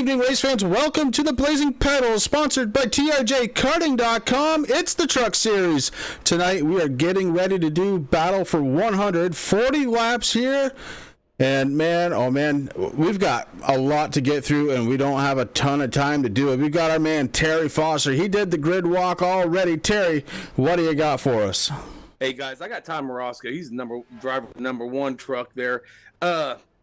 evening, race fans. Welcome to the Blazing Pedals, sponsored by TRJKarting.com. It's the Truck Series. Tonight, we are getting ready to do Battle for 140 laps here. And man, oh man, we've got a lot to get through, and we don't have a ton of time to do it. We've got our man, Terry Foster. He did the grid walk already. Terry, what do you got for us? Hey, guys, I got Ty Moroska. He's the driver of the number one truck there.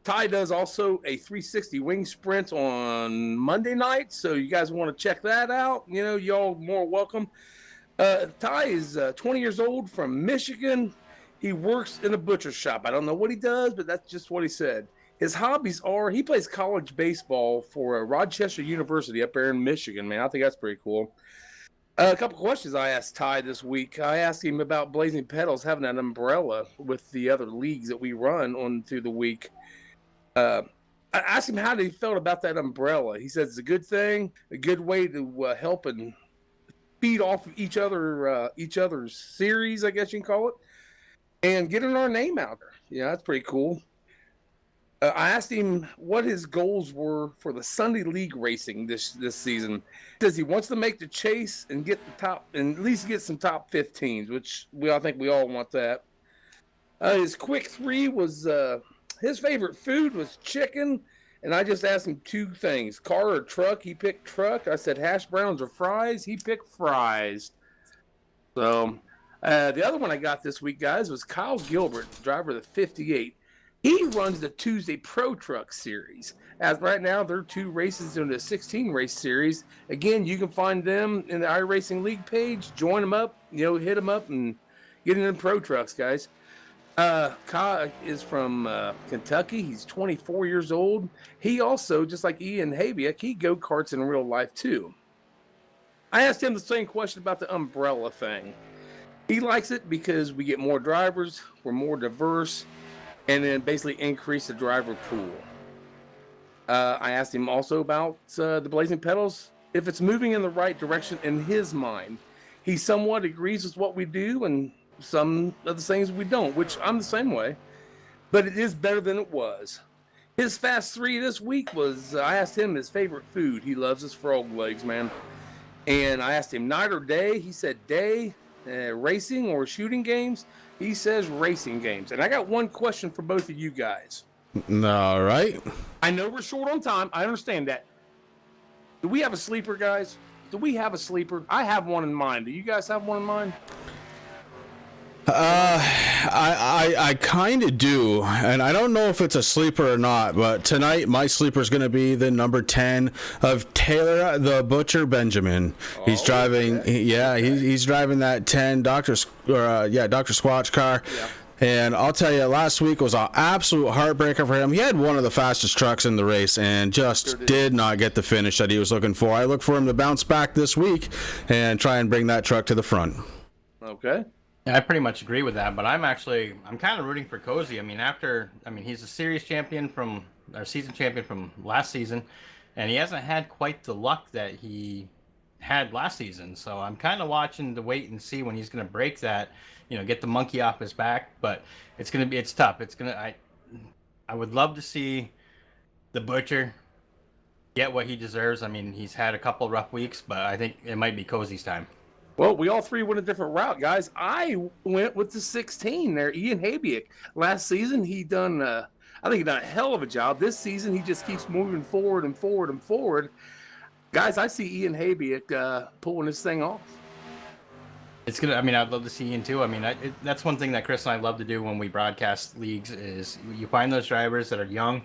Ty does also a 360 wing sprint on Monday night, so you guys want to check that out. You know, y'all more welcome. Ty is 20 years old from Michigan. He works in a butcher shop. I don't know what he does, but that's just what he said. His hobbies are he plays college baseball for Rochester University up there in Michigan, man. I think that's pretty cool. A couple questions I asked Ty this week. I asked him about Blazing Pedals having an umbrella with the other leagues that we run on through the week. I asked him how he felt about that umbrella. He says it's a good thing, a good way to help and feed off of each other's series, I guess you can call it, and getting our name out there. Yeah, that's pretty cool. I asked him what his goals were for the Sunday League racing this season. He says he wants to make the chase and get the top, and at least get some top 15s, which I think we all want that. His quick three was his favorite food was chicken, and I just asked him two things: car or truck. He picked truck. I said hash browns or fries. He picked fries. So the other one I got this week, guys, was Kyle Gilbert, driver of the 58. He runs the Tuesday Pro Truck Series. As right now, there are 2 races in the 16-race series. Again, you can find them in the iRacing League page. Join them up, hit them up and get in the Pro Trucks, guys. Kyle is from Kentucky. He's 24 years old. He also, just like Ian Habiak, he go-karts in real life, too. I asked him the same question about the umbrella thing. He likes it because we get more drivers, we're more diverse, and then basically increase the driver pool. I asked him also about the Blazing Pedals, if it's moving in the right direction in his mind. He somewhat agrees with what we do, and some of the things we don't, which I'm the same way, but it is better than it was. His Fast 3 this week was, I asked him his favorite food. He loves his frog legs, man. And I asked him night or day. He said day. Racing or shooting games? He says racing games. And I got one question for both of you guys. All right. I know we're short on time. I understand that. Do we have a sleeper, guys? Do we have a sleeper? I have one in mind. Do you guys have one in mind? I kind of do, and I don't know if it's a sleeper or not, but tonight my sleeper is going to be the number 10 of Taylor the Butcher Benjamin. He's driving, he's driving that 10 Dr. Squatch car. Yeah. And I'll tell you, last week was an absolute heartbreaker for him. He had one of the fastest trucks in the race and just did not get the finish that he was looking for. I look for him to bounce back this week and try and bring that truck to the front. Okay. I pretty much agree with that, but I'm kind of rooting for Cozy. He's a series champion season champion from last season, and he hasn't had quite the luck that he had last season. So I'm kind of watching to wait and see when he's going to break that, get the monkey off his back. But it's tough. I would love to see the Butcher get what he deserves. I mean, he's had a couple rough weeks, but I think it might be Cozy's time. Well, we all three went a different route, guys. I went with the 16 there, Ian Habiak. Last season, I think he done a hell of a job. This season, he just keeps moving forward and forward and forward. Guys, I see Ian Habiak pulling this thing off. It's gonna. I'd love to see Ian too. That's one thing that Chris and I love to do when we broadcast leagues is you find those drivers that are young,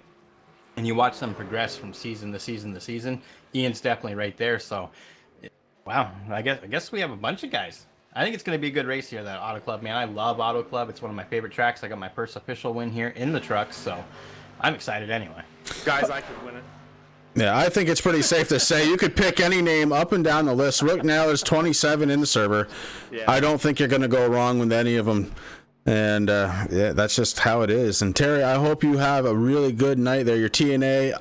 and you watch them progress from season to season to season. Ian's definitely right there. So. Wow, I guess we have a bunch of guys. I think it's going to be a good race here, that Auto Club, man. I love Auto Club. It's one of my favorite tracks. I got my first official win here in the trucks, so I'm excited anyway. Guys, I could win it. Yeah, I think it's pretty safe to say you could pick any name up and down the list. Look, now there's 27 in the server. Yeah. I don't think you're going to go wrong with any of them. And that's just how it is. And Terry, I hope you have a really good night there. Your TNA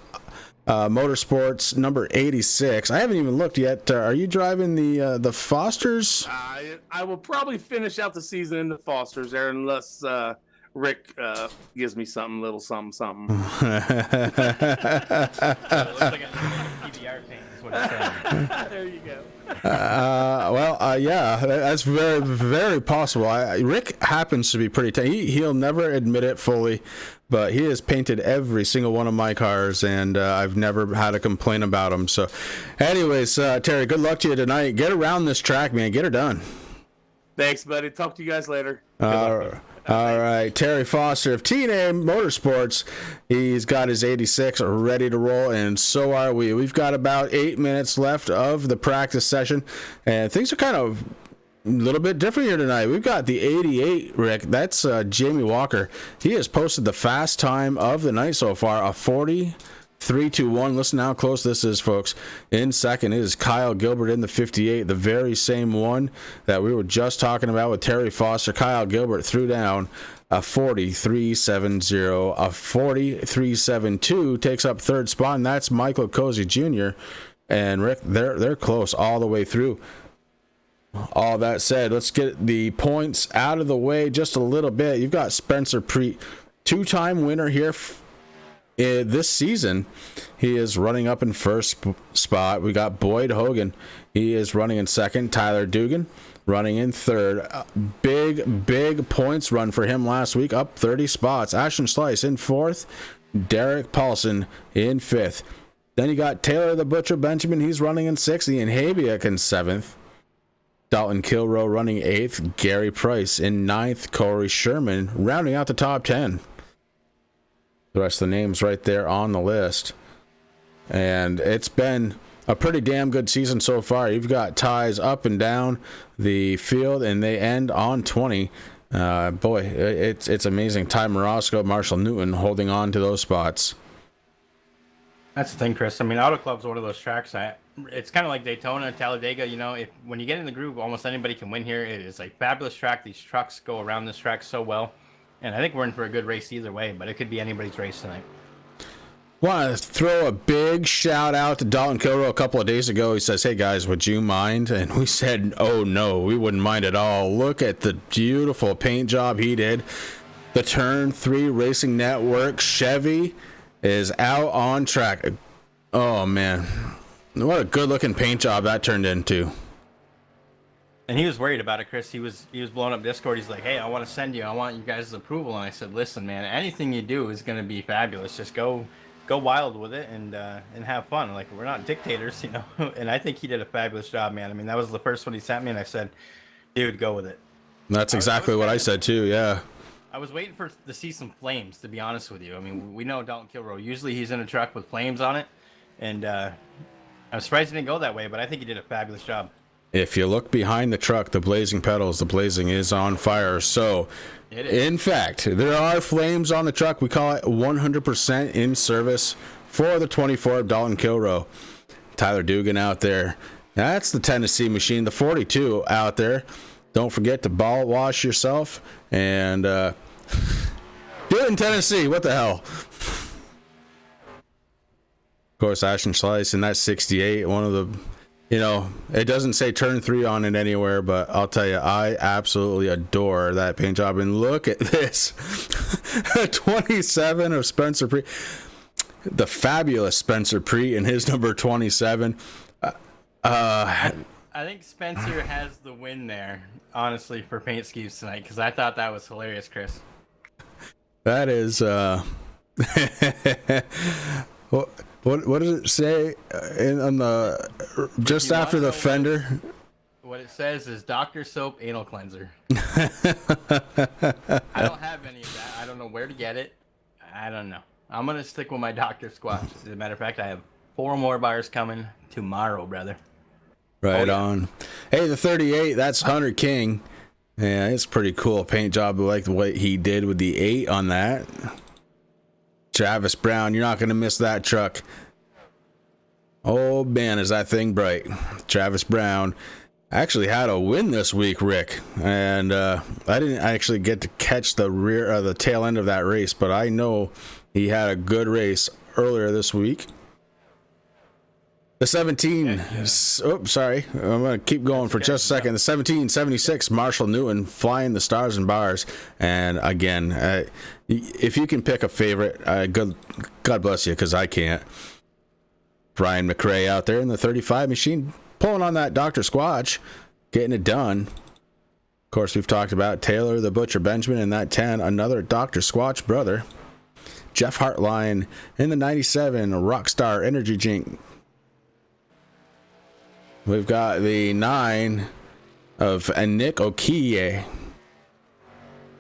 Motorsports number 86. I haven't even looked yet. Are you driving the Fosters? I will probably finish out the season in the Fosters there, unless Rick gives me something, little something, something. It looks like a PBR paint is what it's saying. There you go. Yeah, that's very, very possible. Rick happens to be pretty. He'll never admit it fully, but he has painted every single one of my cars, and I've never had a complaint about him. So, anyways, Terry, good luck to you tonight. Get around this track, man. Get her done. Thanks, buddy. Talk to you guys later. All right, Terry Foster of TNA Motorsports. He's got his 86 ready to roll, and so are we. We've got about 8 minutes left of the practice session, and things are kind of a little bit different here tonight. We've got the 88, Rick. That's Jamie Walker. He has posted the fast time of the night so far, a 40.321. Listen how close this is, folks. In second is Kyle Gilbert in the 58, the very same one that we were just talking about with Terry Foster. Kyle Gilbert threw down a 40.370. A 40.372 takes up third spot, and that's Michael Cozy Jr. And Rick, they're close all the way through. All that said, let's get the points out of the way just a little bit. You've got Spencer Preet, two-time winner here this season. He is running up in first spot. We got Boyd Hogan. He is running in second. Tyler Dugan running in third. Big points run for him last week, up 30 spots. Ashton Slice in fourth. Derek Paulson in fifth. Then you got Taylor the Butcher Benjamin. He's running in sixth. Ian Habiak in seventh. Dalton Kilrow running eighth. Gary Price in ninth. Corey Sherman rounding out the top 10. The rest of the names right there on the list. And it's been a pretty damn good season so far. You've got ties up and down the field, and they end on 20. Boy, it's amazing. Ty Morosco, Marshall Newton holding on to those spots. That's the thing, Chris. I mean, Auto Club's one of those tracks that it's kind of like Daytona, Talladega. You know, when you get in the groove, almost anybody can win here. It is a fabulous track. These trucks go around this track so well. And I think we're in for a good race either way, but it could be anybody's race tonight. Want to throw a big shout out to Dalton Kilrow a couple of days ago. He says, "Hey guys, would you mind?" And we said, "Oh no, we wouldn't mind at all." Look at the beautiful paint job he did. The Turn 3 Racing Network Chevy is out on track. Oh man, what a good looking paint job that turned into. And he was worried about it, Chris. He was blowing up Discord. He's like, "Hey, I want to send you. I want you guys' approval." And I said, "Listen, man, anything you do is going to be fabulous. Just go wild with it and have fun. Like, we're not dictators, you know." And I think he did a fabulous job, man. I mean, that was the first one he sent me, and I said, "Dude, go with it." That's exactly what I said too. Yeah. I was waiting to see some flames, to be honest with you. I mean, we know Dalton Kilrow. Usually he's in a truck with flames on it, and I'm surprised he didn't go that way. But I think he did a fabulous job. If you look behind the truck, the blazing pedals, the blazing is on fire. So, in fact, there are flames on the truck. We call it 100% in service for the 24 of Dalton Kilrow. Tyler Dugan out there. That's the Tennessee machine. The 42 out there. Don't forget to ball wash yourself. And do it in Tennessee. What the hell? Of course, Ashton Slice in that 68. One of the... You know, it doesn't say Turn 3 on it anywhere, but I'll tell you, I absolutely adore that paint job. And look at this. 27 of Spencer Preet. The fabulous Spencer Preet in his number 27. I think Spencer has the win there, honestly, for paint schemes tonight, because I thought that was hilarious, Chris. That is... What does it say on the just after the fender? What it says is Dr. Soap Anal Cleanser. I don't have any of that. I don't know where to get it. I don't know. I'm going to stick with my Dr. Squatch. As a matter of fact, I have 4 more bars coming tomorrow, brother. Right on. Hey, the 38, that's Hunter King. Yeah, it's pretty cool paint job. I like the way he did with the 8 on that. Travis Brown, you're not going to miss that truck. Oh, man, is that thing bright. Travis Brown actually had a win this week, Rick. And I didn't actually get to catch the tail end of that race, but I know he had a good race earlier this week. The 17, sorry. I'm going to keep going for just a second. The 1776 Marshall Newton, Flying the Stars and Bars. And again, if you can pick a favorite, God bless you, because I can't. Brian McRae out there in the 35 machine, pulling on that Dr. Squatch, getting it done. Of course, we've talked about Taylor the Butcher Benjamin in that 10, another Dr. Squatch brother. Jeff Hartline in the 97, Rockstar Energy Drink. We've got the 9 of Nick Okiye.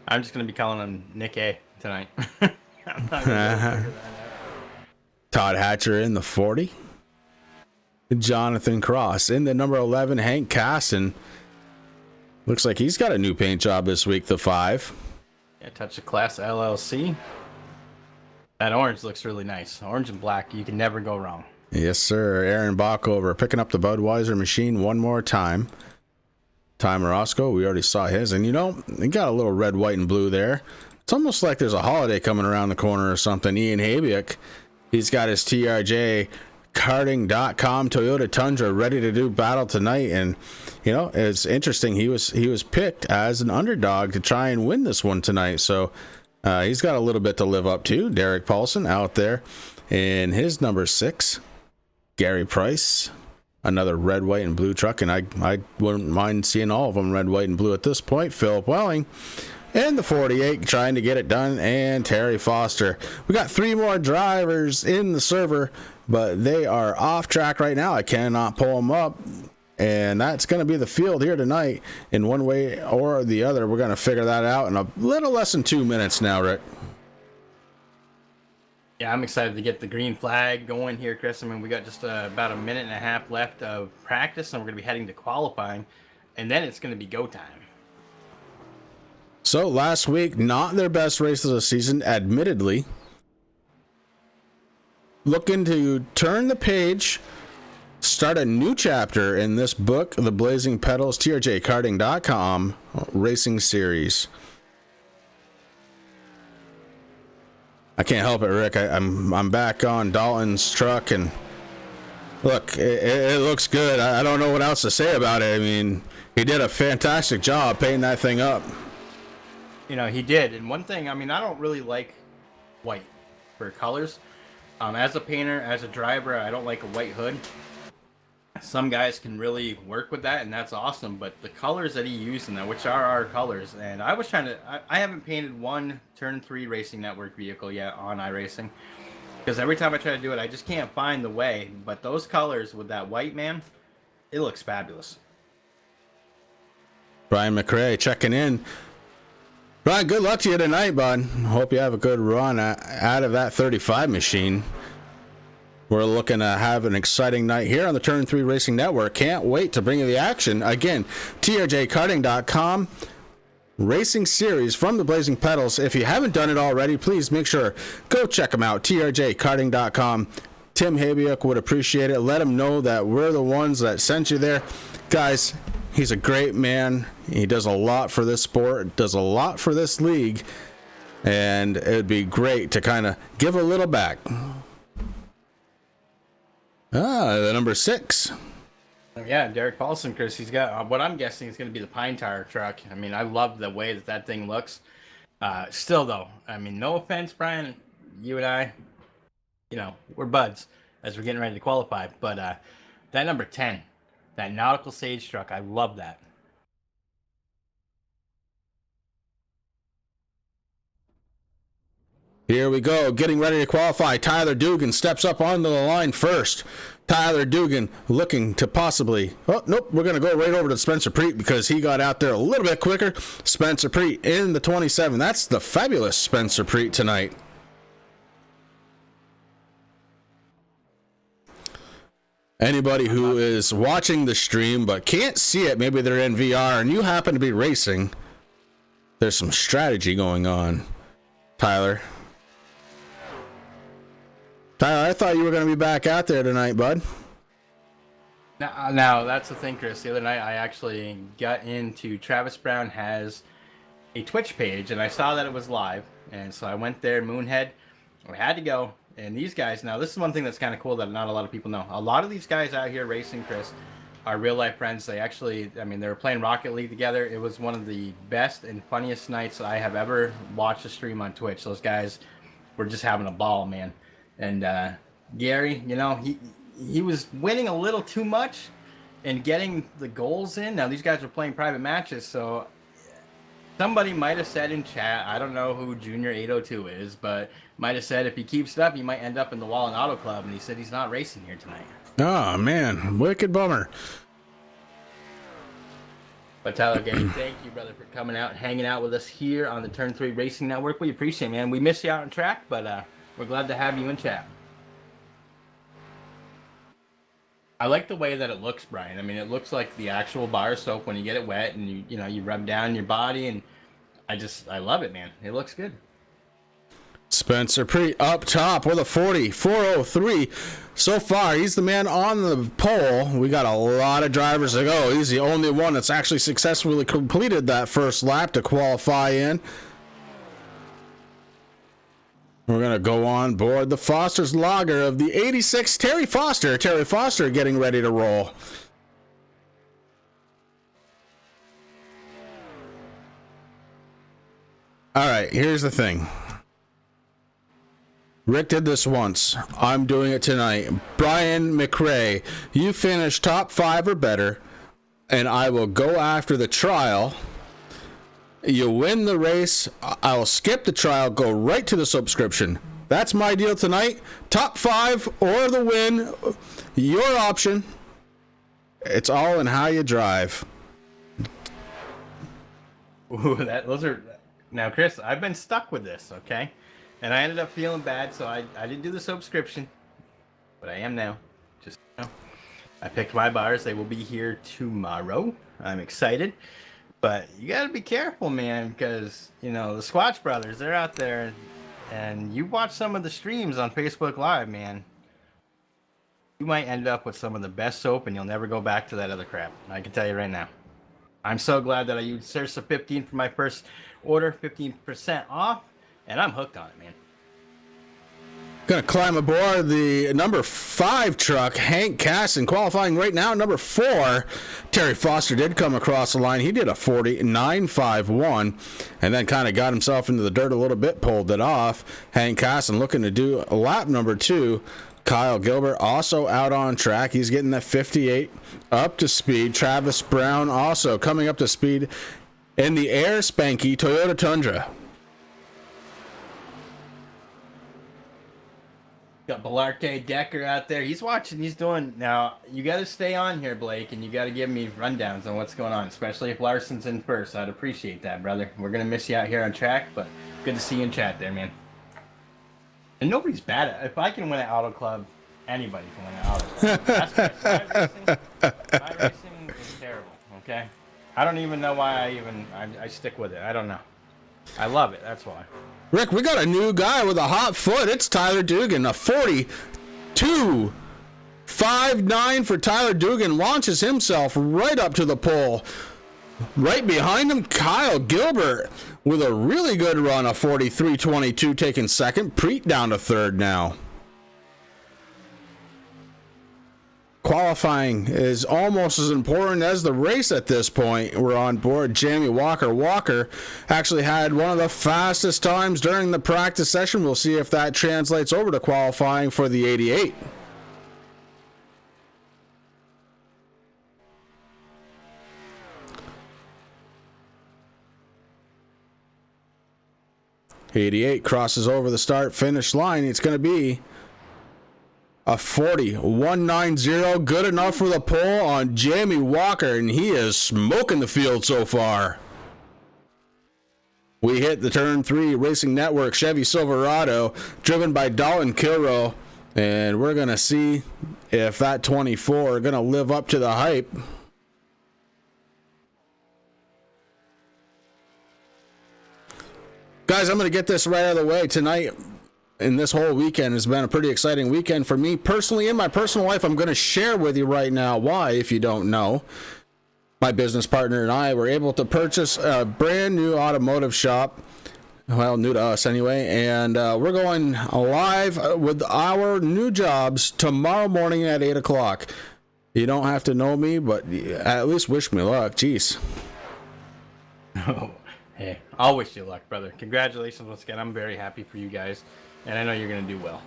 I'm just going to be calling him Nick A tonight. I'm not gonna Todd Hatcher in the 40. Jonathan Cross in the number 11, Hank Casson. Looks like he's got a new paint job this week, the 5. Yeah, Touch of Class LLC. That orange looks really nice. Orange and black, you can never go wrong. Yes, sir. Aaron Bockover picking up the Budweiser machine one more time. Ty Morosco, we already saw his. And, you know, he got a little red, white, and blue there. It's almost like there's a holiday coming around the corner or something. Ian Habiak, he's got his TRJ karting.com Toyota Tundra ready to do battle tonight. And, you know, it's interesting. He was picked as an underdog to try and win this one tonight. So he's got a little bit to live up to. Derek Paulson out there in his number 6. Gary Price, another red, white, and blue truck, and I wouldn't mind seeing all of them red, white, and blue at this point. Philip Welling in the 48 trying to get it done, and Terry Foster. We got 3 more drivers in the server, but they are off track right now. I cannot pull them up, and that's going to be the field here tonight in one way or the other. We're going to figure that out in a little less than 2 minutes now, Rick. Yeah, I'm excited to get the green flag going here, Chris. I mean, we got just about a minute and a half left of practice, and we're going to be heading to qualifying, and then it's going to be go time. So last week, not their best race of the season, admittedly. Looking to turn the page, start a new chapter in this book, The Blazing Pedals, TRJkarting.com Racing Series. I can't help it, Rick. I'm back on Dalton's truck, and look, it looks good. I don't know what else to say about it. I mean, he did a fantastic job painting that thing up. You know, he did. And one thing, I mean, I don't really like white for colors. As a painter, as a driver, I don't like a white hood. Some guys can really work with that, and that's awesome. But the colors that he used in that, which are our colors, and I was trying to, I haven't painted one Turn 3 Racing Network vehicle yet on iRacing, because every time I try to do it, I just can't find the way. But those colors with that white, man, it looks fabulous. Brian McRae checking in. Brian, good luck to you tonight, bud. Hope you have a good run out of that 35 machine. We're looking to have an exciting night here on the Turn 3 Racing Network. Can't wait to bring you the action. Again, TRJkarting.com Racing Series from the Blazing Pedals. If you haven't done it already, please make sure, go check them out, TRJkarting.com. Tim Habiak would appreciate it. Let him know that we're the ones that sent you there. Guys, he's a great man. He does a lot for this sport, does a lot for this league, and it would be great to kind of give a little back. The number 6. Yeah, Derek Paulson, Chris. He's got what I'm guessing is going to be the Pine Tire truck. I mean, I love the way that thing looks. Still, though, I mean, no offense, Brian. You and I, you know, we're buds as we're getting ready to qualify. But that number 10, that Nautical Sage truck, I love that. Here we go, getting ready to qualify. Tyler Dugan steps up onto the line first. Tyler Dugan looking to possibly... Oh, nope, we're going to go right over to Spencer Preet because he got out there a little bit quicker. Spencer Preet in the 27. That's the fabulous Spencer Preet tonight. Anybody who is watching the stream but can't see it, maybe they're in VR and you happen to be racing, there's some strategy going on, Tyler. Tyler, I thought you were going to be back out there tonight, bud. Now, that's the thing, Chris. The other night, I actually got into Travis Brown has a Twitch page, and I saw that it was live. And so I went there, Moonhead. I had to go. And these guys, now this is one thing that's kind of cool that not a lot of people know. A lot of these guys out here racing, Chris, are real life friends. They actually, I mean, they were playing Rocket League together. It was one of the best and funniest nights I have ever watched a stream on Twitch. Those guys were just having a ball, man. And Gary, you know, he was winning a little too much and getting the goals in. Now these guys were playing private matches, so somebody might have said in chat, I don't know who Junior 802 is, but might have said if he keeps it up, he might end up in the Wall and Auto Club. And he said he's not racing here tonight. Oh man, wicked bummer. But Tyler, Gary, thank you, brother, for coming out and hanging out with us here on the Turn 3 Racing Network. We appreciate it, man. We miss you out on track, but we're glad to have you in chat. I like the way that it looks, Brian. I mean, it looks like the actual bar soap when you get it wet and you rub down your body, and I love it, man. It looks good. Spencer Pre up top with a 40.403. So far, he's the man on the pole. We got a lot of drivers to go. He's the only one that's actually successfully completed that first lap to qualify in. We're going to go on board the Foster's Lager of the 86 Terry Foster. Terry Foster getting ready to roll. All right, here's the thing. Rick did this once. I'm doing it tonight. Brian McRae, you finish top 5 or better, and I will go after the trial. You win the race, I'll skip the trial, go right to the subscription. That's my deal tonight. Top 5 or the win, your option. It's all in how you drive. Ooh, those are... Now, Chris, I've been stuck with this, okay? And I ended up feeling bad, so I didn't do the subscription. But I am now. Just, you know, I picked my bars. They will be here tomorrow. I'm excited. But you got to be careful, man, because, the Squatch Brothers, they're out there. And you watch some of the streams on Facebook Live, man. You might end up with some of the best soap, and you'll never go back to that other crap. I can tell you right now. I'm so glad that I used Sursa 15 for my first order, 15% off. And I'm hooked on it, man. Gonna climb aboard the number 5 truck, Hank Casson, qualifying right now. Number 4, Terry Foster did come across the line. He did a 40.951 and then kind of got himself into the dirt a little bit, pulled it off. Hank Casson looking to do a lap number 2. Kyle Gilbert also out on track. He's getting that 58 up to speed. Travis Brown also coming up to speed in the Air Spanky Toyota Tundra. Got Belarte Decker out there. He's watching. He's doing. Now, you got to stay on here, Blake, and you got to give me rundowns on what's going on, especially if Larson's in first. I'd appreciate that, brother. We're going to miss you out here on track, but good to see you in chat there, man. And nobody's bad at it. If I can win an auto club, anybody can win an auto club. My racing is terrible, okay? I don't even know why I stick with it. I don't know. I love it. That's why. Rick, we got a new guy with a hot foot. It's Tyler Dugan, a 42.59 for Tyler Dugan. Launches himself right up to the pole. Right behind him, Kyle Gilbert with a really good run, a 43.22 taking second. Preet down to third now. Qualifying is almost as important as the race at this point. We're on board Jamie Walker. Walker actually had one of the fastest times during the practice session. We'll see if that translates over to qualifying for the 88. '88 crosses over the start finish line. It's going to be a 40.190, good enough for the pole on Jamie Walker, and he is smoking the field so far. We hit the Turn 3 Racing Network Chevy Silverado, driven by Dalton Kilroe, and we're going to see if that 24 are going to live up to the hype. Guys, I'm going to get this right out of the way tonight. And this whole weekend has been a pretty exciting weekend for me personally. In my personal life, I'm going to share with you right now why, if you don't know. My business partner and I were able to purchase a brand new automotive shop Well, new to us anyway. And we're going live with our new jobs tomorrow morning at 8 o'clock. You don't have to know me, but at least wish me luck. Jeez. Oh, hey, I'll wish you luck, brother. Congratulations once again. I'm very happy for you guys, and I know you're going to do well.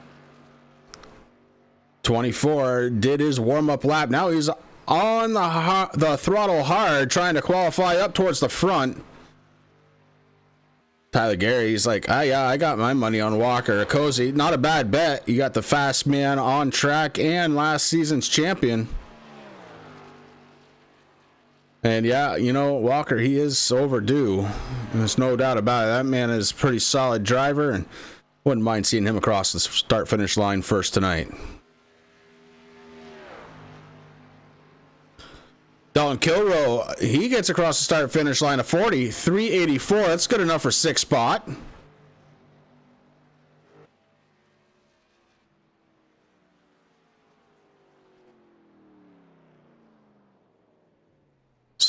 24 did his warm-up lap. Now he's on the throttle hard, trying to qualify up towards the front. Tyler Gary's like, I got my money on Walker. Cozy, not a bad bet. You got the fast man on track and last season's champion. And yeah, you know, Walker, he is overdue. There's no doubt about it. That man is a pretty solid driver, and wouldn't mind seeing him across the start-finish line first tonight. Dalton Kilroe, he gets across the start-finish line of 40.384. That's good enough for sixth spot.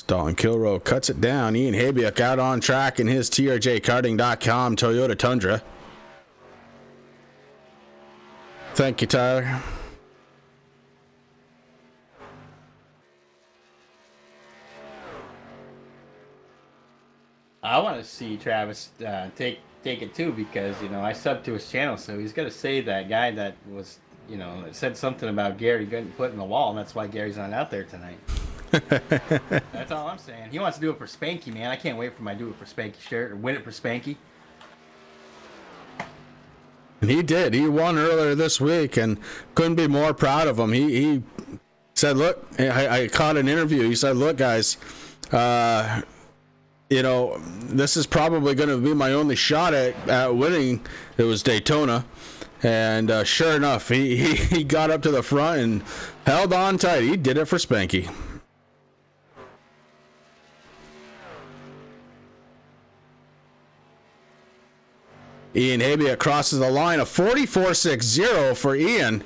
Dalton Kilroe cuts it down. Ian Habiak out on track in his TRJkarting.com Toyota Tundra. Thank you, Tyler. I want to see Travis take it too, because I subbed to his channel, so he's got to say that guy that was said something about Gary getting put in the wall, and that's why Gary's not out there tonight. That's all I'm saying. He wants to do it for Spanky, man. I can't wait for my do it for Spanky shirt or win it for Spanky. And he did. He won earlier this week, and couldn't be more proud of him. He said, "Look, I caught an interview. He said, look, guys, this is probably going to be my only shot at winning." It was Daytona. And sure enough, he got up to the front and held on tight. He did it for Spanky. Ian Habiak crosses the line of 44.60 for Ian.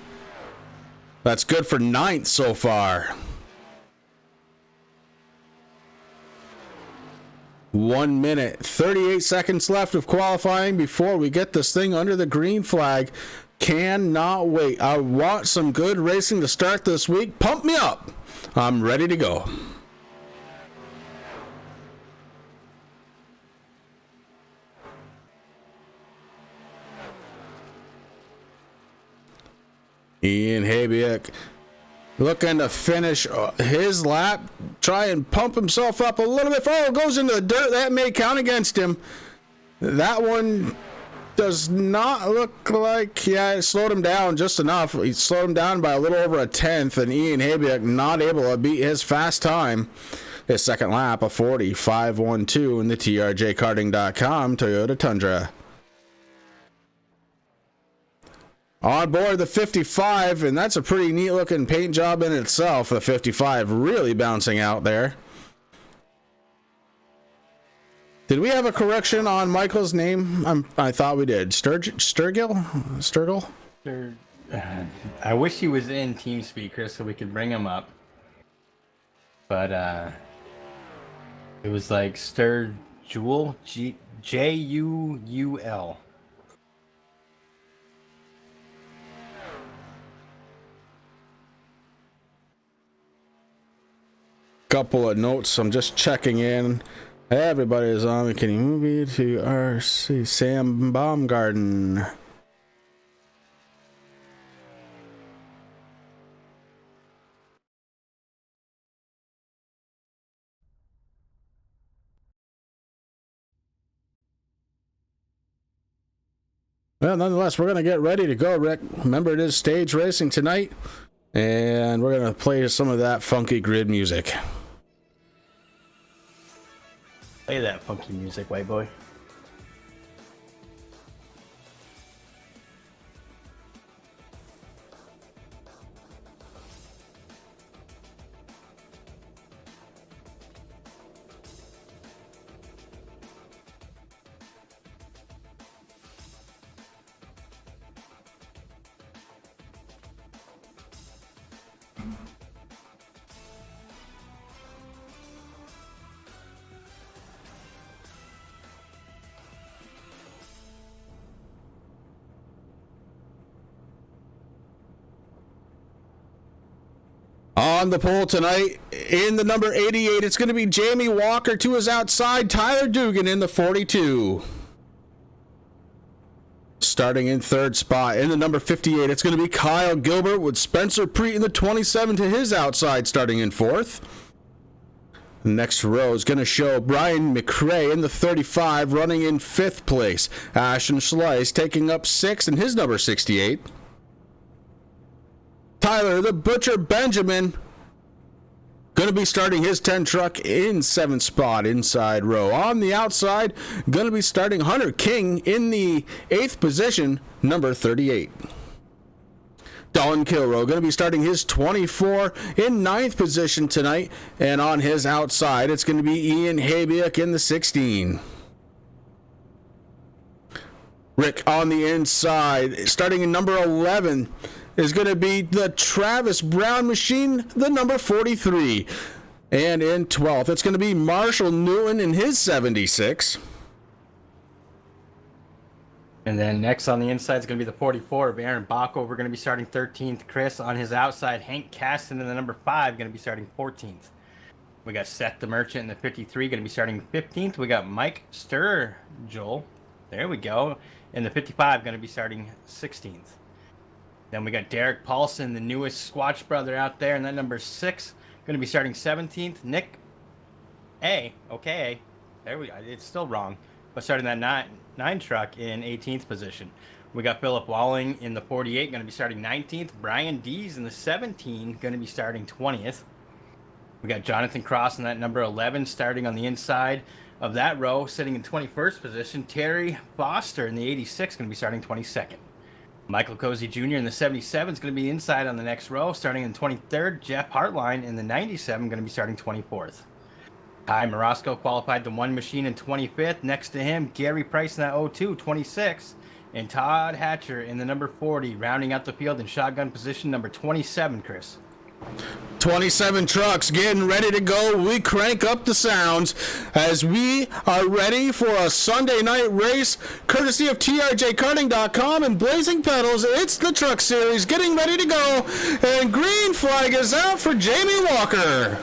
That's good for ninth so far. 1 minute, 38 seconds left of qualifying before we get this thing under the green flag. Cannot wait. I want some good racing to start this week. Pump me up. I'm ready to go. Ian Habiak looking to finish his lap, try and pump himself up a little bit. Oh, goes into the dirt. That may count against him. That one does not look like, it slowed him down just enough. He slowed him down by a little over a tenth, and Ian Habiak not able to beat his fast time. His second lap of 40.512 in the TRJkarting.com Toyota Tundra. On board the 55, and that's a pretty neat looking paint job in itself. The 55 really bouncing out there. Did we have a correction on Michael's name? I thought we did. Sturgill? I wish he was in TeamSpeak, Chris, so we could bring him up. But it was like Sturgill, Juul. Couple of notes. I'm just checking in. Everybody is on. Can you move me to RC Sam Baumgarten? Well, nonetheless, we're going to get ready to go, Rick. Remember, it is stage racing tonight, and we're going to play some of that funky grid music. Play that funky music, white boy. On the pole tonight, in the number 88, it's going to be Jamie Walker to his outside, Tyler Dugan in the 42. Starting in third spot, in the number 58, it's going to be Kyle Gilbert with Spencer Preet in the 27 to his outside, starting in fourth. The next row is going to show Brian McRae in the 35, running in fifth place. Ashton Slice taking up sixth in his number 68. Tyler the Butcher Benjamin going to be starting his 10 truck in seventh spot, inside row. On the outside, going to be starting Hunter King in the eighth position, number 38. Don Kilrow going to be starting his 24 in ninth position tonight, and on his outside, it's going to be Ian Habiak in the 16. Rick on the inside, starting in number 11, is going to be the Travis Brown machine, the number 43. And in 12th, it's going to be Marshall Newton in his 76. And then next on the inside is going to be the 44 of Aaron Bacco. We're going to be starting 13th. Chris on his outside, Hank Caston in the number 5, going to be starting 14th. We got Seth the Merchant in the 53, going to be starting 15th. We got Mike Sturgill, there we go, in the 55, going to be starting 16th. Then we got Derek Paulson, the newest Squatch brother out there, and that number 6, going to be starting 17th. Nick A, okay, there we go, it's still wrong, but starting that 9 truck in 18th position. We got Philip Walling in the 48, going to be starting 19th. Brian Dees in the 17, going to be starting 20th. We got Jonathan Cross in that number 11, starting on the inside of that row, sitting in 21st position. Terry Foster in the 86, going to be starting 22nd. Michael Cozy Jr. in the 77 is going to be inside on the next row, starting in 23rd. Jeff Hartline in the 97, going to be starting 24th. Ty Morosco qualified the 1 machine in 25th. Next to him, Gary Price in that 02, 26th. And Todd Hatcher in the number 40, rounding out the field in shotgun position, number 27, Chris. 27 trucks getting ready to go. We crank up the sounds as we are ready for a Sunday night race courtesy of TRJkarting.com and Blazing Pedals. It's the Truck Series getting ready to go, and green flag is out for Jamie Walker.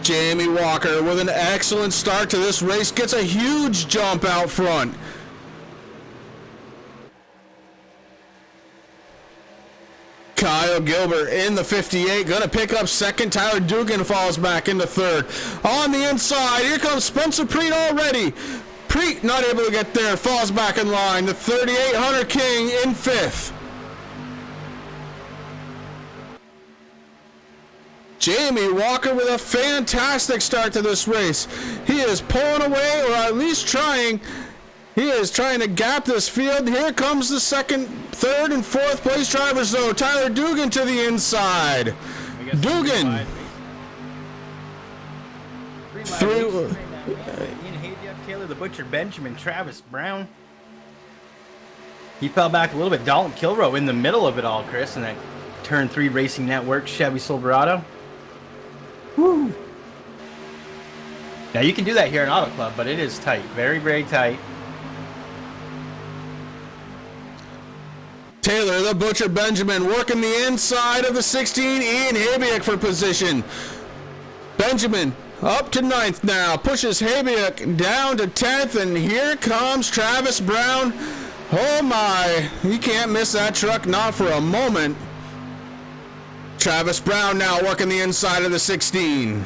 Jamie Walker with an excellent start to this race gets a huge jump out front. Kyle Gilbert in the 58, going to pick up second. Tyler Dugan falls back into third. On the inside, here comes Spencer Preet already. Preet not able to get there, falls back in line. The 38, Hunter King in fifth. Jamie Walker with a fantastic start to this race. He is pulling away, or at least trying. He is trying to gap this field. Here comes the second, third, and fourth place drivers, though. Tyler Dugan to the inside. Dugan. Through. Ian Habiak, Taylor the Butcher, Benjamin, Travis Brown. He fell back a little bit. Dalton Kilrow in the middle of it all, Chris, in that Turn 3 Racing Network Chevy Silverado. Woo. Now, you can do that here in Auto Club, but it is tight. Very, very tight. Taylor the Butcher Benjamin working the inside of the 16. Ian Habiak for position. Benjamin up to 9th now. Pushes Habiak down to 10th. And here comes Travis Brown. Oh my. He can't miss that truck, not for a moment. Travis Brown now working the inside of the 16.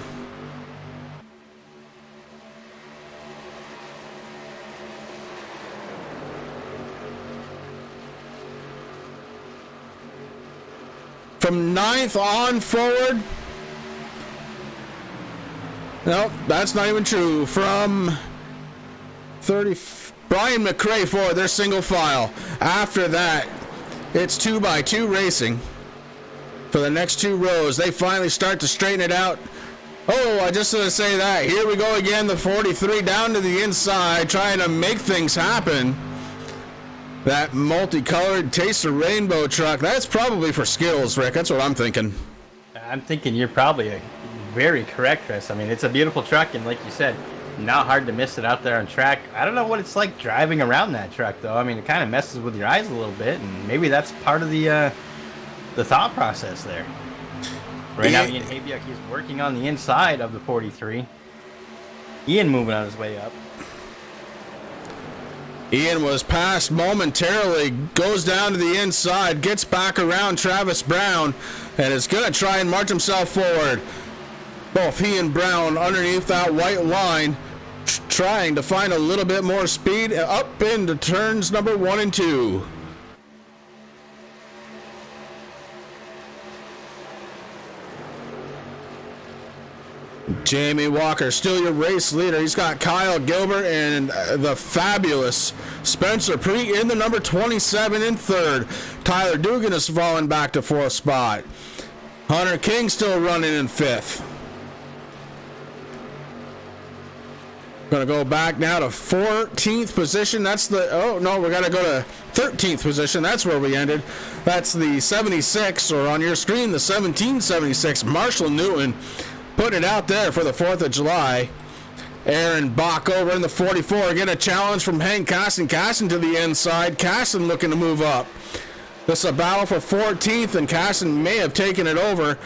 From 9th on forward. Nope, that's not even true. From 30, Brian McRae forward, they're single file. After that, it's 2x2 racing. For the next 2 rows, they finally start to straighten it out. Oh, I just want to say that. Here we go again, the 43 down to the inside, trying to make things happen. That multicolored Taste of Rainbow truck, that's probably for skills, Rick. That's what I'm thinking. I'm thinking you're probably very correct, Chris. I mean, it's a beautiful truck, and like you said, not hard to miss it out there on track. I don't know what it's like driving around that truck, though. I mean, it kind of messes with your eyes a little bit, and maybe that's part of the the thought process there. Right now, Ian Habiak is working on the inside of the 43. Ian moving on his way up. Ian was passed momentarily, goes down to the inside, gets back around Travis Brown, and is going to try and march himself forward. Both he and Brown underneath that white line, trying to find a little bit more speed up into turns number 1 and 2. Jamie Walker, still your race leader. He's got Kyle Gilbert and the fabulous Spencer Preet in the number 27 in third. Tyler Dugan has fallen back to 4th spot. Hunter King still running in 5th. Going to go back now to 14th position. That's the, oh no, we got to go to 13th position. That's where we ended. That's the 76, or on your screen, the 1776. Marshall Newton putting it out there for the 4th of July. Aaron Bach over in the 44. Again, a challenge from Hank Caston. Caston to the inside. Caston looking to move up. This is a battle for 14th, and Caston may have taken it over.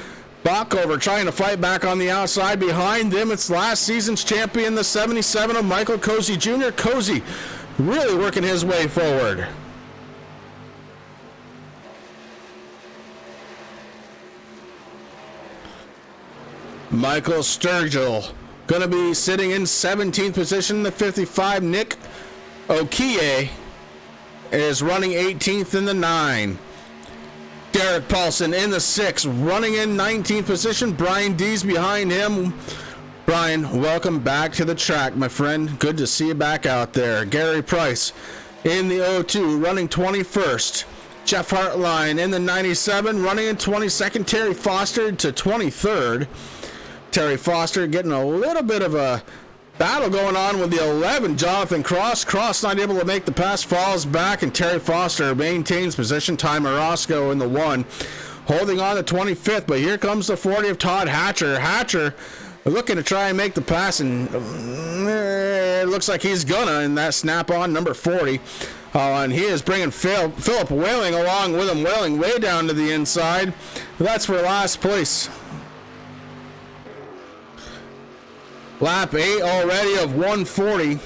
Bach over trying to fight back on the outside. Behind them, it's last season's champion, the 77 of Michael Cozy Jr. Cozy really working his way forward. Michael Sturgill going to be sitting in 17th position. The 55, Nick Okie, is running 18th in the 9. Derek Paulson in the 6, running in 19th position. Brian Dees behind him. Brian, welcome back to the track, my friend. Good to see you back out there. Gary Price in the 02, running 21st. Jeff Hartline in the 97, running in 22nd. Terry Foster to 23rd. Terry Foster getting a little bit of a battle going on with the 11, Jonathan Cross. Cross not able to make the pass, falls back, and Terry Foster maintains position. Ty Morosco in the 1, holding on to 25th, but here comes the 40 of Todd Hatcher. Hatcher looking to try and make the pass, and it looks like he's gonna, and that snap on number 40. And he is bringing Philip Whaling along with him. Whaling way down to the inside. That's for last place. Lap 8 already of 140.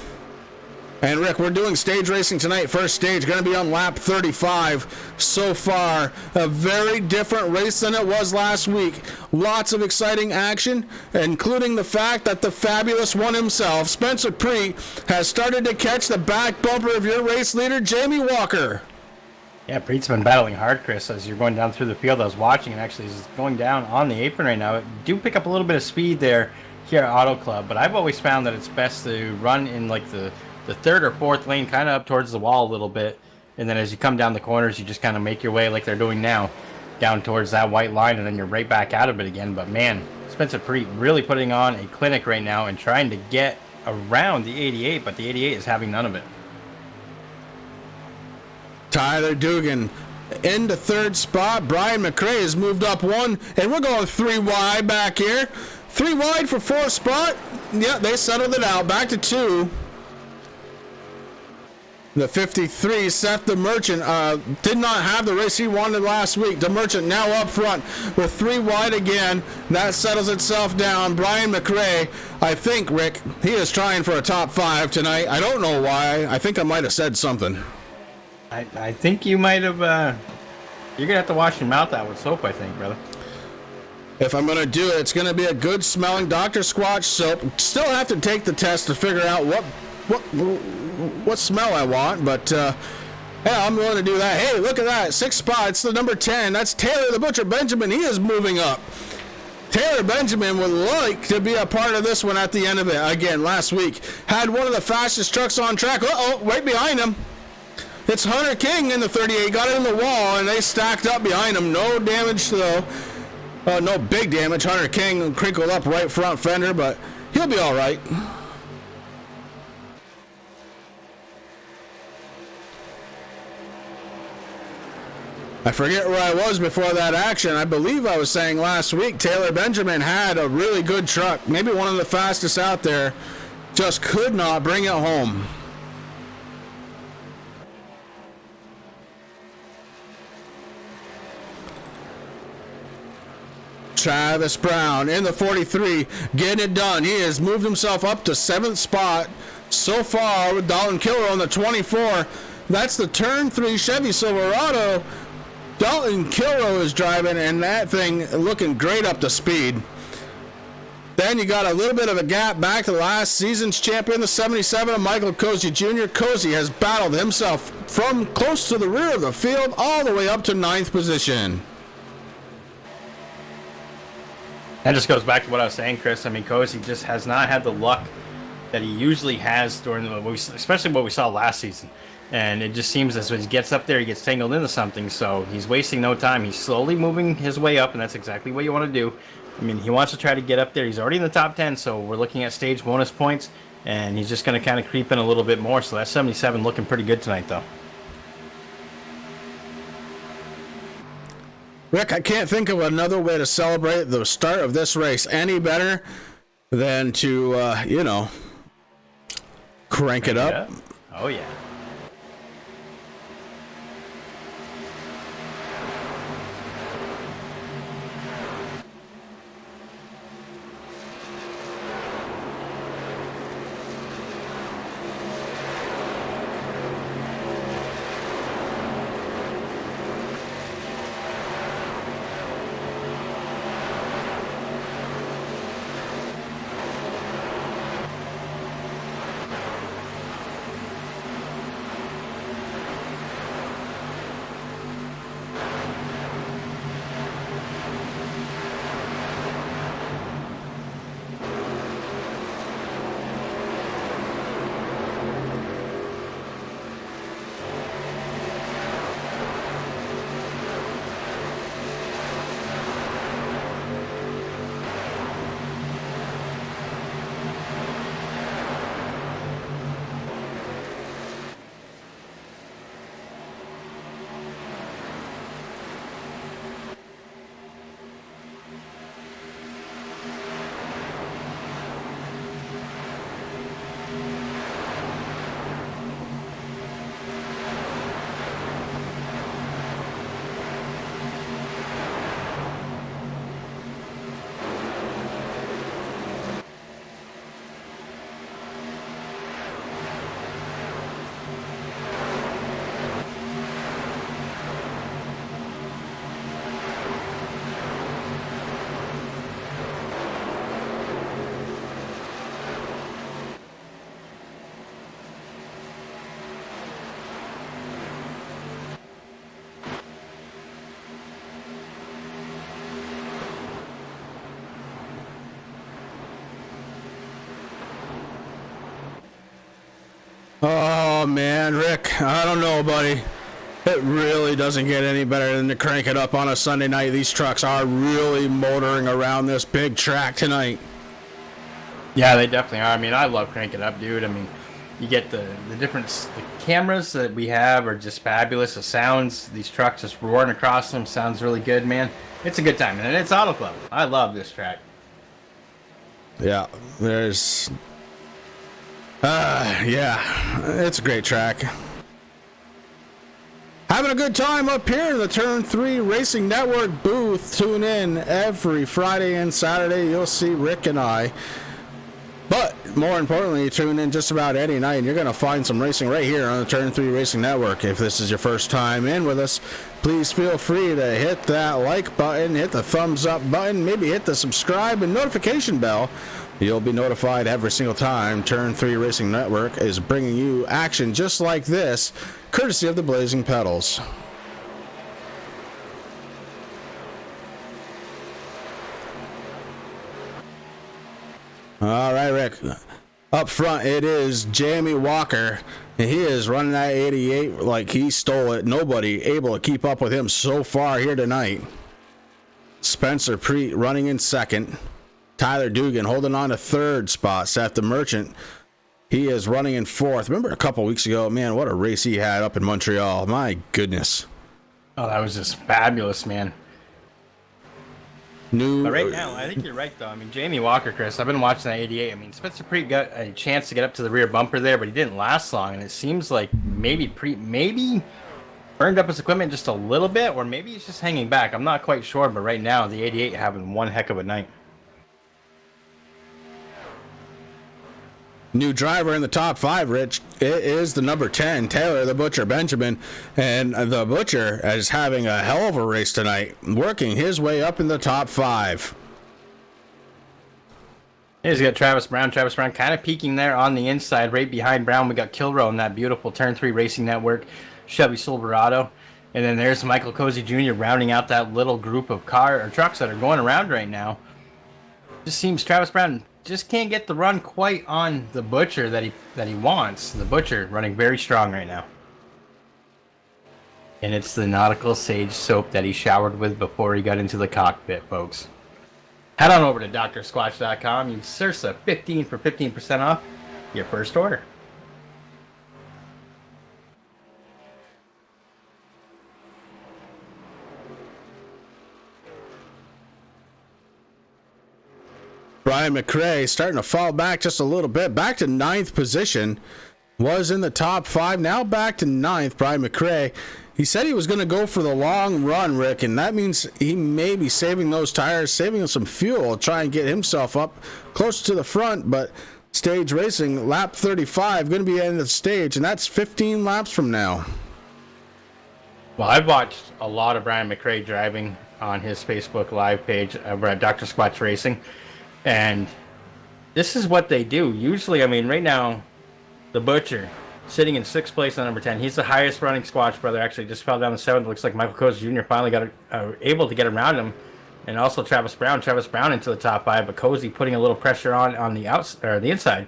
And Rick, we're doing stage racing tonight. First stage going to be on lap 35. So far, a very different race than it was last week. Lots of exciting action, including the fact that the fabulous one himself, Spencer Preet, has started to catch the back bumper of your race leader, Jamie Walker. Yeah, Preet's been battling hard, Chris, as you're going down through the field. I was watching, and actually he's going down on the apron right now. Do pick up a little bit of speed there here at Auto Club, but I've always found that it's best to run in like the 3rd or 4th lane, kind of up towards the wall a little bit, and then as you come down the corners, you just kind of make your way like they're doing now, down towards that white line, and then you're right back out of it again. But man, Spencer Preet really putting on a clinic right now and trying to get around the 88, but the 88 is having none of it. Tyler Dugan into 3rd spot. Brian McRae has moved up 1, and we're going 3 wide back here. 3 wide for 4th spot. Yeah, they settled it out. Back to 2. The 53, Seth the Merchant, did not have the race he wanted last week. The Merchant now up front with 3 wide again. That settles itself down. Brian McRae, I think, Rick, he is trying for a top 5 tonight. I don't know why. I think I might have said something. I think you might have, you're going to have to wash your mouth out with soap, I think, brother. If I'm going to do it, it's going to be a good smelling Dr. Squatch soap. Still have to take the test to figure out what smell I want, but yeah, I'm willing to do that. Hey, look at that. 6th spot. It's the number 10. That's Taylor the Butcher Benjamin. He is moving up. Taylor Benjamin would like to be a part of this one at the end of it. Again, last week, had one of the fastest trucks on track. Uh-oh, right behind him. It's Hunter King in the 38. Got it in the wall, and they stacked up behind him. No damage, though. No big damage. Hunter King crinkled up right front fender, but he'll be all right. I forget where I was before that action. I believe I was saying last week Taylor Benjamin had a really good truck, maybe one of the fastest out there, just could not bring it home. Travis Brown in the 43, getting it done. He has moved himself up to 7th spot so far with Dalton Killer on the 24. That's the turn 3 Chevy Silverado. Dalton Kilrow is driving, and that thing looking great up to speed. Then you got a little bit of a gap back to last season's champion, the 77 of Michael Cozy Jr. Cozy has battled himself from close to the rear of the field all the way up to 9th position. That just goes back to what I was saying, Chris. I mean, Cozy just has not had the luck that he usually has during especially what we saw last season. And it just seems as when he gets up there, he gets tangled into something. So he's wasting no time. He's slowly moving his way up, and that's exactly what you want to do. I mean, he wants to try to get up there. He's already in the top 10, so we're looking at stage bonus points, and he's just going to kind of creep in a little bit more. So that 77 looking pretty good tonight, though. Rick, I can't think of another way to celebrate the start of this race any better than to, crank it up. Oh, yeah. Oh, man, Rick, I don't know, buddy. It really doesn't get any better than to crank it up on a Sunday night. These trucks are really motoring around this big track tonight. Yeah, they definitely are. I mean, I love Crank It Up, dude. I mean, you get the difference. The cameras that we have are just fabulous. The sounds, these trucks just roaring across them, sounds really good, man. It's a good time, and it's Auto Club. I love this track. Yeah, there's... yeah, it's a great track. Having a good time up here in the Turn 3 Racing Network booth. Tune in every Friday and Saturday. You'll see Rick and I. But more importantly, tune in just about any night, and you're going to find some racing right here on the Turn 3 Racing Network. If this is your first time in with us, please feel free to hit that like button, hit the thumbs up button, maybe hit the subscribe and notification bell. You'll be notified every single time Turn 3 Racing Network is bringing you action just like this, courtesy of the Blazing Pedals. All right, Rick. Up front, it is Jamie Walker. And he is running that 88 like he stole it. Nobody able to keep up with him so far here tonight. Spencer Preet running in second. Tyler Dugan holding on to third spot. Seth the Merchant, he is running in fourth. Remember a couple weeks ago, man, what a race he had up in Montreal. My goodness. Oh, that was just fabulous, man. But right now, I think you're right, though. I mean, Jamie Walker, Chris, I've been watching that 88. I mean, Spencer Preet got a chance to get up to the rear bumper there, but he didn't last long. And it seems like maybe burned up his equipment just a little bit, or maybe he's just hanging back. I'm not quite sure, but right now the 88 having one heck of a night. New driver in the top 5, Rich. It is the number 10, Taylor the Butcher Benjamin. And the Butcher is having a hell of a race tonight, working his way up in the top 5. He's got Travis Brown. Travis Brown kind of peeking there on the inside. Right behind Brown, we got Kilrow in that beautiful Turn 3 Racing Network Chevy Silverado. And then there's Michael Cozy Jr. rounding out that little group of trucks that are going around right now. Just seems Travis Brown just can't get the run quite on the Butcher that he wants. The Butcher running very strong right now. And it's the Nautical Sage soap that he showered with before he got into the cockpit, folks. Head on over to drsquatch.com. Use SIRSA 15 for 15% off your first order. Brian McRae starting to fall back just a little bit. Back to 9th position. Was in the top 5. Now back to 9th. Brian McRae. He said he was going to go for the long run, Rick, and that means he may be saving those tires, saving some fuel, try and get himself up close to the front. But Stage Racing, lap 35, going to be the end of the stage, and that's 15 laps from now. Well, I've watched a lot of Brian McRae driving on his Facebook Live page over at Dr. Squatch Racing. And this is what they do. Usually, I mean, right now, the Butcher sitting in 6th place on number 10. He's the highest running Squatch brother. Actually, just fell down to 7th. Looks like Michael Cozy Jr. finally got able to get around him, and also Travis Brown. Travis Brown into the top 5, but Cozy putting a little pressure on the the inside.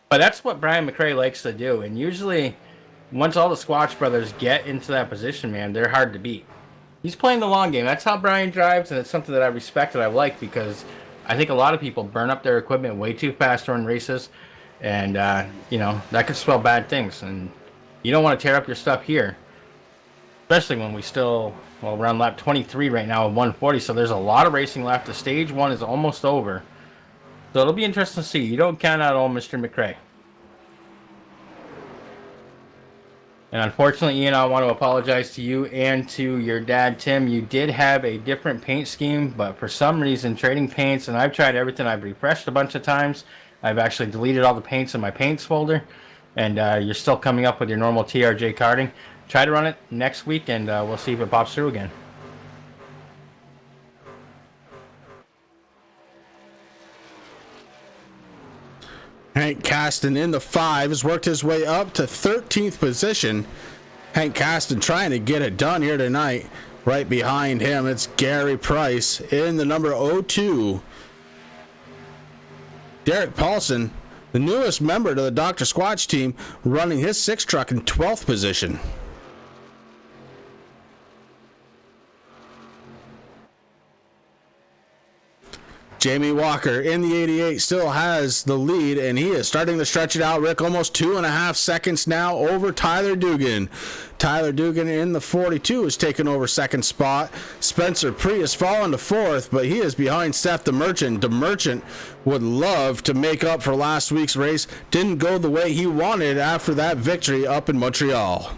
But that's what Brian McRae likes to do. And usually, once all the Squatch brothers get into that position, man, they're hard to beat. He's playing the long game. That's how Brian drives, and it's something that I respect and I like, because I think a lot of people burn up their equipment way too fast during races, and that could spell bad things. And you don't want to tear up your stuff here, especially when we're on lap 23 right now at 140. So there's a lot of racing left. The stage 1 is almost over, so it'll be interesting to see. You don't count out old Mr. McRae. And unfortunately, Ian, I want to apologize to you and to your dad, Tim. You did have a different paint scheme, but for some reason, trading paints, and I've tried everything. I've refreshed a bunch of times. I've actually deleted all the paints in my paints folder, and you're still coming up with your normal TRJ carding. Try to run it next week, and we'll see if it pops through again. Hank Caston in the 5 has worked his way up to 13th position. Hank Caston trying to get it done here tonight. Right behind him, it's Gary Price in the number 02. Derek Paulson, the newest member to the Dr. Squatch team, running his 6 truck in 12th position. Jamie Walker in the 88 still has the lead, and he is starting to stretch it out, Rick, almost 2.5 seconds now over Tyler Dugan. Tyler Dugan in the 42 has taken over 2nd spot. Spencer Pree has fallen to 4th, but he is behind Seth DeMerchant. DeMerchant would love to make up for last week's race. Didn't go the way he wanted after that victory up in Montreal.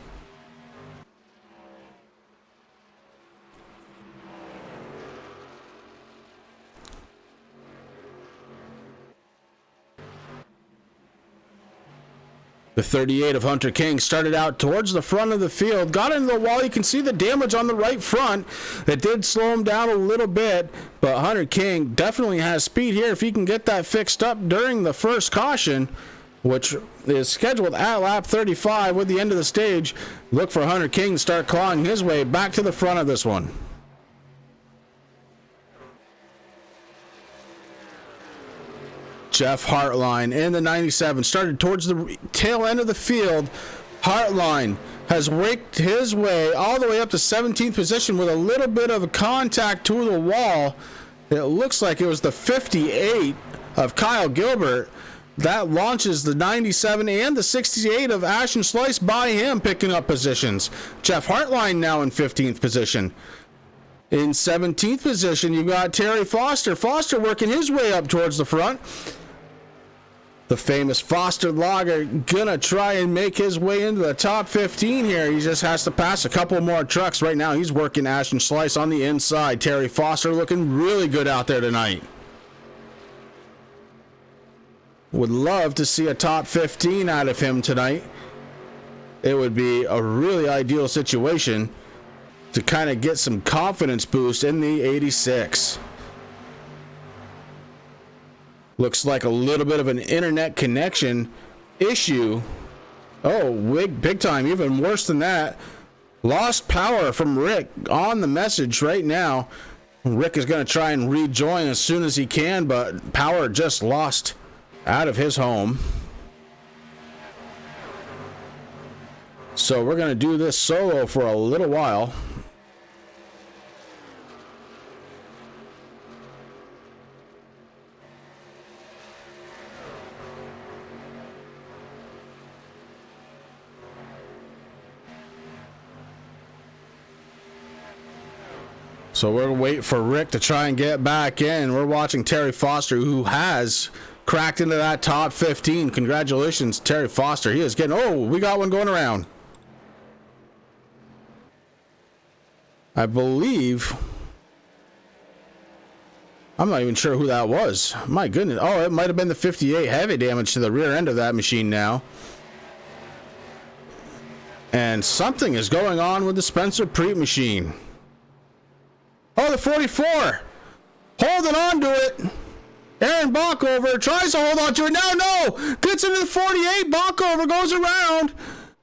The 38 of Hunter King started out towards the front of the field, got into the wall. You can see the damage on the right front. That did slow him down a little bit, but Hunter King definitely has speed here. If he can get that fixed up during the first caution, which is scheduled at lap 35 with the end of the stage, look for Hunter King to start clawing his way back to the front of this one. Jeff Hartline in the 97 started towards the tail end of the field. Hartline has raked his way all the way up to 17th position with a little bit of contact to the wall. It looks like it was the 58 of Kyle Gilbert that launches the 97 and the 68 of Ashton Slice by him picking up positions. Jeff Hartline now in 15th position. In 17th position, you've got Terry Foster. Foster working his way up towards the front. The famous Foster Lager gonna try and make his way into the top 15 here. He just has to pass a couple more trucks. Right now he's working Ashton Slice on the inside. Terry Foster looking really good out there tonight. Would love to see a top 15 out of him tonight. It would be a really ideal situation to kind of get some confidence boost in the 86. Looks like a little bit of an internet connection issue. Oh, big time, even worse than that. Lost power from Rick on the message right now. Rick is going to try and rejoin as soon as he can, but power just lost out of his home. So we're going to do this solo for a little while. So we're waiting for Rick to try and get back in. We're watching Terry Foster, who has cracked into that top 15. Congratulations, Terry Foster. He is getting... Oh, we got one going around. I believe... I'm not even sure who that was. My goodness. Oh, it might have been the 58. Heavy damage to the rear end of that machine now. And something is going on with the Spencer Preet machine. Oh, the 44. Holding on to it. Aaron Bockover tries to hold on to it. Now, no. Gets into the 48. Bockover goes around.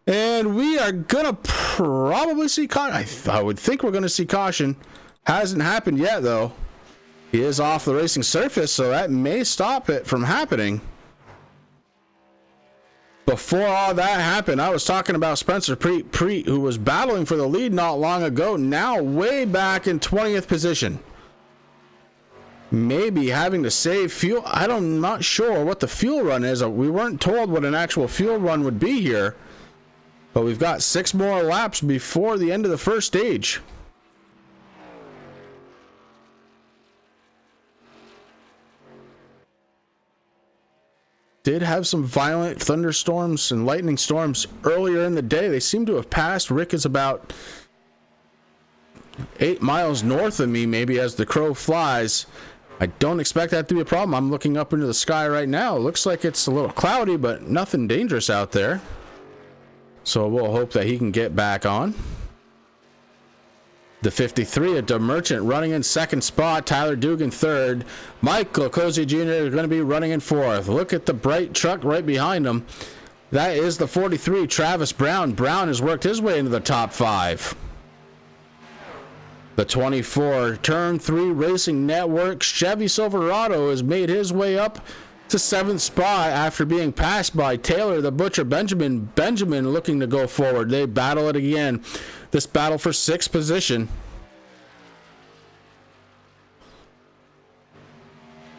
And we are going to probably see caution. I would think we're going to see caution. Hasn't happened yet, though. He is off the racing surface, so that may stop it from happening. Before all that happened, I was talking about Spencer Preet, who was battling for the lead not long ago, now way back in 20th position. Maybe having to save fuel. I'm not sure what the fuel run is. We weren't told what an actual fuel run would be here, but we've got 6 more laps before the end of the first stage. Did have some violent thunderstorms and lightning storms earlier in the day. They seem to have passed. Rick is about 8 miles north of me, maybe, as the crow flies. I don't expect that to be a problem. I'm looking up into the sky right now. It looks like it's a little cloudy, but nothing dangerous out there. So we'll hope that he can get back on. The 53 at DeMerchant running in second spot. Tyler Dugan third. Michael Cozy Jr. is going to be running in fourth. Look at the bright truck right behind him. That is the 43, Travis Brown. Brown has worked his way into the top 5. The 24, Turn 3 Racing Network Chevy Silverado has made his way up to 7th spot after being passed by Taylor the Butcher Benjamin. Benjamin looking to go forward. They battle it again. This battle for 6th position.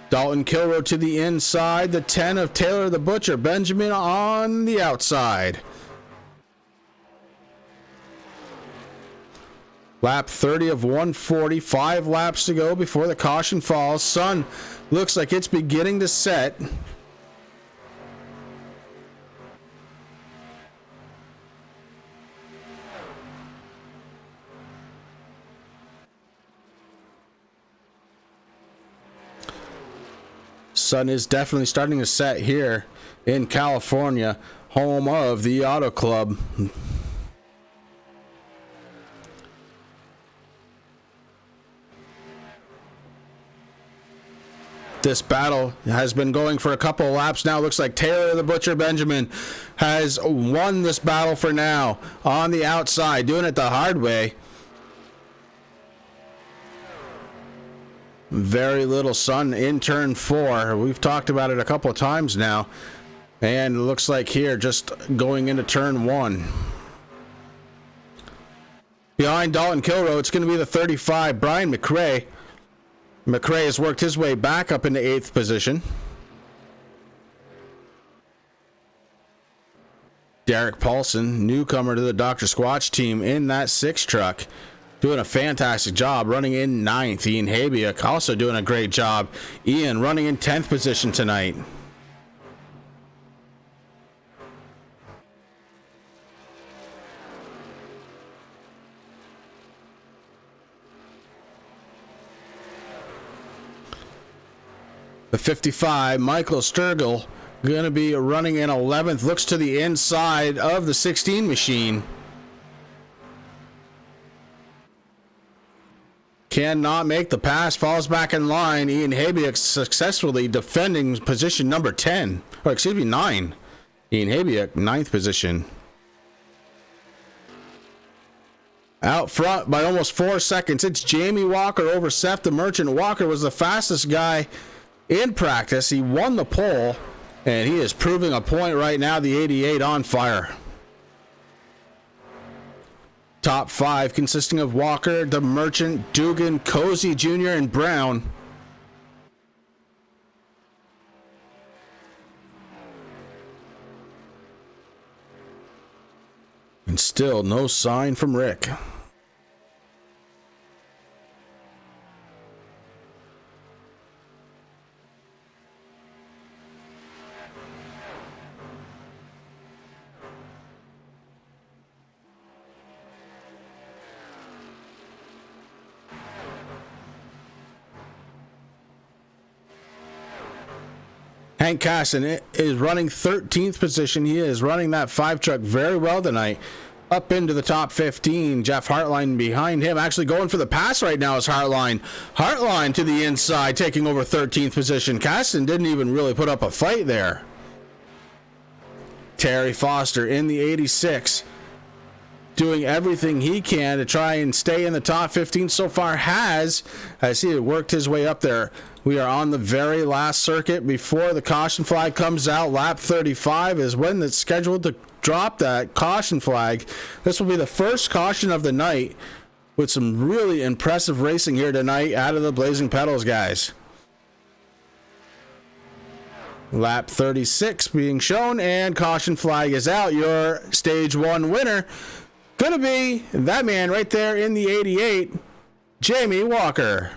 Dalton Kilroe to the inside. The 10 of Taylor the Butcher Benjamin on the outside. Lap 30 of 140. 5 laps to go before the caution falls. Sun looks like it's beginning to set. Sun is definitely starting to set here in California, home of the Auto Club. This battle has been going for a couple of laps now. Looks like Taylor the Butcher Benjamin has won this battle for now on the outside, doing it the hard way. Very little sun in turn 4. We've talked about it a couple of times now. And it looks like here just going into turn 1. Behind Dalton Kilroe, it's going to be the 35, Brian McRae. McRae has worked his way back up into 8th position. Derek Paulson, newcomer to the Dr. Squatch team in that 6 truck. Doing a fantastic job, running in 9th. Ian Habiak also doing a great job. Ian running in 10th position tonight. The 55, Michael Sturgill, going to be running in 11th. Looks to the inside of the 16 machine. Cannot make the pass, falls back in line. Ian Habiak successfully defending position number 10, or excuse me, 9. Ian Habiak, 9th position. Out front by almost 4 seconds, it's Jamie Walker over Seth the Merchant. Walker was the fastest guy in practice. He won the pole, and he is proving a point right now. The 88 on fire. Top 5 consisting of Walker, the Merchant, Dugan, Cozy Jr., and Brown. And still no sign from Rick. Hank Casson is running 13th position. He is running that 5 truck very well tonight. Up into the top 15. Jeff Hartline behind him. Actually going for the pass right now is Hartline. Hartline to the inside, taking over 13th position. Caston didn't even really put up a fight there. Terry Foster in the 86. Doing everything he can to try and stay in the top 15. So far has, as he had worked his way up there. We are on the very last circuit before the caution flag comes out. Lap 35 is when it's scheduled to drop that caution flag. This will be the first caution of the night, with some really impressive racing here tonight out of the Blazing Pedals guys. Lap 36 being shown, and caution flag is out. Your stage 1 winner gonna be that man right there in the 88, Jamie Walker.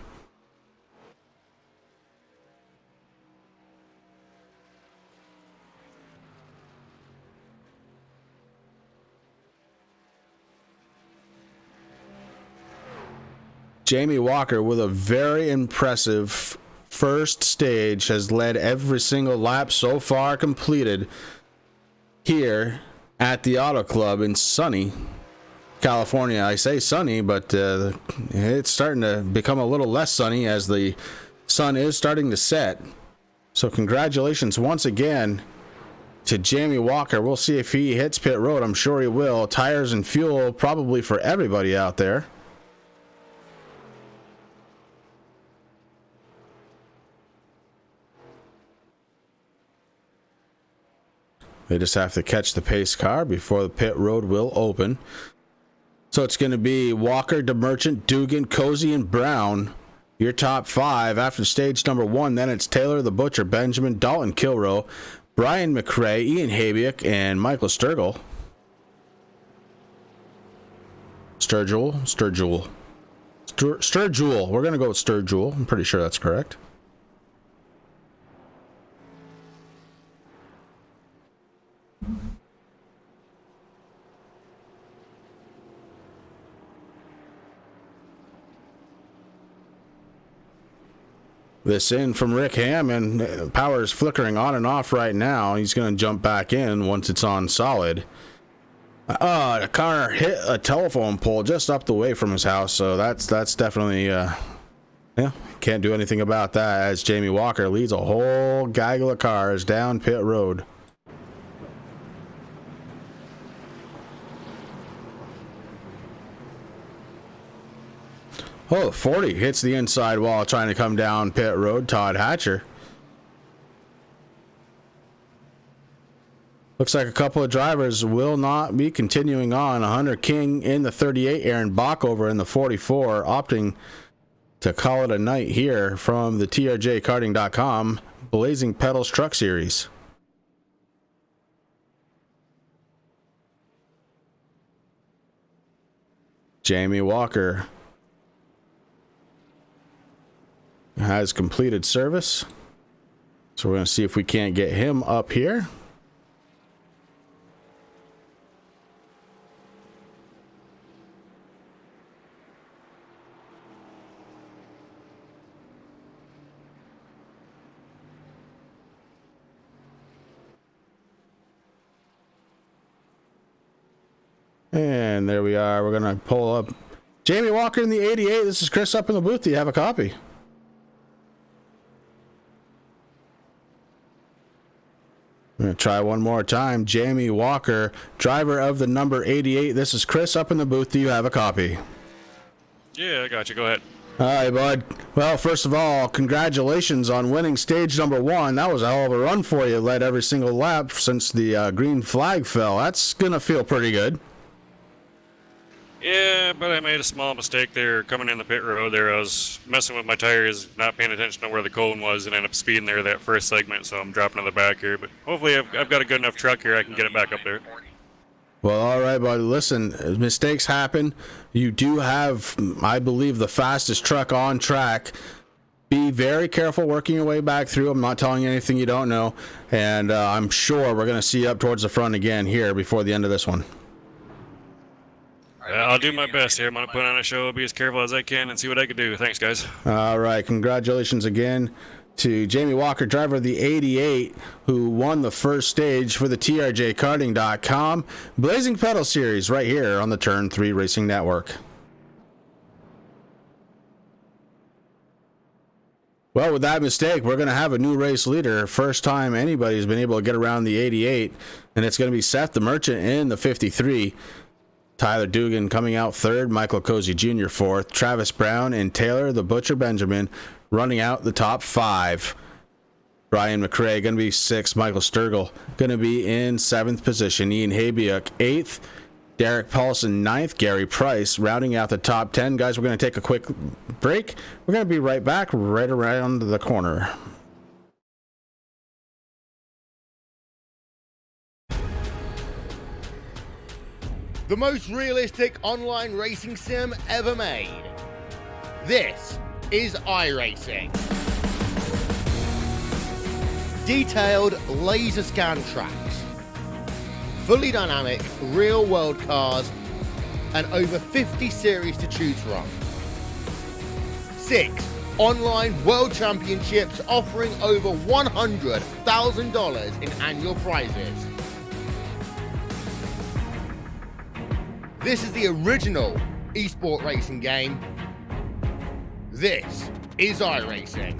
Jamie Walker with a very impressive first stage, has led every single lap so far completed here at the Auto Club in sunny California. I say sunny, but it's starting to become a little less sunny as the sun is starting to set. So congratulations once again to Jamie Walker. We'll see if he hits pit road. I'm sure he will. Tires and fuel probably for everybody out there. They just have to catch the pace car before the pit road will open. So it's going to be Walker, DeMerchant, Dugan, Cozy, and Brown. Your top 5 after stage number 1. Then it's Taylor the Butcher, Benjamin, Dalton Kilroe, Brian McRae, Ian Habiak, and Michael Sturgill. Sturgill. We're going to go with Sturgill. I'm pretty sure that's correct. This in from Rick Ham, and power is flickering on and off right now. He's going to jump back in once it's on solid. The car hit a telephone pole just up the way from his house, so that's definitely can't do anything about that, as Jamie Walker leads a whole gaggle of cars down pit road. Oh, 40 hits the inside wall trying to come down pit road. Todd Hatcher. Looks like a couple of drivers will not be continuing on. Hunter King in the 38, Aaron Bockover in the 44, opting to call it a night here from the TRJkarting.com Blazing Pedals Truck Series. Jamie Walker has completed service, so we're going to see if we can't get him up here. And there we are. We're going to pull up Jamie Walker in the 88. This is Chris up in the booth. Do you have a copy? I'm going to try one more time. Jamie Walker, driver of the number 88. This is Chris up in the booth. Do you have a copy? Yeah, I got you. Go ahead. All right, bud. Well, first of all, congratulations on winning stage number 1. That was a hell of a run for you. Led every single lap since the green flag fell. That's going to feel pretty good. Yeah, but I made a small mistake there coming in the pit road there. I was messing with my tires, not paying attention to where the cone was, and ended up speeding there that first segment, so I'm dropping to the back here. But hopefully I've got a good enough truck here I can get it back up there. Well, all right, buddy. Listen, mistakes happen. You do have, I believe, the fastest truck on track. Be very careful working your way back through. I'm not telling you anything you don't know. And I'm sure we're going to see you up towards the front again here before the end of this one. I'll do my best here. I'm going to put on a show, be as careful as I can, and see what I can do. Thanks, guys. All right. Congratulations again to Jamie Walker, driver of the 88, who won the first stage for the TRJkarting.com Blazing Pedal Series right here on the Turn 3 Racing Network. Well, with that mistake, we're going to have a new race leader. First time anybody's been able to get around the 88, and it's going to be Seth the Merchant in the 53. Tyler Dugan coming out third, Michael Cozy Jr. fourth, Travis Brown and Taylor the Butcher Benjamin running out the top 5. Brian McRae going to be 6th, Michael Sturgill going to be in 7th position, Ian Habiuk 8th, Derek Paulson 9th, Gary Price rounding out the top 10. Guys, we're going to take a quick break. We're going to be right back right around the corner. The most realistic online racing sim ever made. This is iRacing. Detailed laser scan tracks, fully dynamic real world cars, and over 50 series to choose from. 6 online world championships offering over $100,000 in annual prizes. This is the original esport racing game. This is iRacing.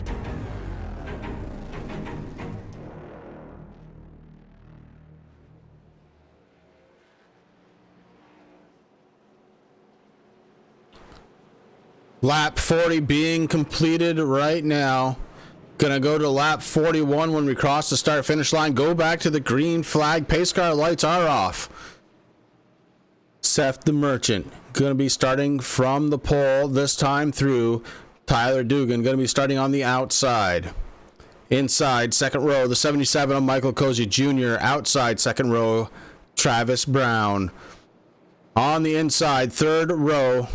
Lap 40 being completed right now. Gonna go to lap 41 when we cross the start finish line. Go back to the green flag. Pace car lights are off. Seth the Merchant going to be starting from the pole this time through. Tyler Dugan going to be starting on the outside. Inside, second row, the 77 of Michael Cozy Jr. Outside, second row, Travis Brown. On the inside, third row.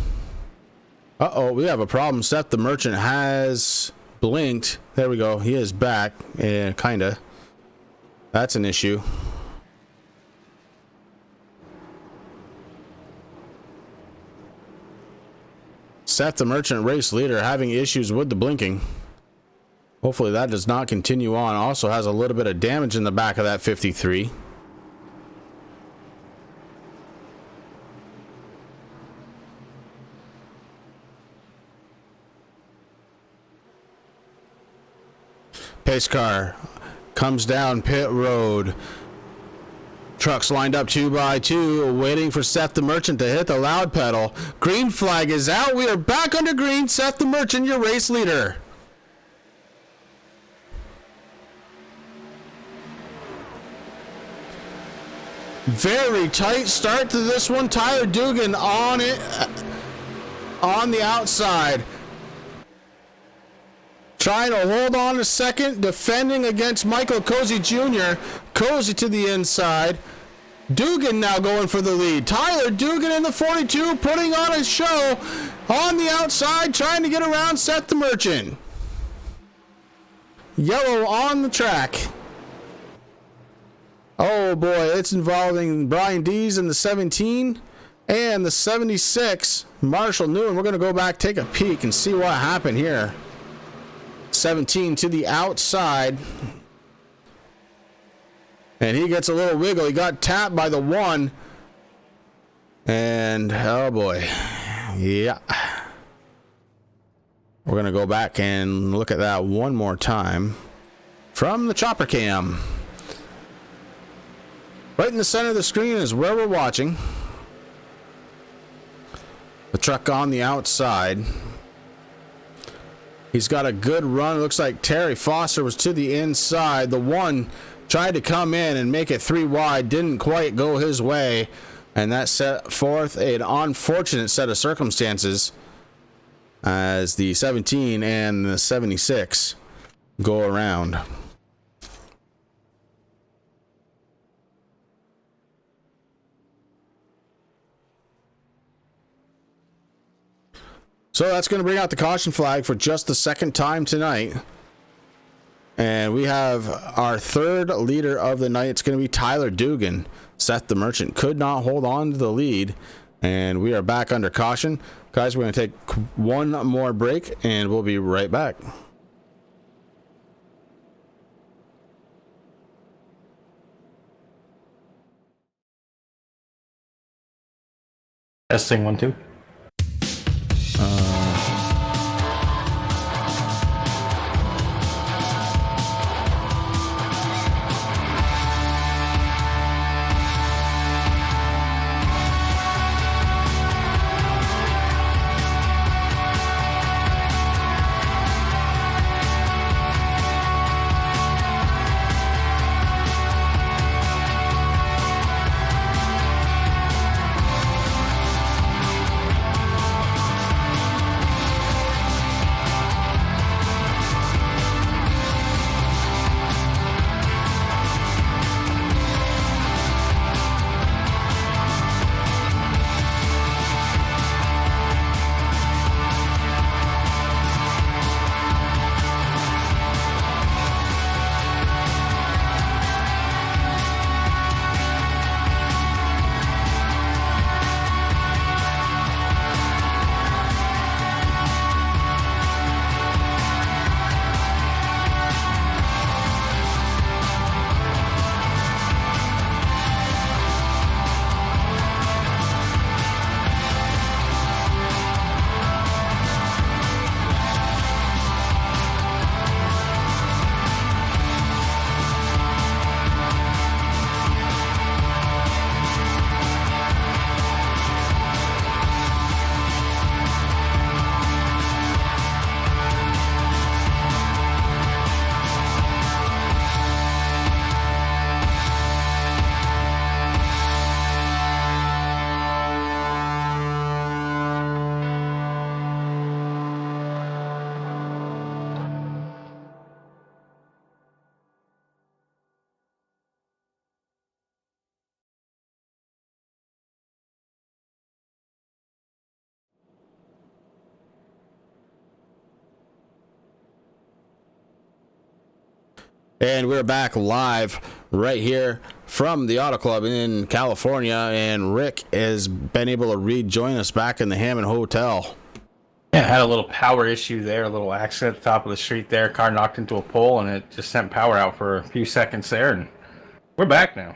Uh-oh, we have a problem. Seth the Merchant has blinked. There we go. He is back. Yeah, kind of. That's an issue. Seth the Merchant, race leader, having issues with the blinking. Hopefully that does not continue on. Also has a little bit of damage in the back of that 53. Pace car comes down pit road. Trucks lined up 2 by 2, waiting for Seth the Merchant to hit the loud pedal. Green flag is out. We are back under green. Seth the Merchant, your race leader. Very tight start to this one. Tyler Dugan on it, on the outside. Trying to hold on a second, defending against Michael Cozy Jr. Cozy to the inside. Dugan now going for the lead. Tyler Dugan in the 42, putting on a show on the outside, trying to get around Seth the Merchant. Yellow on the track. Oh boy, it's involving Brian Dees in the 17 and the 76, Marshall Newman. We're going to go back, take a peek, and see what happened here. 17 to the outside. And he gets a little wiggle. He got tapped by the 1. And oh boy, yeah. We're going to go back and look at that one more time from the chopper cam. Right in the center of the screen is where we're watching. The truck on the outside. He's got a good run. It looks like Terry Foster was to the inside. The one tried to come in and make it 3 wide. Didn't quite go his way. And that set forth an unfortunate set of circumstances as the 17 and the 76 go around. So that's going to bring out the caution flag for just the second time tonight. And we have our third leader of the night. It's going to be Tyler Dugan. Seth the Merchant could not hold on to the lead. And we are back under caution. Guys, we're going to take one more break and we'll be right back. Testing 1 2. And we're back live right here from the Auto Club in California, and Rick has been able to rejoin us back in the Hammond Hotel. Yeah, had a little power issue there, a little accident at the top of the street there. Car knocked into a pole and it just sent power out for a few seconds there, and we're back now.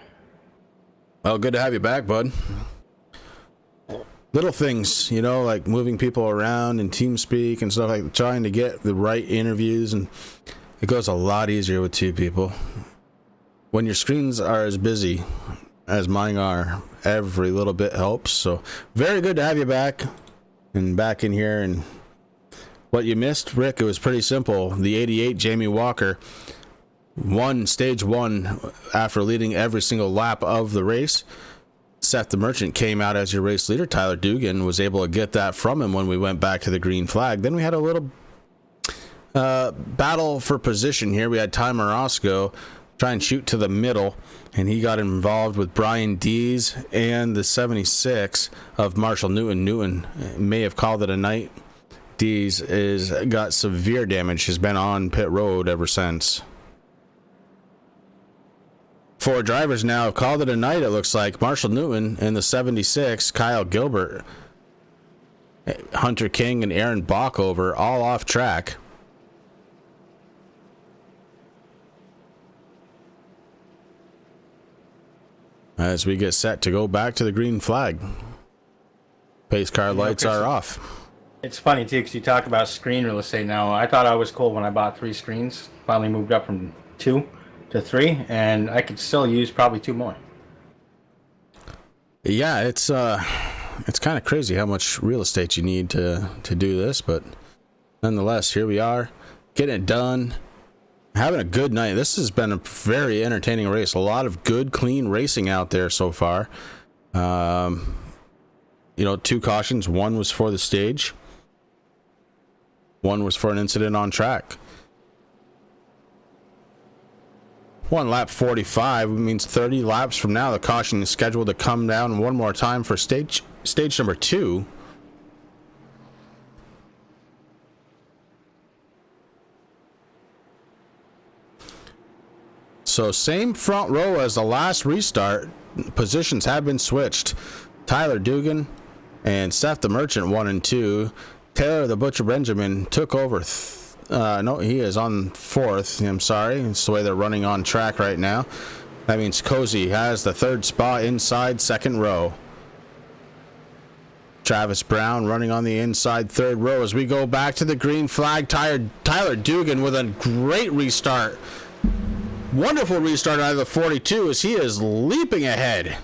Well, good to have you back, bud. Little things, you know, like moving people around and team speak and stuff, like trying to get the right interviews, and it goes a lot easier with 2 people. When your screens are as busy as mine are, every little bit helps. So very good to have you back and back in here. And what you missed, Rick, it was pretty simple. The 88 Jamie Walker won stage 1 after leading every single lap of the race. Seth the Merchant came out as your race leader. Tyler Dugan was able to get that from him when we went back to the green flag. Then we had a little battle for position here. We had Ty Morosco try and shoot to the middle, and he got involved with Brian Dees and the 76 of Marshall Newton. Newton may have called it a night. Dees is got severe damage. Has been on pit road ever since. 4 drivers now have called it a night, it looks like. Marshall Newton and the 76, Kyle Gilbert, Hunter King, and Aaron Bockover all off track. As we get set to go back to the green flag. Pace car lights are off. It's funny too, because you talk about screen real estate now. I thought I was cool when I bought 3 screens. Finally moved up from 2 to 3, and I could still use probably 2 more. Yeah, it's kind of crazy how much real estate you need to do this, but nonetheless, here we are, getting it done, having a good night. This has been a very entertaining race. A lot of good, clean racing out there so far. 2 cautions. One was for the stage. One was for an incident on track. 1 lap 45 means 30 laps from now the caution is scheduled to come down one more time for stage number 2. So same front row as the last restart. Positions have been switched. Tyler Dugan and Seth the Merchant 1 and 2. Taylor the Butcher Benjamin took over. No, he is on 4th. I'm sorry. It's the way they're running on track right now. That means Cozy has the 3rd spot inside 2nd row. Travis Brown running on the inside 3rd row as we go back to the green flag. Tyler Dugan with a great restart. Wonderful restart out of the 42 as he is leaping ahead.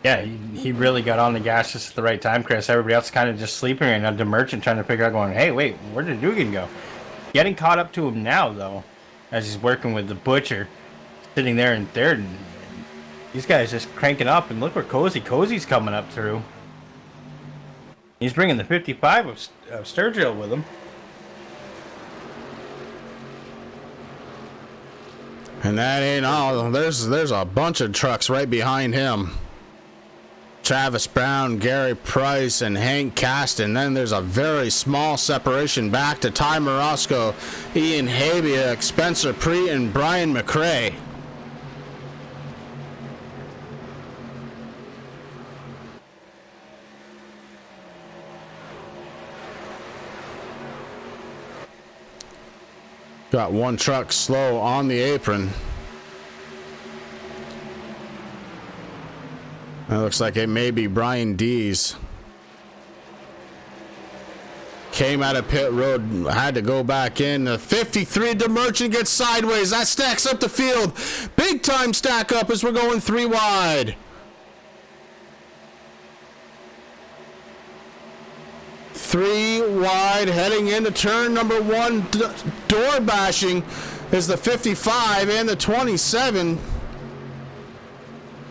Yeah, he really got on the gas just at the right time, Chris. Everybody else kind of just sleeping right now. The Merchant trying to figure out, going, hey, wait, where did Dugan go? Getting caught up to him now, though, as he's working with the Butcher, sitting there in 3rd. And these guys just cranking up. And look where Cozy's coming up through. He's bringing the 55 of Sturgill with him. And that ain't all. There's a bunch of trucks right behind him. Travis Brown, Gary Price, and Hank Caston. Then there's a very small separation back to Ty Morosco, Ian Habiak, Spencer Preet, and Brian McRae. Got one truck slow on the apron. It looks like it may be Brian Dees. Came out of pit road, had to go back in. The 53, the Merchant gets sideways. That stacks up the field. Big time stack up as we're going 3 wide. Three wide, heading into turn number 1. Door bashing is the 55 and the 27.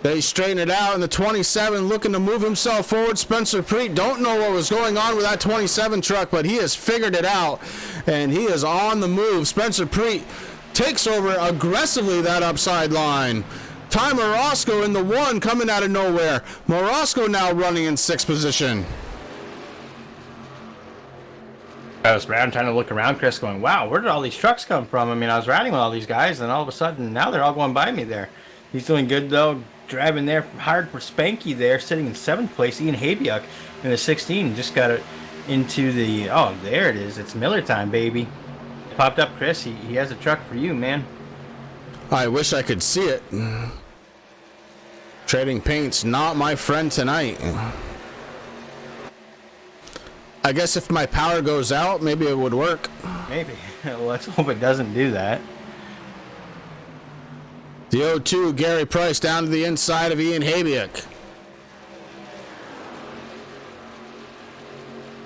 They straighten it out, and the 27 looking to move himself forward. Spencer Preet, don't know what was going on with that 27 truck, but he has figured it out, and he is on the move. Spencer Preet takes over aggressively that upside line. Ty Morosco in the 1 coming out of nowhere. Morosco now running in 6th position. I was around trying to look around, Chris, going, wow, where did all these trucks come from? I mean, I was riding with all these guys, and all of a sudden, now they're all going by me there. He's doing good, though. Driving there hard for Spanky there, sitting in 7th place. Ian Habiak in the 16 just got it into the, oh, there it is. It's Miller time, baby. Popped up, Chris. He has a truck for you, man. I wish I could see it. Trading paint's not my friend tonight. I guess if my power goes out, maybe it would work. Maybe. Let's hope it doesn't do that. The 0-2, Gary Price down to the inside of Ian Habiak.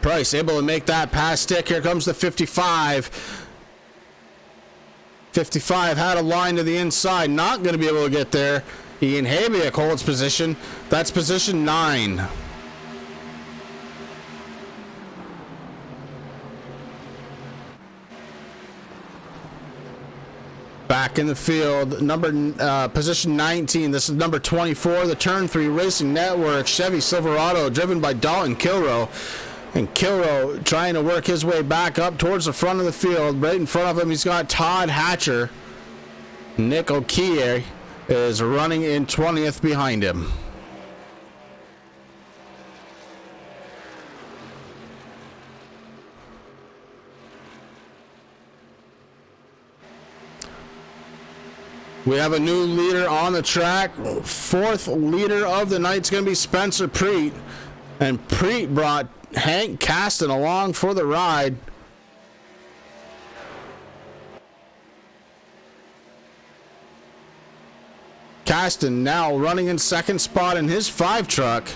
Price able to make that pass stick. Here comes the 55. 55 had a line to the inside. Not going to be able to get there. Ian Habiak holds position. That's position 9. Back in the field, position 19. This is number 24, the Turn 3 Racing Network Chevy Silverado, driven by Dalton Kilroe. And Kilroe trying to work his way back up towards the front of the field. Right in front of him, he's got Todd Hatcher. Nick Okier is running in 20th behind him. We have a new leader on the track. 4th leader of the night is going to be Spencer Preet. And Preet brought Hank Caston along for the ride. Caston now running in second spot in his 5 truck.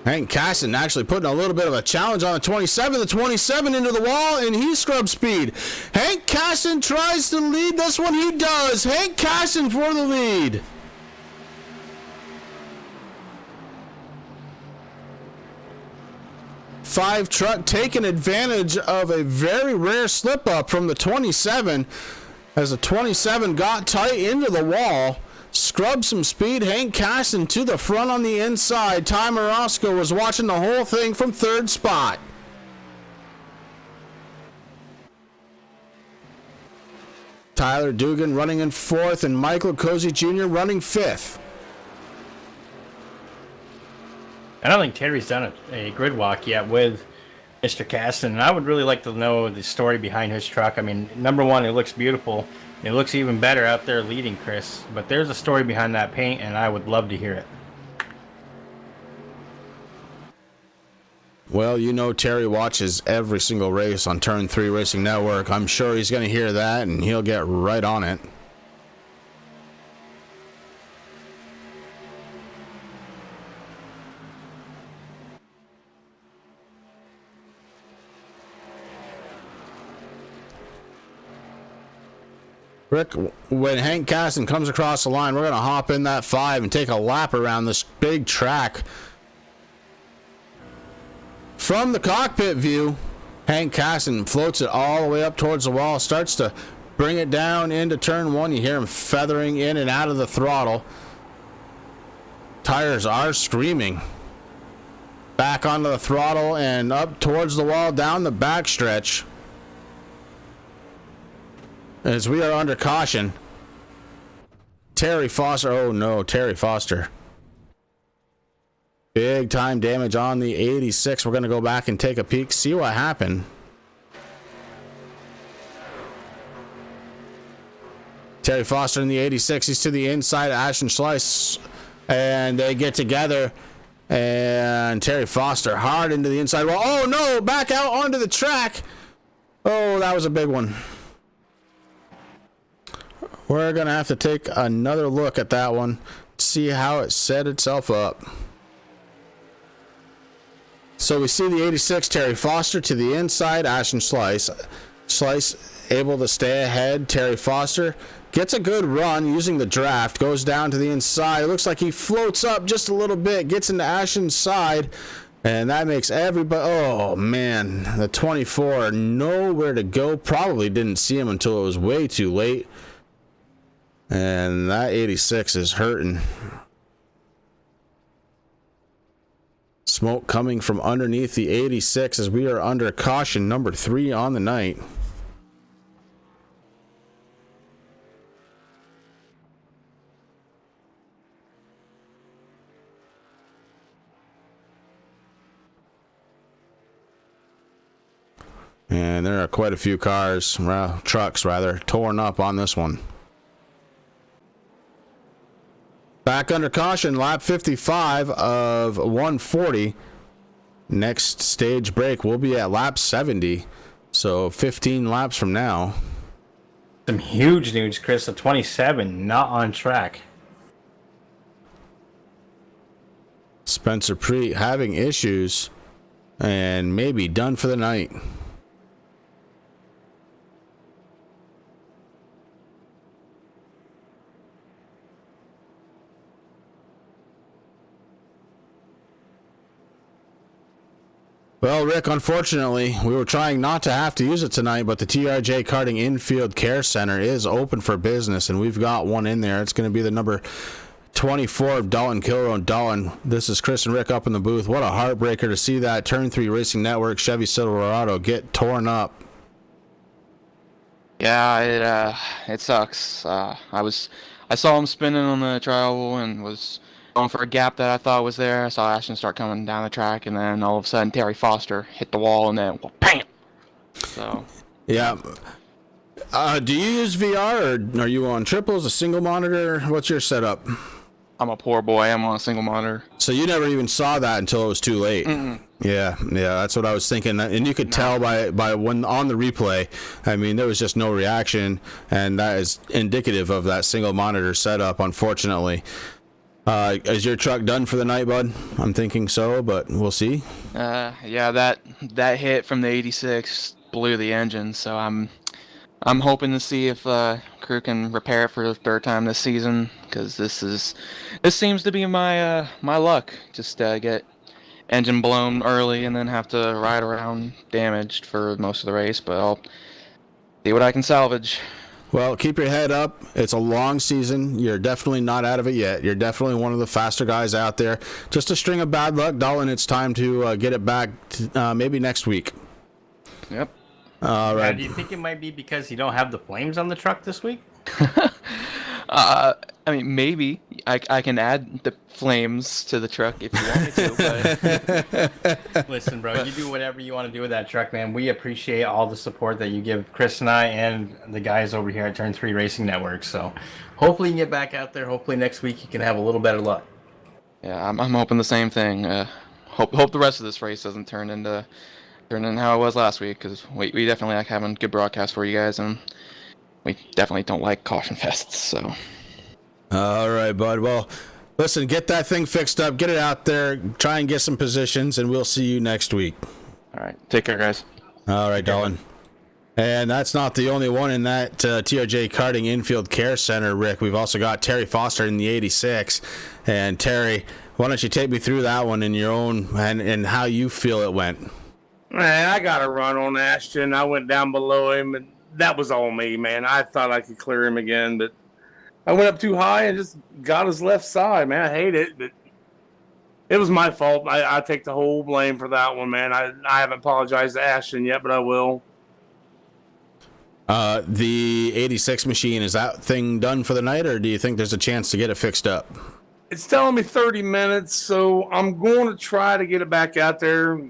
Hank Caston actually putting a little bit of a challenge on the 27. The 27 into the wall, and he scrubs speed. Hank Caston tries to lead this one. He does. Hank Caston for the lead. Five truck taking advantage of a very rare slip up from the 27 as the 27 got tight into the wall. Scrubbed some speed. Hank Caston to the front on the inside. Ty Morosco was watching the whole thing from 3rd spot. Tyler Dugan running in 4th and Michael Cozy Jr. running 5th. I don't think Terry's done a grid walk yet with Mr. Caston, and I would really like to know the story behind his truck. I mean, number one, it looks beautiful. It looks even better out there leading Chris, but there's a story behind that paint, and I would love to hear it. Well, you know Terry watches every single race on Turn 3 Racing Network. I'm sure he's going to hear that, and he'll get right on it. Rick, when Hank Caston comes across the line, we're going to hop in that 5 and take a lap around this big track. From the cockpit view, Hank Caston floats it all the way up towards the wall, starts to bring it down into turn 1. You hear him feathering in and out of the throttle. Tires are screaming. Back onto the throttle and up towards the wall, down the backstretch. As we are under caution. Terry Foster. Oh no, Terry Foster. Big time damage on the 86. We're going to go back and take a peek, see what happened. Terry Foster in the 86. He's to the inside of Ashton Schleiss. And they get together. And Terry Foster hard into the inside. Well, oh no, back out onto the track. Oh, that was a big one. We're going to have to take another look at that one, see how it set itself up. So we see the 86, Terry Foster to the inside, Ashton Schleiss. Schleiss able to stay ahead. Terry Foster gets a good run using the draft, goes down to the inside. It looks like he floats up just a little bit, gets into Ashton's side, and that makes everybody, oh man, the 24, nowhere to go. Probably didn't see him until it was way too late. And that 86 is hurting. Smoke coming from underneath the 86 as we are under caution number 3 on the night. And there are quite a few cars, trucks rather, torn up on this one. Back under caution, lap 55 of 140. Next stage break will be at lap 70. So 15 laps from now. Some huge news, Chris. The 27 not on track. Spencer Preet having issues and maybe done for the night. Well, Rick, unfortunately, we were trying not to have to use it tonight, but the TRJ Karting Infield Care Center is open for business, and we've got one in there. It's going to be the number 24 of Dalton Kilroy. Dalton, this is Chris and Rick up in the booth. What a heartbreaker to see that Turn 3 Racing Network Chevy Silverado get torn up. Yeah, it sucks. I saw him spinning on the trial and was going for a gap that I thought was there. I saw Ashton start coming down the track, and then all of a sudden Terry Foster hit the wall, and then bam. So yeah, Do you use VR, or are you on triples, a single monitor? What's your setup? I'm a poor boy. I'm on a single monitor. So you never even saw that until it was too late. Yeah, that's what I was thinking. And you could tell by when on the replay, I mean, there was just no reaction, and that is indicative of that single monitor setup, unfortunately. Is your truck done for the night, bud? I'm thinking so, but we'll see. Yeah, that hit from the 86 blew the engine, so I'm hoping to see if crew can repair it for the third time this season, because this seems to be my my luck. Just get engine blown early and then have to ride around damaged for most of the race, but I'll see what I can salvage. Well, keep your head up. It's a long season. You're definitely not out of it yet. You're definitely one of the faster guys out there. Just a string of bad luck, Dolan. It's time to get it back maybe next week. Yep. All right. Do you think it might be because you don't have the flames on the truck this week? I mean, maybe I can add the flames to the truck if you want me to. But Listen, bro, you do whatever you want to do with that truck, man. We appreciate all the support that you give Chris and I and the guys over here at Turn 3 Racing Network. So hopefully you can get back out there. Hopefully next week you can have a little better luck. yeah, I'm hoping the same thing. Hope the rest of this race doesn't turn into how it was last week, because we definitely like having good broadcasts for you guys, and we definitely don't like caution fests. So. All right, bud. Well, listen, get that thing fixed up, get it out there, try and get some positions, and we'll see you next week. All right. Take care, guys. All right, Dolan. And that's not the only one in that TRJ Karting Infield Care Center, Rick. We've also got Terry Foster in the 86. And Terry, why don't you take me through that one in your own and how you feel it went? Man, I got a run on Ashton. I went down below him, and that was all me, man. I thought I could clear him again, but I went up too high and just got his left side, man. I hate it, but it was my fault. I take the whole blame for that one, man. I haven't apologized to Ashton yet, but I will. The 86 machine, is that thing done for the night, or do you think there's a chance to get it fixed up? It's telling me 30 minutes, so I'm going to try to get it back out there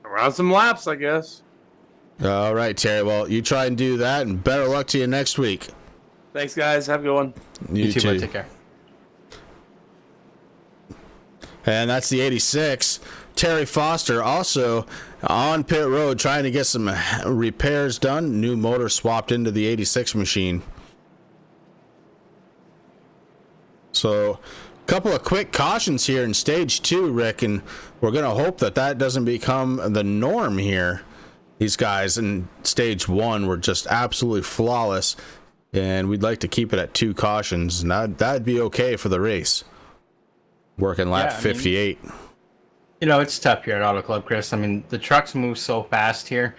around some laps, I guess. All right, Terry. Well, you try and do that, and better luck to you next week. Thanks, guys. Have a good one. You too. Bud. Take care. And that's the 86. Terry Foster also on pit road trying to get some repairs done. New motor swapped into the 86 machine. So a couple of quick cautions here in stage 2, Rick, and we're going to hope that doesn't become the norm here. These guys in stage 1 were just absolutely flawless, and we'd like to keep it at 2 cautions, and that'd be okay for the race. Working lap 58. You know, it's tough here at Auto Club, Chris. I mean, the trucks move so fast here,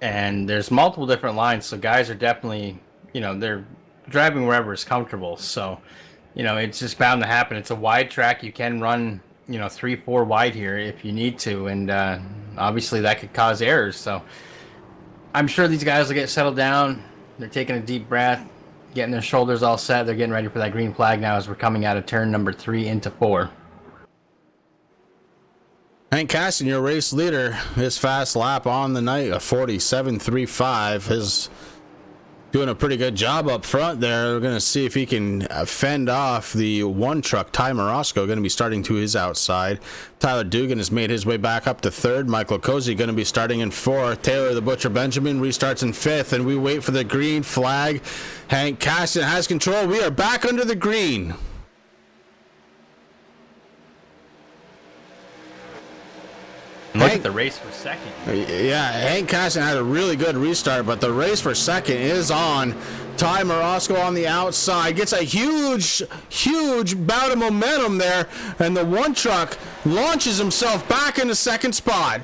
and there's multiple different lines, so guys are definitely, they're driving wherever is comfortable. So, it's just bound to happen. It's a wide track. You can run, 3-4 wide here if you need to, and obviously that could cause errors. So I'm sure these guys will get settled down. They're taking a deep breath, getting their shoulders all set. They're getting ready for that green flag now as we're coming out of turn number 3 into 4. Hank Caston, your race leader, his fast lap on the night, a 47.35, is doing a pretty good job up front there. We're going to see if he can fend off the one truck. Ty Morosco going to be starting to his outside. Tyler Dugan has made his way back up to 3rd. Michael Cozy going to be starting in 4th. Taylor the Butcher Benjamin restarts in 5th, and we wait for the green flag. Hank Caston has control. We are back under the green. Look at the race for second. Yeah, Hank Caston had a really good restart, but the race for second is on. Ty Morosco on the outside gets a huge bout of momentum there, and the one truck launches himself back into second spot.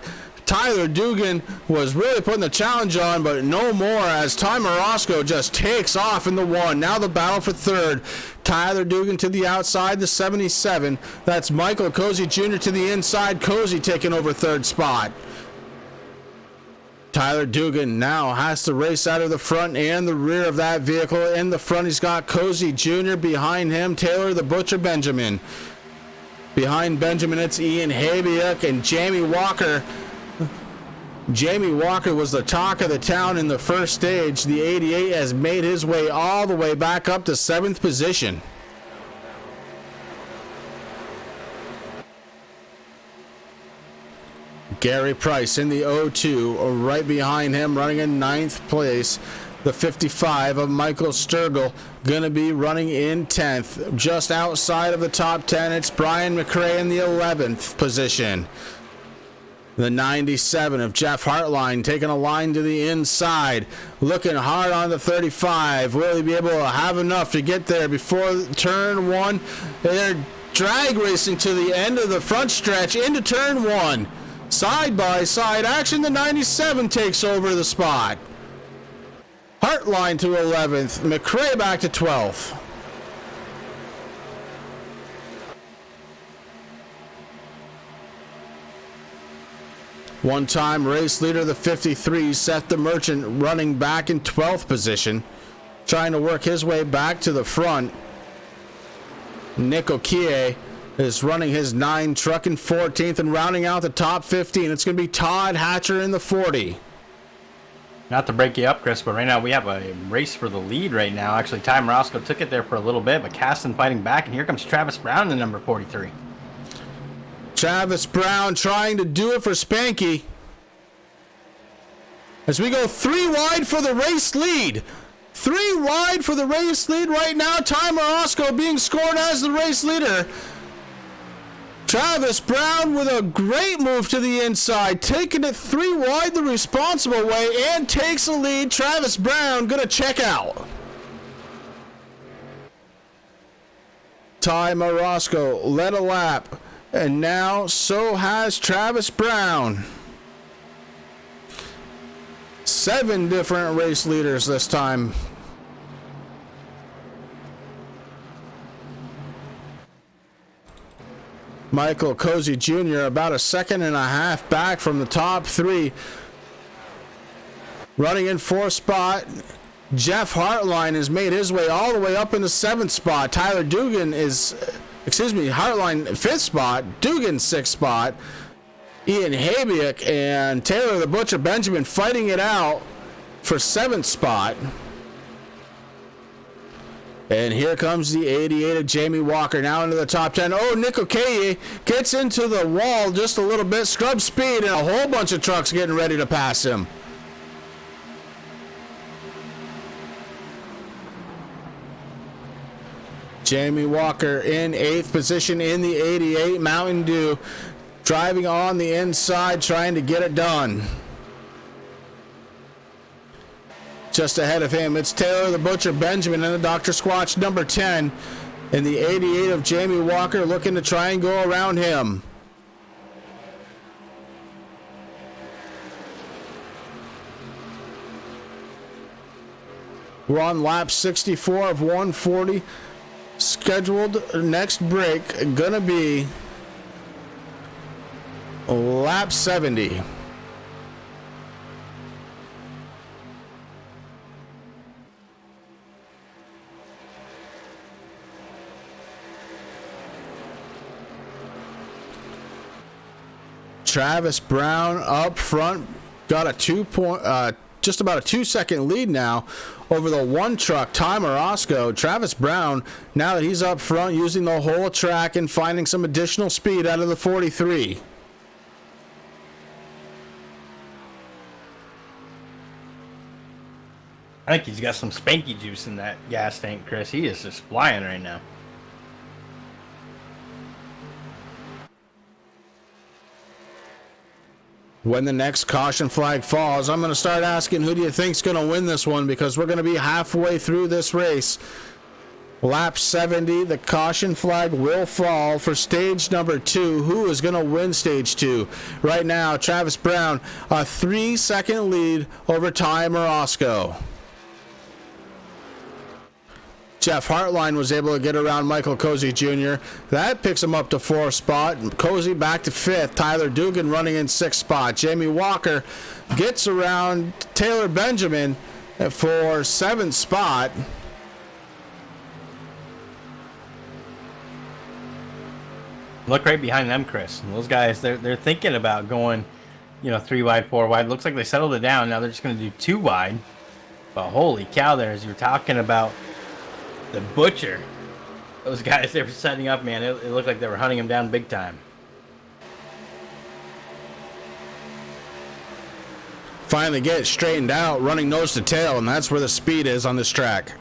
Tyler Dugan was really putting the challenge on, but no more as Ty Morosco just takes off in the 1. Now the battle for 3rd. Tyler Dugan to the outside, the 77. That's Michael Cozy Jr. to the inside. Cozy taking over 3rd spot. Tyler Dugan now has to race out of the front and the rear of that vehicle. In the front, he's got Cozy Jr. Behind him, Taylor the Butcher Benjamin. Behind Benjamin, it's Ian Habiuk and Jamie Walker. Jamie Walker was the talk of the town in the first stage. The 88 has made his way all the way back up to 7th position. Gary Price in the 02, right behind him, running in 9th place. The 55 of Michael Sturgill going to be running in 10th. Just outside of the top 10, it's Brian McRae in the 11th position. The 97 of Jeff Hartline taking a line to the inside, looking hard on the 35. Will he be able to have enough to get there before turn 1? They're drag racing to the end of the front stretch into turn 1. Side by side action, the 97 takes over the spot. Hartline to 11th, McRae back to 12th. One-time race leader, the 53, Seth the Merchant, running back in 12th position, trying to work his way back to the front. Nick Okie is running his 9 truck in 14th, and rounding out the top 15, it's going to be Todd Hatcher in the 40. Not to break you up, Chris, but right now we have a race for the lead right now. Actually, Ty Morosco took it there for a little bit, but Caston fighting back, and here comes Travis Brown in the number 43. Travis Brown trying to do it for Spanky. As we go 3 wide for the race lead. 3 wide for the race lead right now. Ty Morosco being scored as the race leader. Travis Brown with a great move to the inside, taking it 3 wide the responsible way and takes the lead. Travis Brown gonna check out. Ty Morosco led a lap, and now so has Travis Brown. 7 different race leaders this time. Michael Cozy Jr. about a second and a half back from the top 3. Running in 4th spot, Jeff Hartline has made his way all the way up in the 7th spot. Tyler Dugan is, Hartline 5th spot, Dugan 6th spot. Ian Habiak and Taylor the Butcher Benjamin fighting it out for 7th spot. And here comes the 88 of Jamie Walker now into the top 10. Oh, Nick Okoye gets into the wall just a little bit. Scrub speed and a whole bunch of trucks getting ready to pass him. Jamie Walker in 8th position in the 88 Mountain Dew. Driving on the inside, trying to get it done. Just ahead of him, it's Taylor the Butcher Benjamin and the Dr. Squatch number 10. And the 88 of Jamie Walker looking to try and go around him. We're on lap 64 of 140. Scheduled next break gonna be lap 70. Travis Brown up front got a just about a 2-second lead now over the 1 truck, Ty Morosco. Travis Brown, now that he's up front, using the whole track and finding some additional speed out of the 43. I think he's got some spanky juice in that gas tank, Chris. He is just flying right now. When the next caution flag falls, I'm going to start asking who do you think's going to win this one, because we're going to be halfway through this race. Lap 70, the caution flag will fall for stage number 2. Who is going to win stage 2? Right now, Travis Brown, a 3-second lead over Ty Morosco. Jeff Hartline was able to get around Michael Cozy Jr. That picks him up to 4th spot. Cozy back to 5th. Tyler Dugan running in 6th spot. Jamie Walker gets around Taylor Benjamin for 7th spot. Look right behind them, Chris. Those guys, they're thinking about going 3 wide, 4 wide. Looks like they settled it down. Now they're just going to do 2 wide. But holy cow, there, as you were talking about the butcher, those guys they were setting up, man, it looked like they were hunting him down big time. Finally get it straightened out, running nose to tail, and that's where the speed is on this track.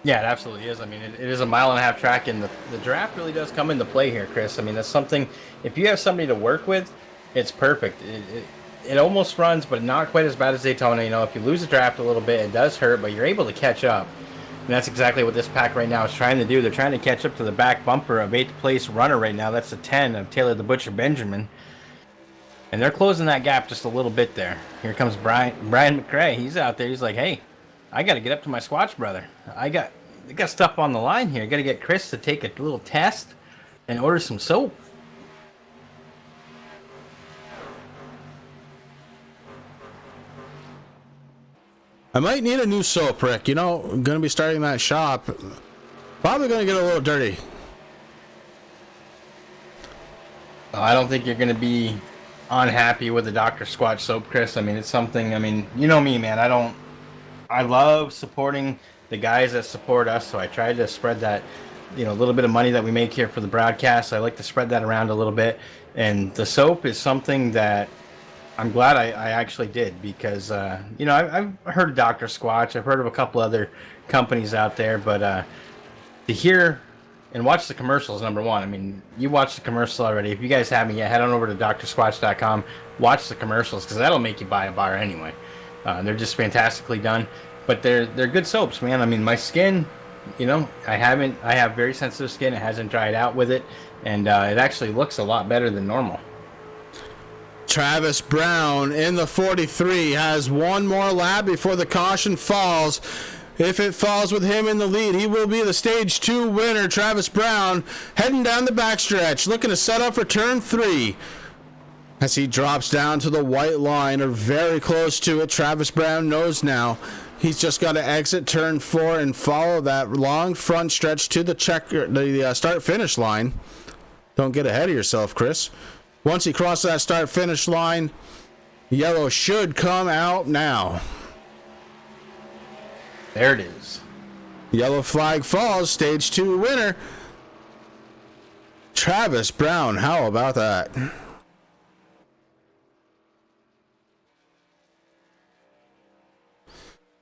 Yeah, it absolutely is. I mean, it is a 1.5-mile track, and the draft really does come into play here, Chris. I mean, that's something, if you have somebody to work with, it's perfect. It almost runs, but not quite as bad as Daytona. If you lose the draft a little bit, it does hurt, but you're able to catch up. And that's exactly what this pack right now is trying to do. They're trying to catch up to the back bumper of 8th place runner right now. That's the 10 of Taylor the Butcher Benjamin. And they're closing that gap just a little bit there. Here comes Brian McRae. He's out there. He's like, hey, I got to get up to my Squatch brother. I got stuff on the line here. I got to get Chris to take a little test and order some soap. I might need a new soap, Rick. I'm going to be starting that shop. Probably going to get a little dirty. I don't think you're going to be unhappy with the Dr. Squatch soap, Chris. I mean, it's something, you know me, man. I love supporting the guys that support us, so I try to spread that, little bit of money that we make here for the broadcast. I like to spread that around a little bit. And the soap is something that I'm glad I actually did, because, I've heard of Dr. Squatch. I've heard of a couple other companies out there, but to hear and watch the commercials, number one. I mean, you watched the commercial already. If you guys haven't yet, head on over to drsquatch.com. Watch the commercials, because that'll make you buy a bar anyway. They're just fantastically done. But they're good soaps, man. I mean, my skin, I have very sensitive skin. It hasn't dried out with it. And it actually looks a lot better than normal. Travis Brown in the 43 has one more lap before the caution falls. If it falls with him in the lead, he will be the Stage 2 winner. Travis Brown heading down the backstretch, looking to set up for turn 3. As he drops down to the white line, or very close to it, Travis Brown knows now he's just got to exit turn 4 and follow that long front stretch to the start-finish line. Don't get ahead of yourself, Chris. Once he crosses that start-finish line, yellow should come out now. There it is. Yellow flag falls. Stage 2 winner, Travis Brown. How about that?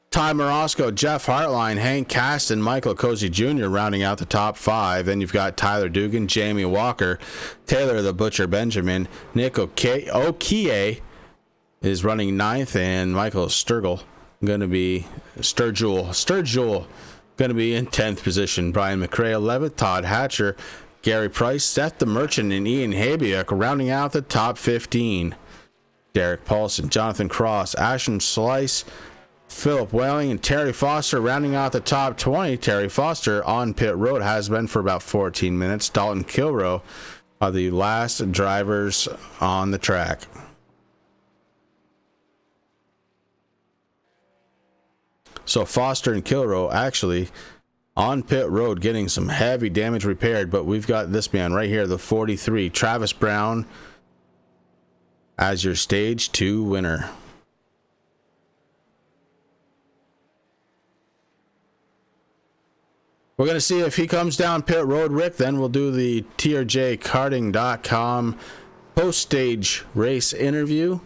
Ty Morosco, Jeff Hartline, Hank Caston, Michael Cozy Jr. rounding out the top 5. Then you've got Tyler Dugan, Jamie Walker, Taylor the Butcher Benjamin, Nick Okie is running 9th, and Michael Sturgill going to be Sturgill going to be in 10th position. Brian McRae 11th, Todd Hatcher, Gary Price, Seth the Merchant, and Ian Habiak rounding out the top 15. Derek Paulson, Jonathan Cross, Ashton Slice, Philip Whaling, and Terry Foster rounding out the top 20. Terry Foster on pit road has been for about 14 minutes. Dalton Kilroe are the last drivers on the track. So Foster and Kilroe actually on pit road getting some heavy damage repaired, but we've got this man right here, the 43, Travis Brown, as your Stage 2 winner. We're going to see if he comes down pit road, Rick. Then we'll do the trjkarting.com post-stage race interview.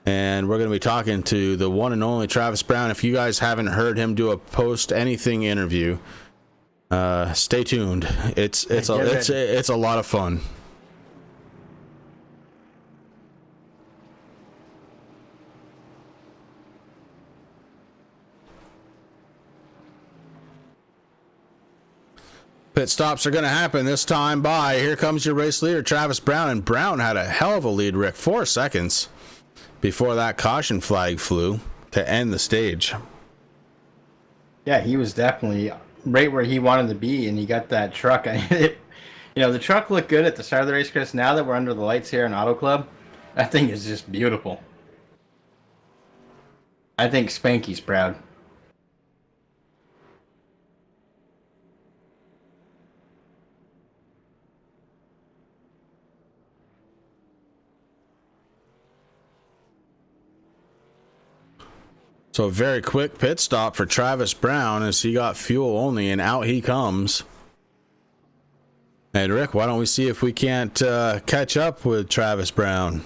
And we're going to be talking to the one and only Travis Brown. If you guys haven't heard him do a post-anything interview, stay tuned. It's a lot of fun. Pit stops are going to happen this time by. Here comes your race leader, Travis Brown. And Brown had a hell of a lead, Rick. 4 seconds before that caution flag flew to end the stage. Yeah, he was definitely right where he wanted to be, and he got that truck. The truck looked good at the start of the race, Chris. Now that we're under the lights here in Auto Club, that thing is just beautiful. I think Spanky's proud. So a very quick pit stop for Travis Brown as he got fuel only, and out he comes. And Rick, why don't we see if we can't catch up with Travis Brown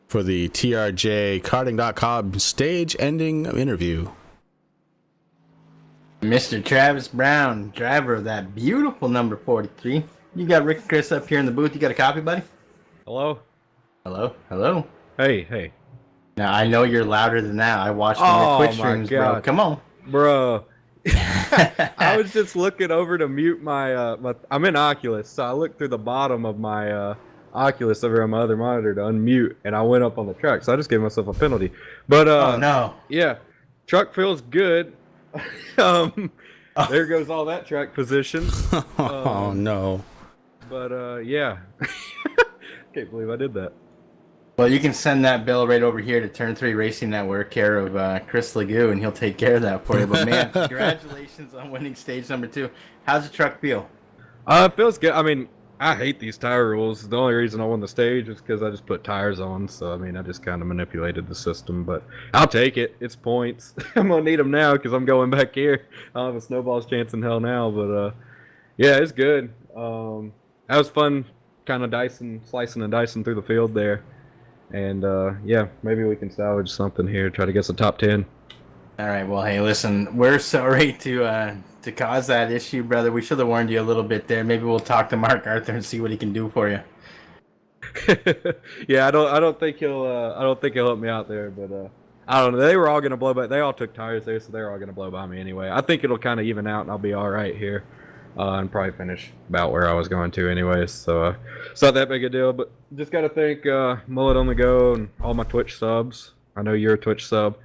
for the TRJ Karting.com stage-ending interview. Mr. Travis Brown, driver of that beautiful number 43. You got Rick and Chris up here in the booth. You got a copy, buddy? Hello? Hello? Hello? Hey. Now, I know you're louder than that. I watched on your Twitch streams, bro. Come on. Bro. I was just looking over to mute my I'm in Oculus, so I looked through the bottom of my Oculus over on my other monitor to unmute, and I went up on the truck, so I just gave myself a penalty. But oh no. Yeah. Truck feels good. There goes all that track position. Oh no. But yeah. Can't believe I did that. Well, you can send that bill right over here to Turn 3 Racing Network, care of Chris Legoo, and he'll take care of that for you. But man, congratulations on winning stage number 2. How's the truck feel? It feels good. I mean, I hate these tire rules. The only reason I won the stage is because I just put tires on. So, I mean, I just kind of manipulated the system. But I'll take it. It's points. I'm going to need them now because I'm going back here. I don't have a snowball's chance in hell now. But, yeah, it's good. That was fun kind of slicing and dicing through the field there. And, yeah, maybe we can salvage something here, try to get some top 10. All right, well, hey, listen, we're sorry to cause that issue, brother. We should have warned you a little bit there. Maybe we'll talk to Mark Arthur and see what he can do for you. Yeah, I don't think he'll help me out there, but I don't know. They were all gonna blow by. They all took tires there, so they're all gonna blow by me anyway. I think it'll kind of even out, and I'll be all right here, and probably finish about where I was going to anyways. So it's not that big a deal. But just gotta thank Mullet on the Go and all my Twitch subs. I know you're a Twitch sub,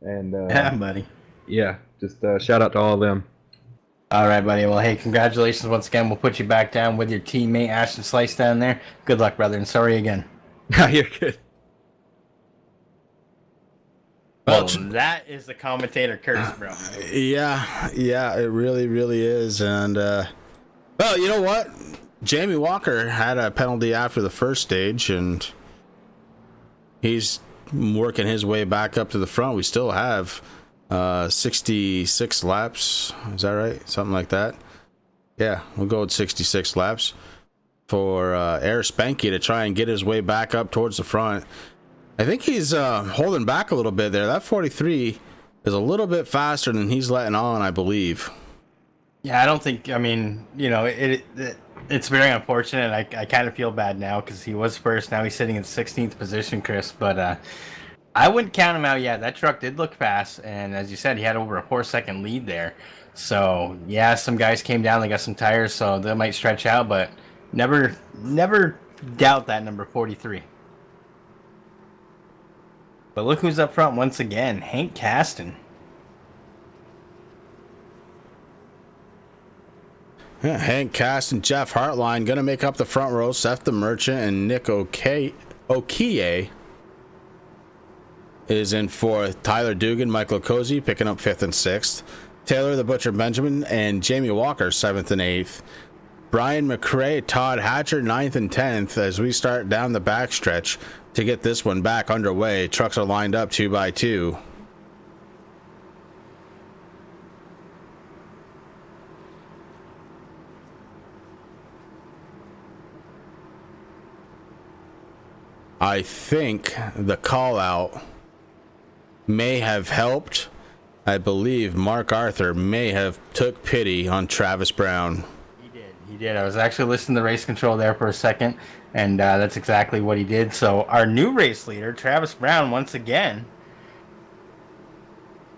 and Yeah, buddy. yeah, just shout out to all of them. All right, buddy. Well, hey, congratulations once again. We'll put you back down with your teammate, Ashton Slice, down there. Good luck, brother, and sorry again. You're good. Well, that is the commentator curse, bro. Yeah, it really, really is. And, well, you know what? Jamie Walker had a penalty after the first stage, and he's working his way back up to the front. We still have 66 laps. Is that right? Something like that. Yeah, we'll go with 66 laps for Air Spanky to try and get his way back up towards the front. I think he's holding back a little bit there. That 43 is a little bit faster than he's letting on, I believe. Yeah, I don't think, I mean, you know, it's very unfortunate. I kind of feel bad now because he was first. Now he's sitting in 16th position, Chris. But I wouldn't count him out yet. That truck did look fast. And as you said, he had over a 4-second lead there. So, yeah, some guys came down. They got some tires, so they might stretch out. But never doubt that number 43. But look who's up front once again. Hank Kasten. Yeah, Hank Kasten, Jeff Hartline going to make up the front row. Seth the Merchant and Nick Okie is in fourth. Tyler Dugan, Michael Cozy picking up 5th and 6th. Taylor the Butcher Benjamin and Jamie Walker 7th and 8th. Brian McRae, Todd Hatcher 9th and 10th as we start down the backstretch to get this one back underway. Trucks are lined up 2 by 2. I think the call out may have helped. I believe Mark Arthur may have took pity on Travis Brown. He did. I was actually listening to race control there for a second, and that's exactly what he did. So our new race leader, Travis Brown, once again.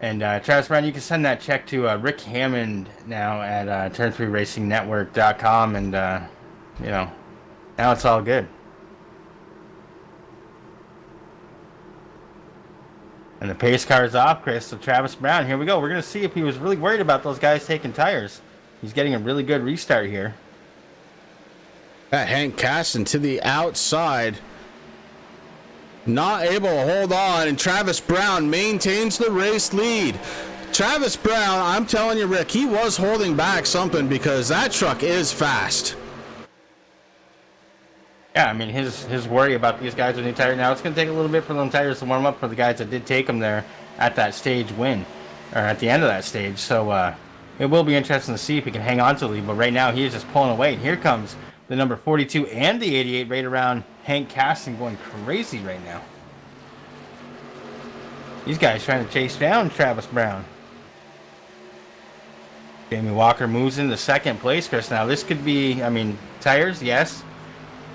And Travis Brown, you can send that check to Rick Hammond now at turn3racingnetwork.com, and you know, now it's all good. And the pace car is off, Chris. So Travis Brown, here we go. We're going to see if he was really worried about those guys taking tires. He's getting a really good restart here. Hank Kasten to the outside. Not able to hold on, and Travis Brown maintains the race lead. Travis Brown, I'm telling you, Rick, he was holding back something because that truck is fast. Yeah, I mean, his worry about these guys with new tires. Now, it's going to take a little bit for them tires to warm up for the guys that did take them there at that stage win, or at the end of that stage. So it will be interesting to see if he can hang on to the lead. But right now, he is just pulling away. And here comes the number 42 and the 88 right around Hank Caston going crazy right now. These guys trying to chase down Travis Brown. Jamie Walker moves into second place, Chris. Now, this could be, I mean, tires, yes.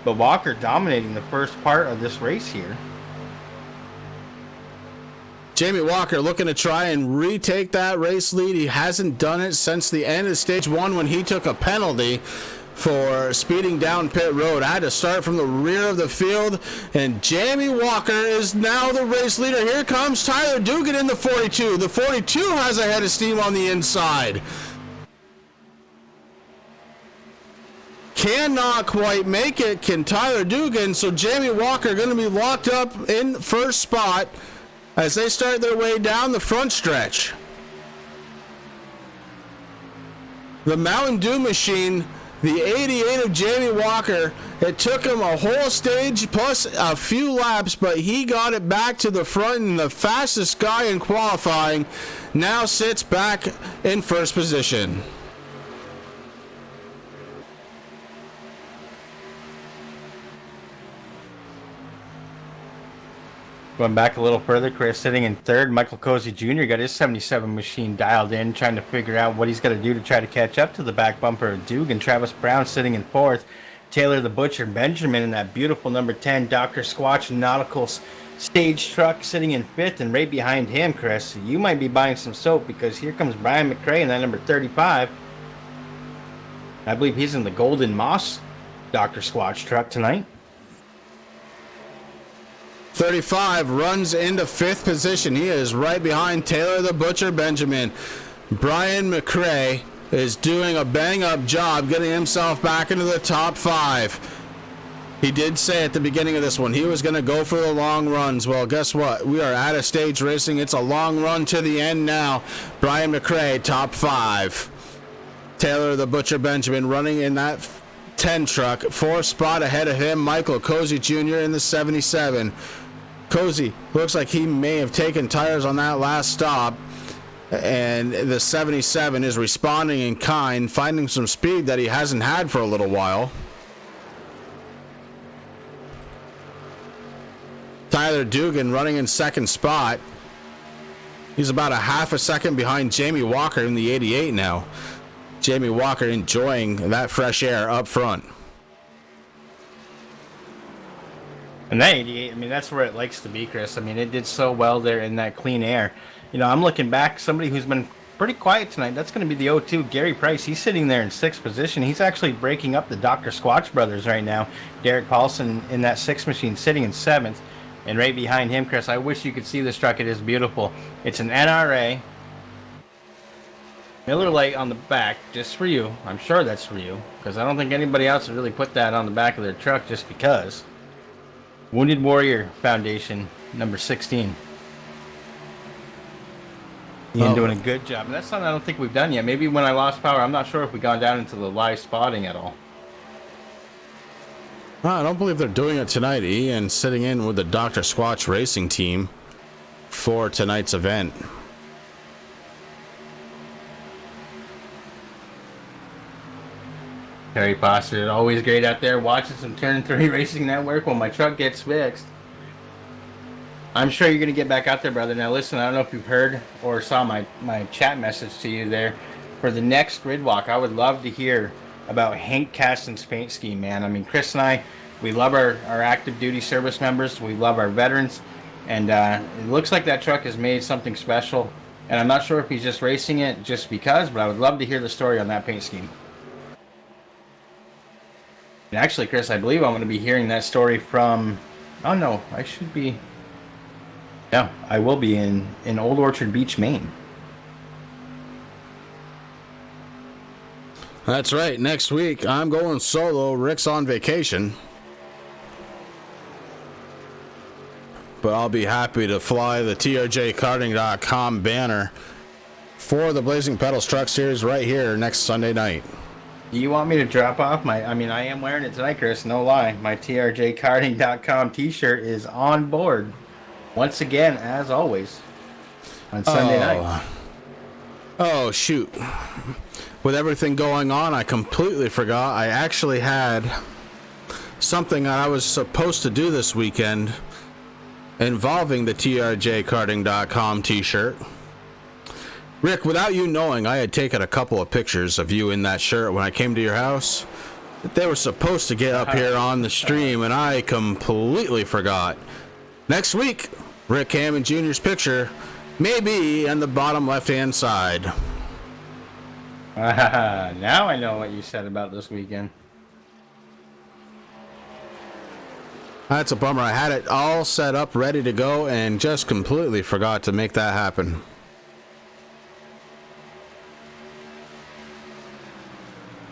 But Walker dominating the first part of this race here. Jamie Walker looking to try and retake that race lead. He hasn't done it since the end of stage 1 when he took a penalty for speeding down pit road. I had to start from the rear of the field, and Jamie Walker is now the race leader. Here comes Tyler Dugan in the 42. The 42 has a head of steam on the inside. Cannot quite make it, can Tyler Dugan, so Jamie Walker going to be locked up in first spot as they start their way down the front stretch. The Mountain Dew machine, the 88 of Jamie Walker, it took him a whole stage plus a few laps, but he got it back to the front, and the fastest guy in qualifying now sits back in first position. Going back a little further, Chris sitting in third. Michael Cozy Jr. got his 77 machine dialed in, trying to figure out what he's going to do to try to catch up to the back bumper of Dugan. Travis Brown sitting in fourth. Taylor the Butcher Benjamin in that beautiful number 10 Dr. Squatch Nautical stage truck sitting in fifth. And right behind him, Chris, you might be buying some soap because here comes Brian McRae in that number 35. I believe he's in the Golden Moss Dr. Squatch truck tonight. 35 runs into fifth position. He is right behind Taylor the Butcher Benjamin. Brian McRae is doing a bang-up job getting himself back into the top 5. He did say at the beginning of this one he was going to go for the long runs. Well, guess what? We are at a stage racing. It's a long run to the end now. Brian McRae, top 5. Taylor the Butcher Benjamin running in that 10 truck. 4th spot ahead of him, Michael Cozy Jr. in the 77. Cozy looks like he may have taken tires on that last stop, and the 77 is responding in kind, finding some speed that he hasn't had for a little while. Tyler Dugan running in second spot. He's about a half a second behind Jamie Walker in the 88 now. Jamie Walker enjoying that fresh air up front. And that 88, I mean, that's where it likes to be, Chris. I mean, it did so well there in that clean air. You know, I'm looking back, somebody who's been pretty quiet tonight, that's going to be the 02, Gary Price. He's sitting there in 6th position. He's actually breaking up the Dr. Squatch brothers right now. Derek Paulson in that 6th machine sitting in 7th. And right behind him, Chris, I wish you could see this truck. It is beautiful. It's an NRA Miller Lite on the back, just for you. I'm sure that's for you, because I don't think anybody else would really put that on the back of their truck just because. Wounded Warrior Foundation, number 16. Ian doing a good job. And that's something I don't think we've done yet. Maybe when I lost power, I'm not sure if we've gone down into the live spotting at all. I don't believe they're doing it tonight. Ian sitting in with the Dr. Squatch racing team for tonight's event. Terry Foster, always great out there watching some Turn 3 Racing Network when my truck gets fixed. I'm sure you're going to get back out there, brother. Now listen, I don't know if you've heard or saw my chat message to you there. For the next grid walk, I would love to hear about Hank Caston's paint scheme, man. I mean, Chris and I, we love our active duty service members. We love our veterans. And it looks like that truck has made something special. And I'm not sure if he's just racing it just because, but I would love to hear the story on that paint scheme. And actually, Chris, I believe I'm going to be hearing that story from... Oh, no, I should be... Yeah, I will be in Old Orchard Beach, Maine. That's right. Next week, I'm going solo. Rick's on vacation. But I'll be happy to fly the TRJkarting.com banner for the Blazing Pedals Truck Series right here next Sunday night. Do you want me to drop off my? I mean, I am wearing it tonight, Chris. No lie. My TRJkarting.com T-shirt is on board once again, as always, on Sunday night. Oh, shoot. With everything going on, I completely forgot. I actually had something that I was supposed to do this weekend involving the TRJkarting.com T-shirt. Rick, without you knowing, I had taken a couple of pictures of you in that shirt when I came to your house. They were supposed to get up here on the stream, and I completely forgot. Next week, Rick Hammond Jr.'s picture may be on the bottom left-hand side. Now I know what you said about this weekend. That's a bummer. I had it all set up, ready to go, and just completely forgot to make that happen.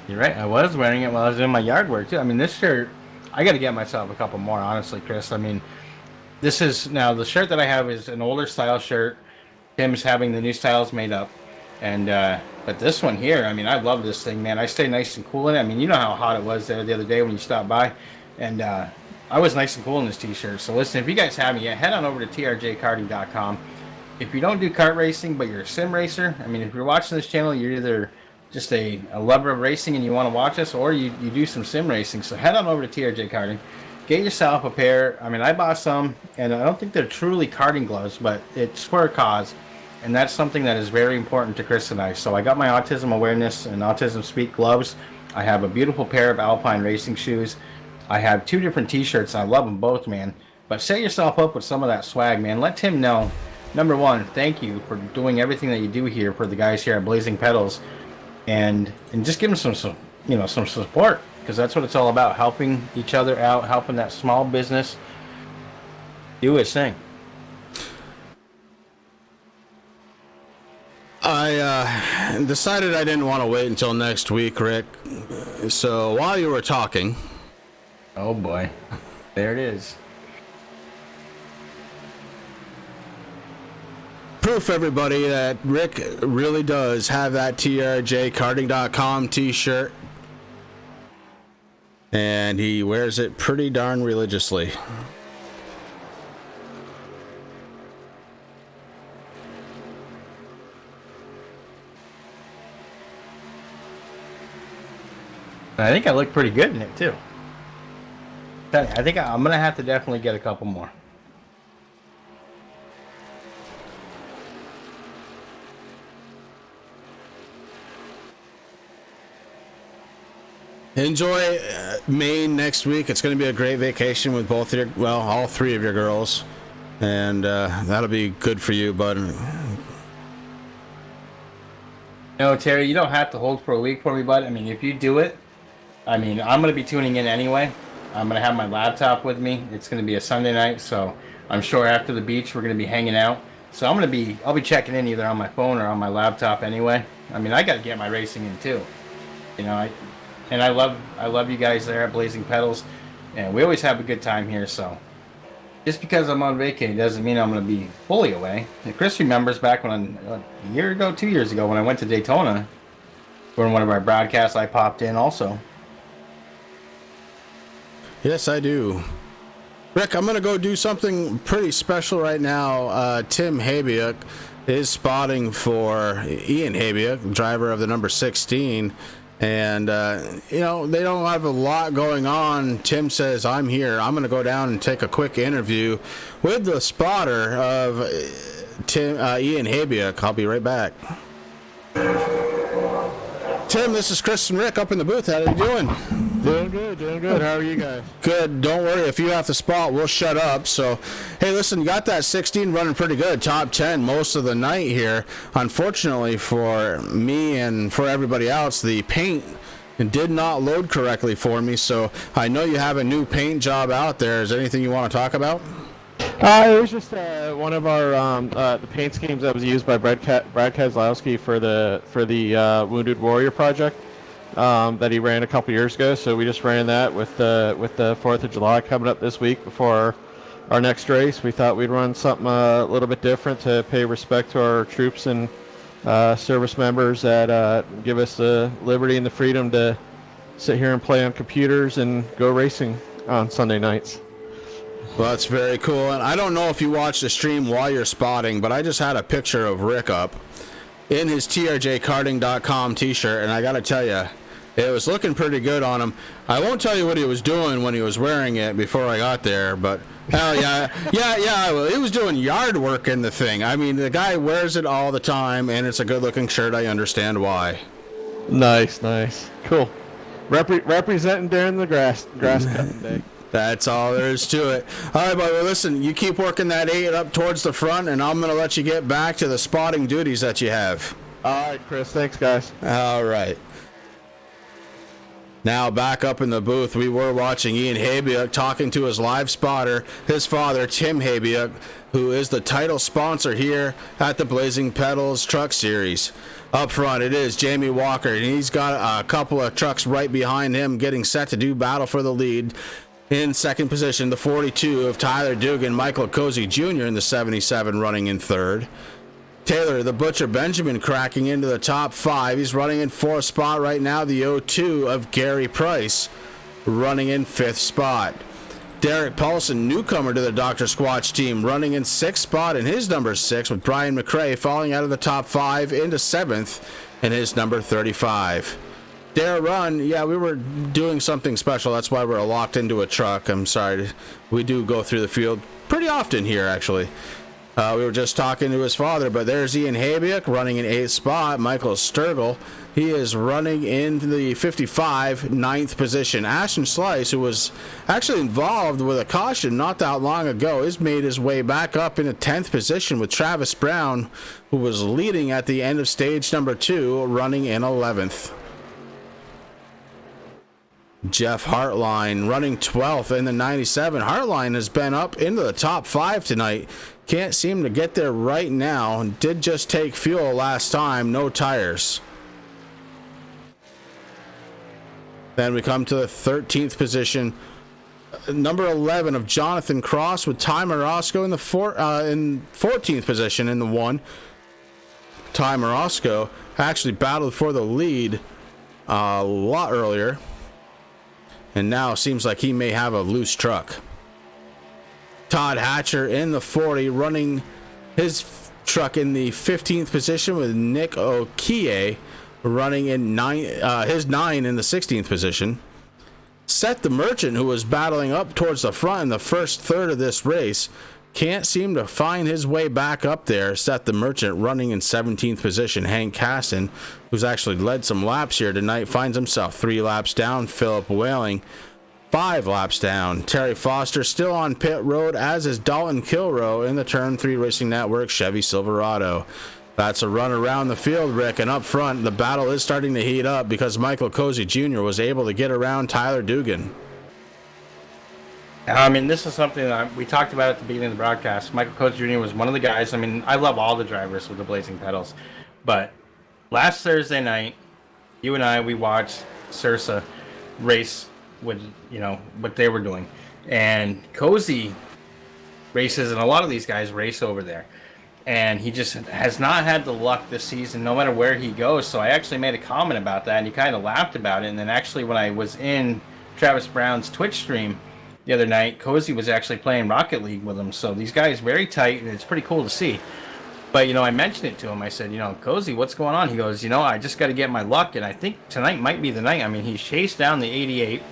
You're right. I was wearing it while I was doing my yard work too. I mean, this shirt, I got to get myself a couple more, honestly, Chris. I mean, this is now the shirt that I have is an older style shirt. Tim's having the new styles made up, and but this one here, I mean, I love this thing, man. I stay nice and cool in it. I mean, you know how hot it was there the other day when you stopped by, and I was nice and cool in this T-shirt. So listen, if you guys haven't yet, head on over to trjkarting.com. If you don't do kart racing, but you're a sim racer, I mean, if you're watching this channel, you're either just a lover of racing and you want to watch us, or you do some sim racing. So head on over to TRJ Karting. Get yourself a pair. I mean, I bought some, and I don't think they're truly karting gloves, but it's for a cause. And that's something that is very important to Chris and I. So I got my Autism Awareness and Autism Speak gloves. I have a beautiful pair of Alpine racing shoes. I have 2 different T-shirts. I love them both, man. But set yourself up with some of that swag, man. Let Tim know. Number one, thank you for doing everything that you do here for the guys here at Blazing Pedals. And just give them some support, because that's what it's all about, helping each other out, helping that small business do its thing. I decided I didn't want to wait until next week, Rick. So while you were talking... Oh boy, there it is. Proof, everybody, that Rick really does have that TRJkarting.com T-shirt, and he wears it pretty darn religiously. I think I look pretty good in it too. I think I'm gonna have to definitely get a couple more. Enjoy Maine next week. It's going to be a great vacation with all 3 of your girls, and that'll be good for you, bud. No, Terry, you don't have to hold for a week for me, bud. I mean, if you do it, I mean, I'm going to be tuning in anyway. I'm going to have my laptop with me. It's going to be a Sunday night, so I'm sure after the beach we're going to be hanging out. So I'll be checking in either on my phone or on my laptop anyway. I mean, I got to get my racing in too. You know, I love you guys there at Blazing Pedals, and we always have a good time here. So just because I'm on vacation doesn't mean I'm going to be fully away. And Chris remembers back when a year ago, 2 years ago, when I went to Daytona, during one of our broadcasts, I popped in also. Yes, I do. Rick, I'm going to go do something pretty special right now. Tim Habiuk is spotting for Ian Habiuk, driver of the number 16. And, they don't have a lot going on. Tim says, I'm here. I'm going to go down and take a quick interview with the spotter of Ian Habiuk. I'll be right back. Tim, this is Chris and Rick up in the booth. How are you doing? Doing good. How are you guys? Good. Don't worry. If you have to spot, we'll shut up. So, hey, listen, you got that 16 running pretty good. Top 10 most of the night here. Unfortunately for me and for everybody else, the paint did not load correctly for me. So I know you have a new paint job out there. Is there anything you want to talk about? It was just one of our the paint schemes that was used by Brad Kozlowski for the Wounded Warrior project. That he ran a couple years ago, so we just ran that with the 4th of July coming up this week before our next race. We thought we'd run something a little bit different to pay respect to our troops and service members that give us the liberty and the freedom to sit here and play on computers and go racing on Sunday nights. Well, that's very cool. And I don't know if you watched the stream while you're spotting, but I just had a picture of Rick up in his trjkarting.com t-shirt, and I got to tell you, it was looking pretty good on him. I won't tell you what he was doing when he was wearing it before I got there, but hell yeah, yeah, he was doing yard work in the thing. I mean, the guy wears it all the time, and it's a good-looking shirt. I understand why. Nice, cool. Representing during the grass cutting day. That's all there is to it. All right, but listen, you keep working that 8 up towards the front, and I'm going to let you get back to the spotting duties that you have. All right, Chris. Thanks, guys. All right. Now back up in the booth, we were watching Ian Habiuk talking to his live spotter, his father, Tim Habiuk, who is the title sponsor here at the Blazing Pedals Truck Series. Up front, it is Jamie Walker, and he's got a couple of trucks right behind him getting set to do battle for the lead. In second position, the 42 of Tyler Dugan, Michael Cozy Jr. in the 77 running in third. Taylor, the Butcher Benjamin, cracking into the top 5. He's running in 4th spot right now. The 02 of Gary Price running in 5th spot. Derek Paulson, newcomer to the Dr. Squatch team, running in 6th spot in his number 6, with Brian McRae falling out of the top 5 into 7th in his number 35. Dare Run, yeah, we were doing something special. That's why we're locked into a truck. I'm sorry. We do go through the field pretty often here, actually. We were just talking to his father, but there's Ian Habiuk running in 8th spot. Michael Sturgill, he is running in the 55, 9th position. Ashton Slice, who was actually involved with a caution not that long ago, has made his way back up into 10th position with Travis Brown, who was leading at the end of stage number 2, running in 11th. Jeff Hartline running 12th in the 97. Hartline has been up into the top 5 tonight. Can't seem to get there right now. Did just take fuel last time. No tires. Then we come to the 13th position. Number 11 of Jonathan Cross with Ty Morosco in the 14th position in the 1. Ty Morosco actually battled for the lead a lot earlier. And now seems like he may have a loose truck. Todd Hatcher in the 40, running his truck in the 15th position, with Nick Okie running in his 9 in the 16th position. Seth the Merchant, who was battling up towards the front in the first third of this race, can't seem to find his way back up there. Seth the Merchant running in 17th position. Hank Caston, who's actually led some laps here tonight, finds himself 3 laps down. Philip Whaling 5 laps down. Terry Foster still on pit road, as is Dalton Kilroe in the Turn 3 Racing Network Chevy Silverado. That's a run around the field, Rick, and up front the battle is starting to heat up because Michael Cozy Jr. was able to get around Tyler Dugan. I mean, this is something that we talked about at the beginning of the broadcast. Michael Coates Jr. was one of the guys. I mean, I love all the drivers with the Blazing Pedals, but last Thursday night, you and I, we watched Sursa race with, what they were doing. And Cozy races, and a lot of these guys race over there. And he just has not had the luck this season, no matter where he goes. So I actually made a comment about that, and he kind of laughed about it. And then actually when I was in Travis Brown's Twitch stream the other night, Cozy was actually playing Rocket League with him. So these guys very tight, and it's pretty cool to see. But, I mentioned it to him. I said, Cozy, what's going on? He goes, I just got to get my luck, and I think tonight might be the night. I mean, he's chased down the 88.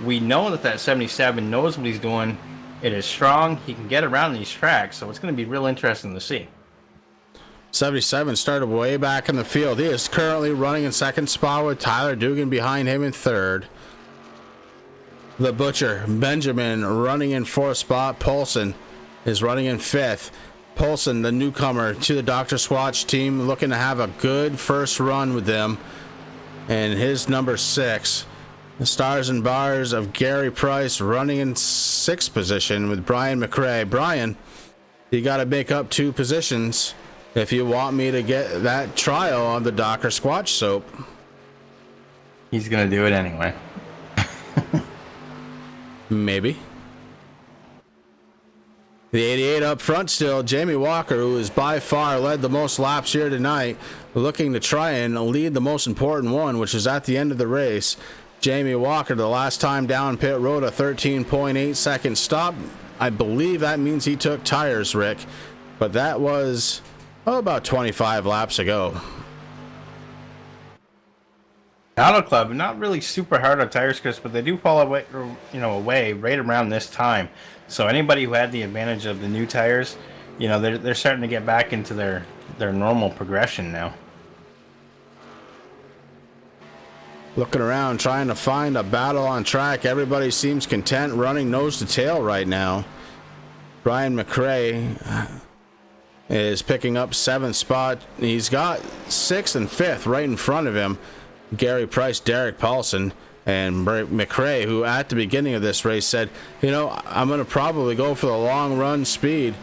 We know that 77 knows what he's doing. It is strong. He can get around these tracks, so it's going to be real interesting to see. 77 started way back in the field. He is currently running in 2nd spot with Tyler Dugan behind him in 3rd. The Butcher Benjamin running in 4th spot. Polson is running in 5th. Polson, the newcomer to the Dr. Squatch team, looking to have a good first run with them. And his number 6, the Stars and Bars of Gary Price, running in 6th position with Brian McRae. Brian, you got to make up 2 positions if you want me to get that trial on the Dr. Squatch soap. He's going to do it anyway. Maybe. The 88 up front still, Jamie Walker, who has by far led the most laps here tonight, looking to try and lead the most important one, which is at the end of the race. Jamie Walker, the last time down pit road, a 13.8 second stop. I believe that means he took tires, Rick, but that was about 25 laps ago. Auto Club, not really super hard on tires, Chris, but they do fall away, away right around this time. So anybody who had the advantage of the new tires, they're starting to get back into their normal progression now. Looking around, trying to find a battle on track. Everybody seems content running nose to tail right now. Brian McRae is picking up 7th spot. He's got 6th and 5th right in front of him. Gary Price, Derek Paulson, and McRae, who at the beginning of this race said, I'm going to probably go for the long run speed.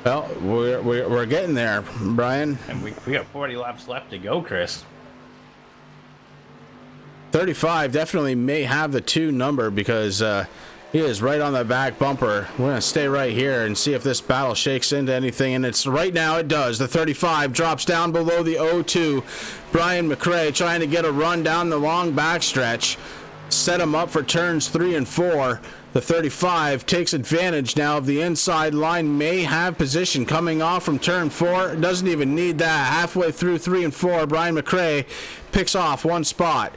Well, we're getting there, Brian. And we got 40 laps left to go, Chris. 35 definitely may have the 2 number because he is right on the back bumper. We're going to stay right here and see if this battle shakes into anything, and it's right now it does. The 35 drops down below the 02. Brian McRae trying to get a run down the long backstretch. Set him up for turns 3 and 4. The 35 takes advantage now of the inside line, may have position coming off from turn 4. Doesn't even need that. Halfway through 3 and 4, Brian McRae picks off 1 spot.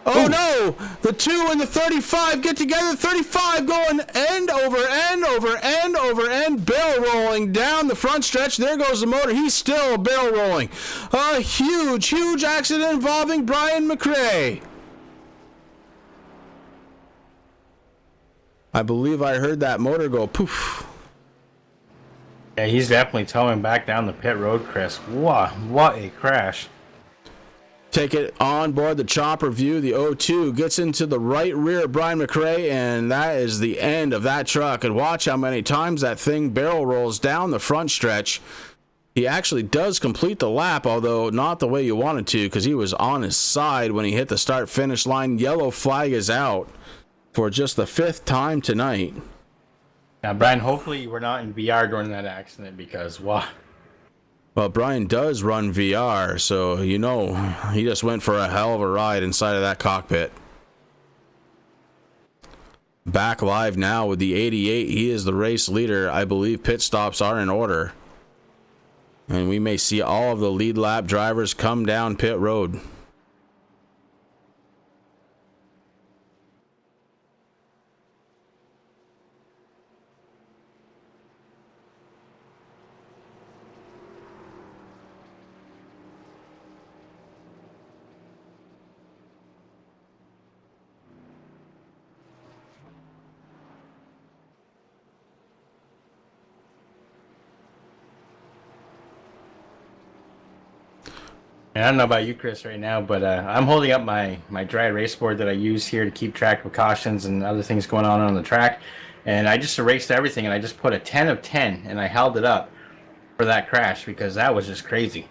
Oh no! The 2 and the 35 get together. 35 going end over end over end over end, barrel rolling down the front stretch. There goes the motor. He's still barrel rolling. A huge, huge accident involving Brian McRae. I believe I heard that motor go poof. Yeah, he's definitely towing back down the pit road, Chris. What a crash. Take it on board the chopper view. The 02 gets into the right rear of Brian McRae, and that is the end of that truck. And watch how many times that thing barrel rolls down the front stretch. He actually does complete the lap, although not the way you wanted to, because he was on his side when he hit the start-finish line. Yellow flag is out for just the 5th time tonight. Now, Brian, hopefully you were not in VR during that accident, because wow. Well, Brian does run VR, so he just went for a hell of a ride inside of that cockpit. Back live now with the 88. He is the race leader. I believe pit stops are in order. And we may see all of the lead lap drivers come down pit road. I don't know about you, Chris, right now, but I'm holding up my dry erase board that I use here to keep track of cautions and other things going on the track. And I just erased everything, and I just put a 10 of 10, and I held it up for that crash because that was just crazy.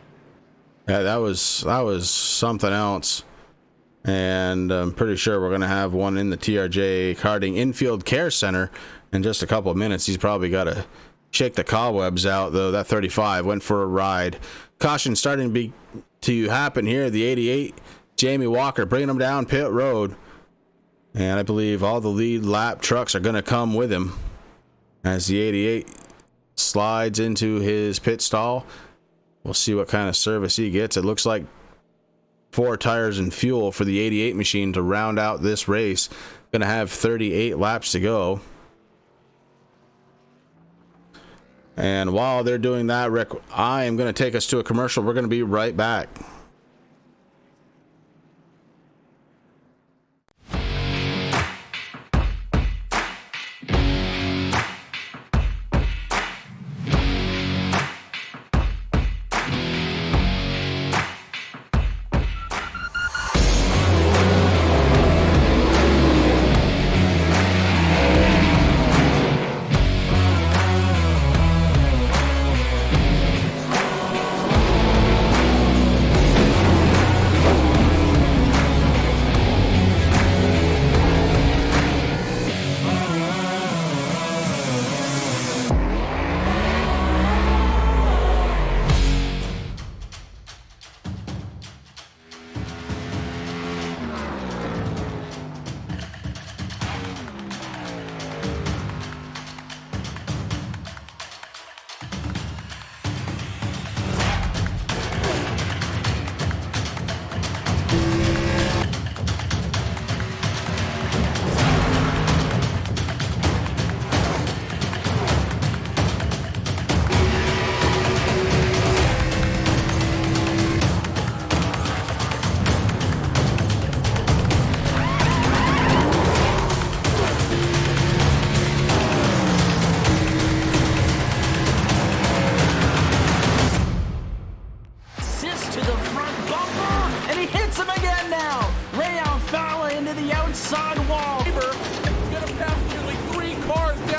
Yeah, that was something else. And I'm pretty sure we're going to have one in the TRJ Karting Infield Care Center in just a couple of minutes. He's probably got to shake the cobwebs out, though. That 35 went for a ride. Caution starting to happen here. The 88, Jamie Walker, bringing him down pit road. And I believe all the lead lap trucks are going to come with him as the 88 slides into his pit stall. We'll see what kind of service he gets. It looks like 4 tires and fuel for the 88 machine to round out this race. Going to have 38 laps to go. And while they're doing that, Rick, I am going to take us to a commercial. We're going to be right back.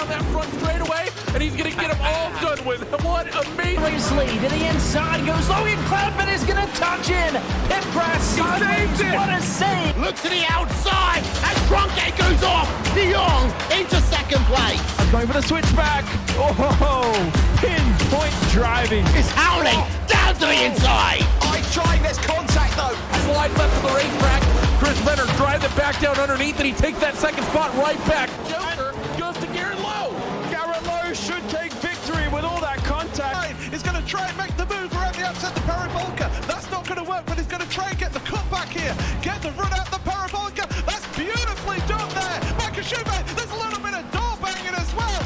down that front straightaway, and he's going to get them all done with. What amazing lead to the inside goes Logan Cloudman is going to touch in. Pit press sideways. What a save! Look to the outside as Cronkite goes off. De Jong into second place. Going for the switchback. Oh, pinpoint driving. It's howling down to the inside. Trying this contact though. slide left of the racetrack. Chris Benner drives it back down underneath, and he takes that second spot right back. Joker goes to Garrett Lowe. Garrett Lowe should take victory with all that contact. He's going to try and make the move around the outside the Parabolka. That's not going to work, but he's going to try and get the cut back here. Get the run out the Parabolka. That's beautifully done there. Michael Schumacher, there's a little bit of door banging as well.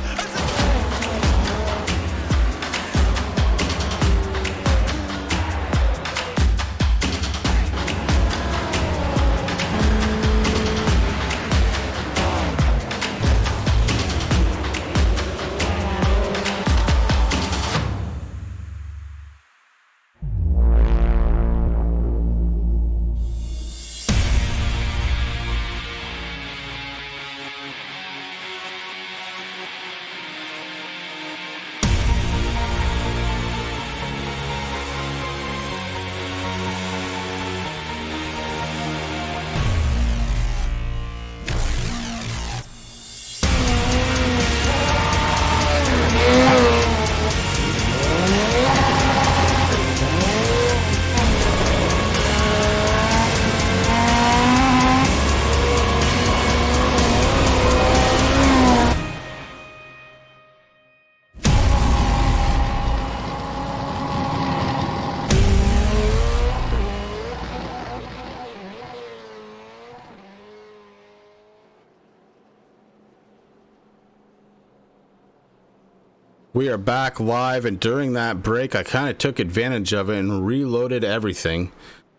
We are back live, and during that break, I kind of took advantage of it and reloaded everything.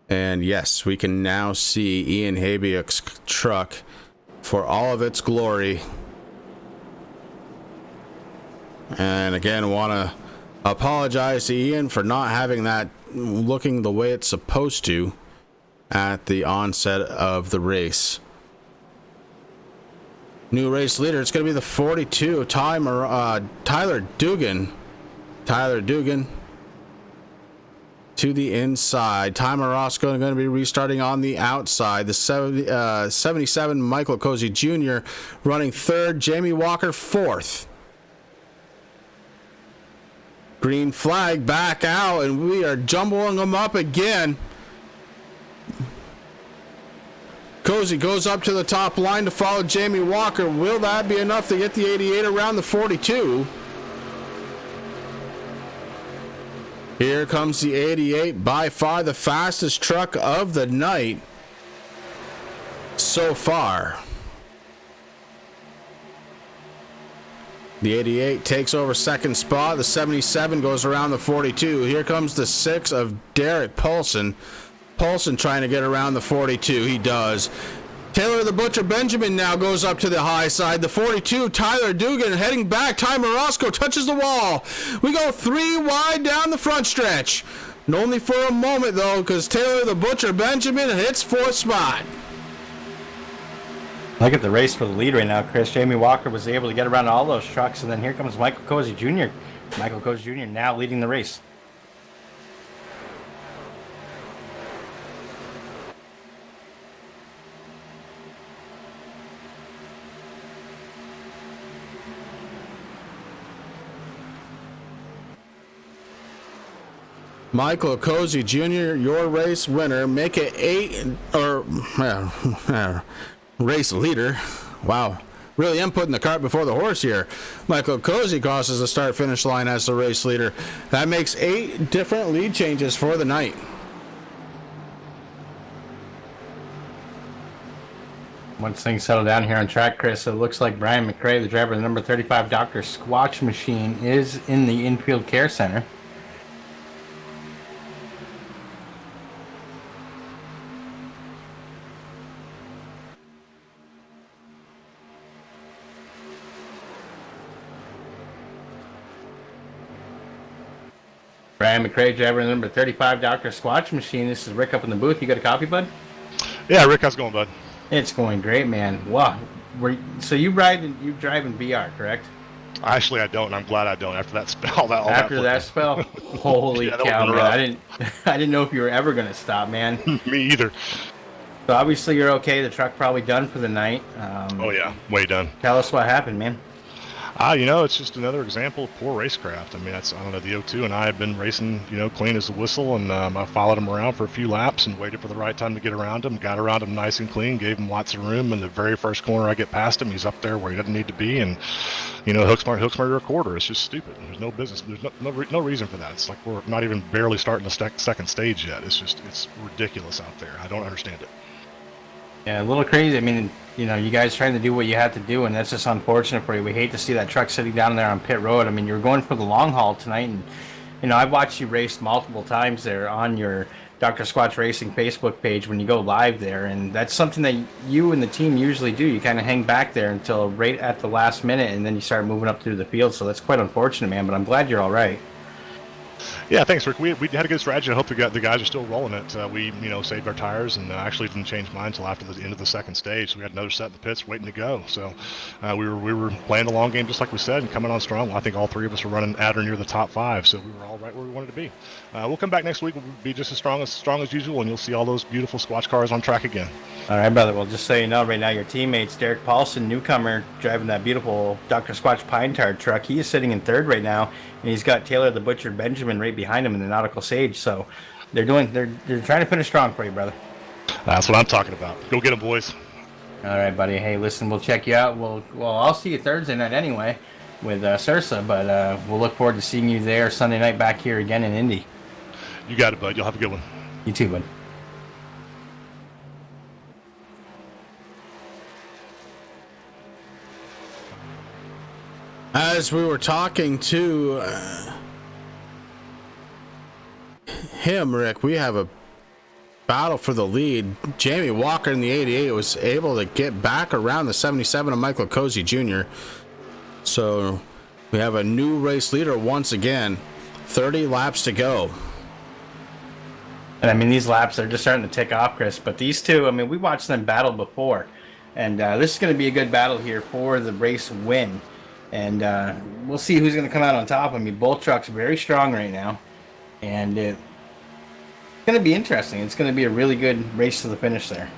And yes, we can now see Ian Habiuk's truck for all of its glory. And again, want to apologize to Ian for not having that looking the way it's supposed to at the onset of the race. New race leader, it's going to be the 42, Tyler Dugan. Tyler Dugan to the inside. Ty Morosco going to be restarting on the outside. The 77, Michael Cozy Jr. running third. Jamie Walker fourth. Green flag back out, and we are jumbling them up again. Cozy goes up to the top line to follow Jamie Walker. Will that be enough to get the 88 around the 42? Here comes the 88, by far the fastest truck of the night so far. The 88 takes over second spot. The 77 goes around the 42. Here comes the 6 of Derek Paulson. Paulson trying to get around the 42. He does. Taylor the Butcher Benjamin now goes up to the high side. The 42, Tyler Dugan heading back. Ty Morosco touches the wall. We go 3 wide down the front stretch. And only for a moment, though, because Taylor the Butcher Benjamin hits 4th spot. Look at the race for the lead right now, Chris. Jamie Walker was able to get around all those trucks, and then here comes Michael Cozy Jr. Michael Cozy Jr. now leading the race. Michael Cozy Jr., your race winner. Make it 8, or race leader. Wow. Really am putting the cart before the horse here. Michael Cozy crosses the start-finish line as the race leader. That makes 8 different lead changes for the night. Once things settle down here on track, Chris, it looks like Brian McRae, the driver of the number 35 Dr. Squatch machine, is in the infield care center. Brian McRae, driver of the number 35 Dr. Squatch machine. This is Rick up in the booth. You got a copy, bud? Yeah, Rick, how's it going, bud? It's going great, man. Wow. So you drive in BR, correct? Actually, I don't, and I'm glad I don't. After that spell, After that spell, holy Yeah, that cow, would've man! been I didn't know if you were ever gonna stop, man. Me either. So obviously you're okay. The truck probably done for the night. Oh yeah, way done. Tell us what happened, man. It's just another example of poor racecraft. I mean, I don't know, the O2 and I have been racing, clean as a whistle, and I followed him around for a few laps and waited for the right time to get around him. Got around him nice and clean, gave him lots of room, and the very first corner I get past him, he's up there where he doesn't need to be, and hooks my recorder. It's just stupid. There's no business. There's no reason for that. It's like we're not even barely starting the second stage yet. It's ridiculous out there. I don't understand it. Yeah, a little crazy. I mean, you guys trying to do what you had to do, and that's just unfortunate for you. We hate to see that truck sitting down there on pit road. I mean, you were going for the long haul tonight, and I've watched you race multiple times there on your Dr. Squatch Racing Facebook page when you go live there, and that's something that you and the team usually do. You kind of hang back there until right at the last minute, and then you start moving up through the field. So that's quite unfortunate, man. But I'm glad you're all right. Yeah, thanks, Rick. We had a good strategy. I hope the guys are still rolling it. We saved our tires and actually didn't change mine until after the end of the second stage. So we had another set in the pits waiting to go. So we were playing the long game just like we said and coming on strong. I think all three of us were running at or near the top 5, so we were all right where we wanted to be. We'll come back next week. We'll be just as strong as usual, and you'll see all those beautiful Squatch cars on track again. All right, brother. Well, just so you know, right now your teammates, Derek Paulson, newcomer, driving that beautiful Dr. Squatch Pine Tar truck. He is sitting in third right now, and he's got Taylor the Butcher Benjamin right behind him in the Nautical Sage. So they're trying to finish strong for you, brother. That's what I'm talking about. Go get them, boys. All right, buddy. Hey, listen, we'll check you out. Well, I'll see you Thursday night anyway with Sursa, but we'll look forward to seeing you there Sunday night back here again in Indy. You got it, bud. You'll have a good one. You too, bud. As we were talking to him, Rick, we have a battle for the lead. Jamie Walker in the 88 was able to get back around the 77 of Michael Cozy Jr. So we have a new race leader once again. 30 laps to go. And I mean, these laps are just starting to tick off, Chris. But these two, I mean, we watched them battle before. And this is going to be a good battle here for the race win. And we'll see who's going to come out on top. I mean, both trucks are very strong right now. And it's going to be interesting. It's going to be a really good race to the finish there.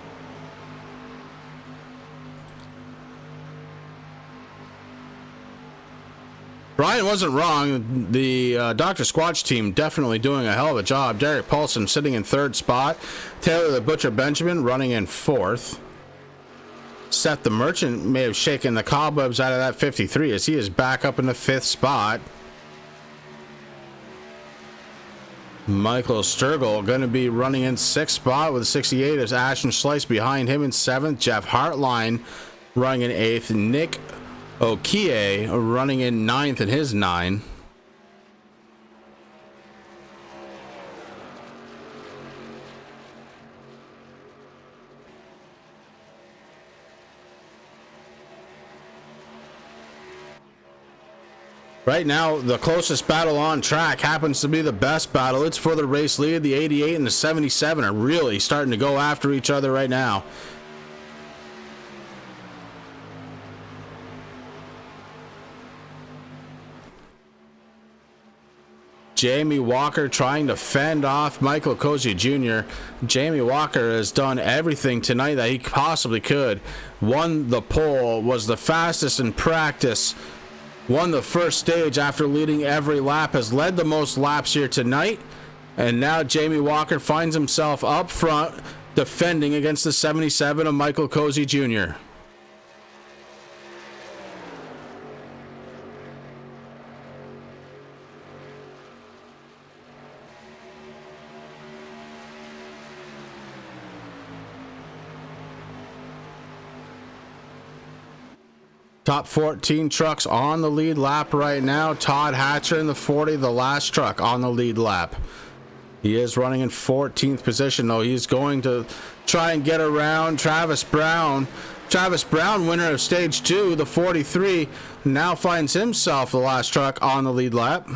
Brian wasn't wrong. The Dr. Squatch team definitely doing a hell of a job. Derek Paulson sitting in third spot. Taylor the Butcher Benjamin running in fourth. Seth the Merchant may have shaken the cobwebs out of that 53 as he is back up in the fifth spot. Michael Sturgill going to be running in sixth spot with 68 as Ashton Slice behind him in seventh. Jeff Hartline running in eighth. Nick Okie running in ninth in his 9. Right now, the closest battle on track happens to be the best battle. It's for the race lead. The 88 and the 77 are really starting to go after each other right now. Jamie Walker trying to fend off Michael Cozy Jr. Jamie Walker has done everything tonight that he possibly could. Won the pole, was the fastest in practice. Won the first stage after leading every lap, has led the most laps here tonight. And now Jamie Walker finds himself up front defending against the 77 of Michael Cozy Jr. Top 14 trucks on the lead lap right now. Todd Hatcher in the 40, the last truck on the lead lap. He is running in 14th position, though. He's going to try and get around Travis Brown. Travis Brown, winner of stage 2, the 43, now finds himself the last truck on the lead lap.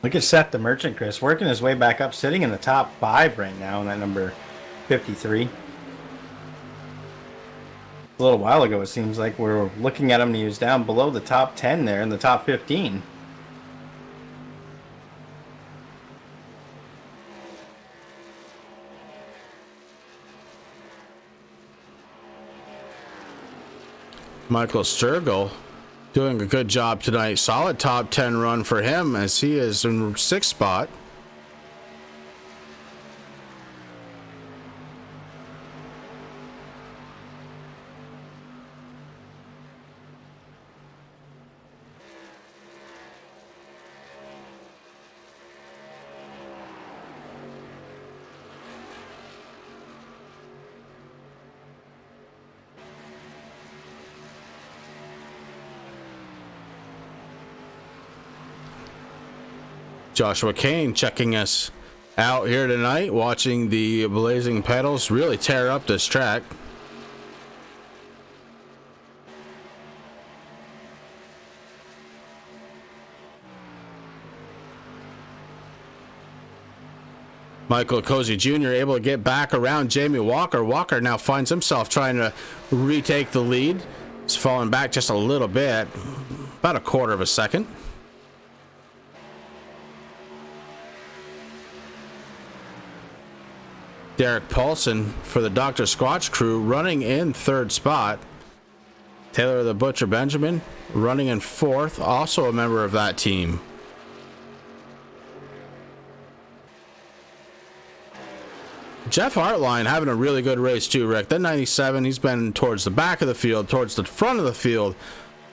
Look at Seth the Merchant, Chris, working his way back up, sitting in the top 5 right now in that number 53. A little while ago, it seems like we were looking at him and he was down below the top 10 there in the top 15. Michael Sturgill doing a good job tonight. Solid top 10 run for him as he is in 6th spot. Joshua Kane checking us out here tonight, watching the Blazing Pedals really tear up this track. Michael Cozy Jr. able to get back around Jamie Walker. Walker now finds himself trying to retake the lead. He's falling back just a little bit, about a quarter of a second. Derek Paulson for the Dr. Squatch crew running in 3rd spot. Taylor the Butcher Benjamin running in 4th, also a member of that team. Jeff Hartline having a really good race too, Rick. That 97, he's been towards the back of the field, towards the front of the field.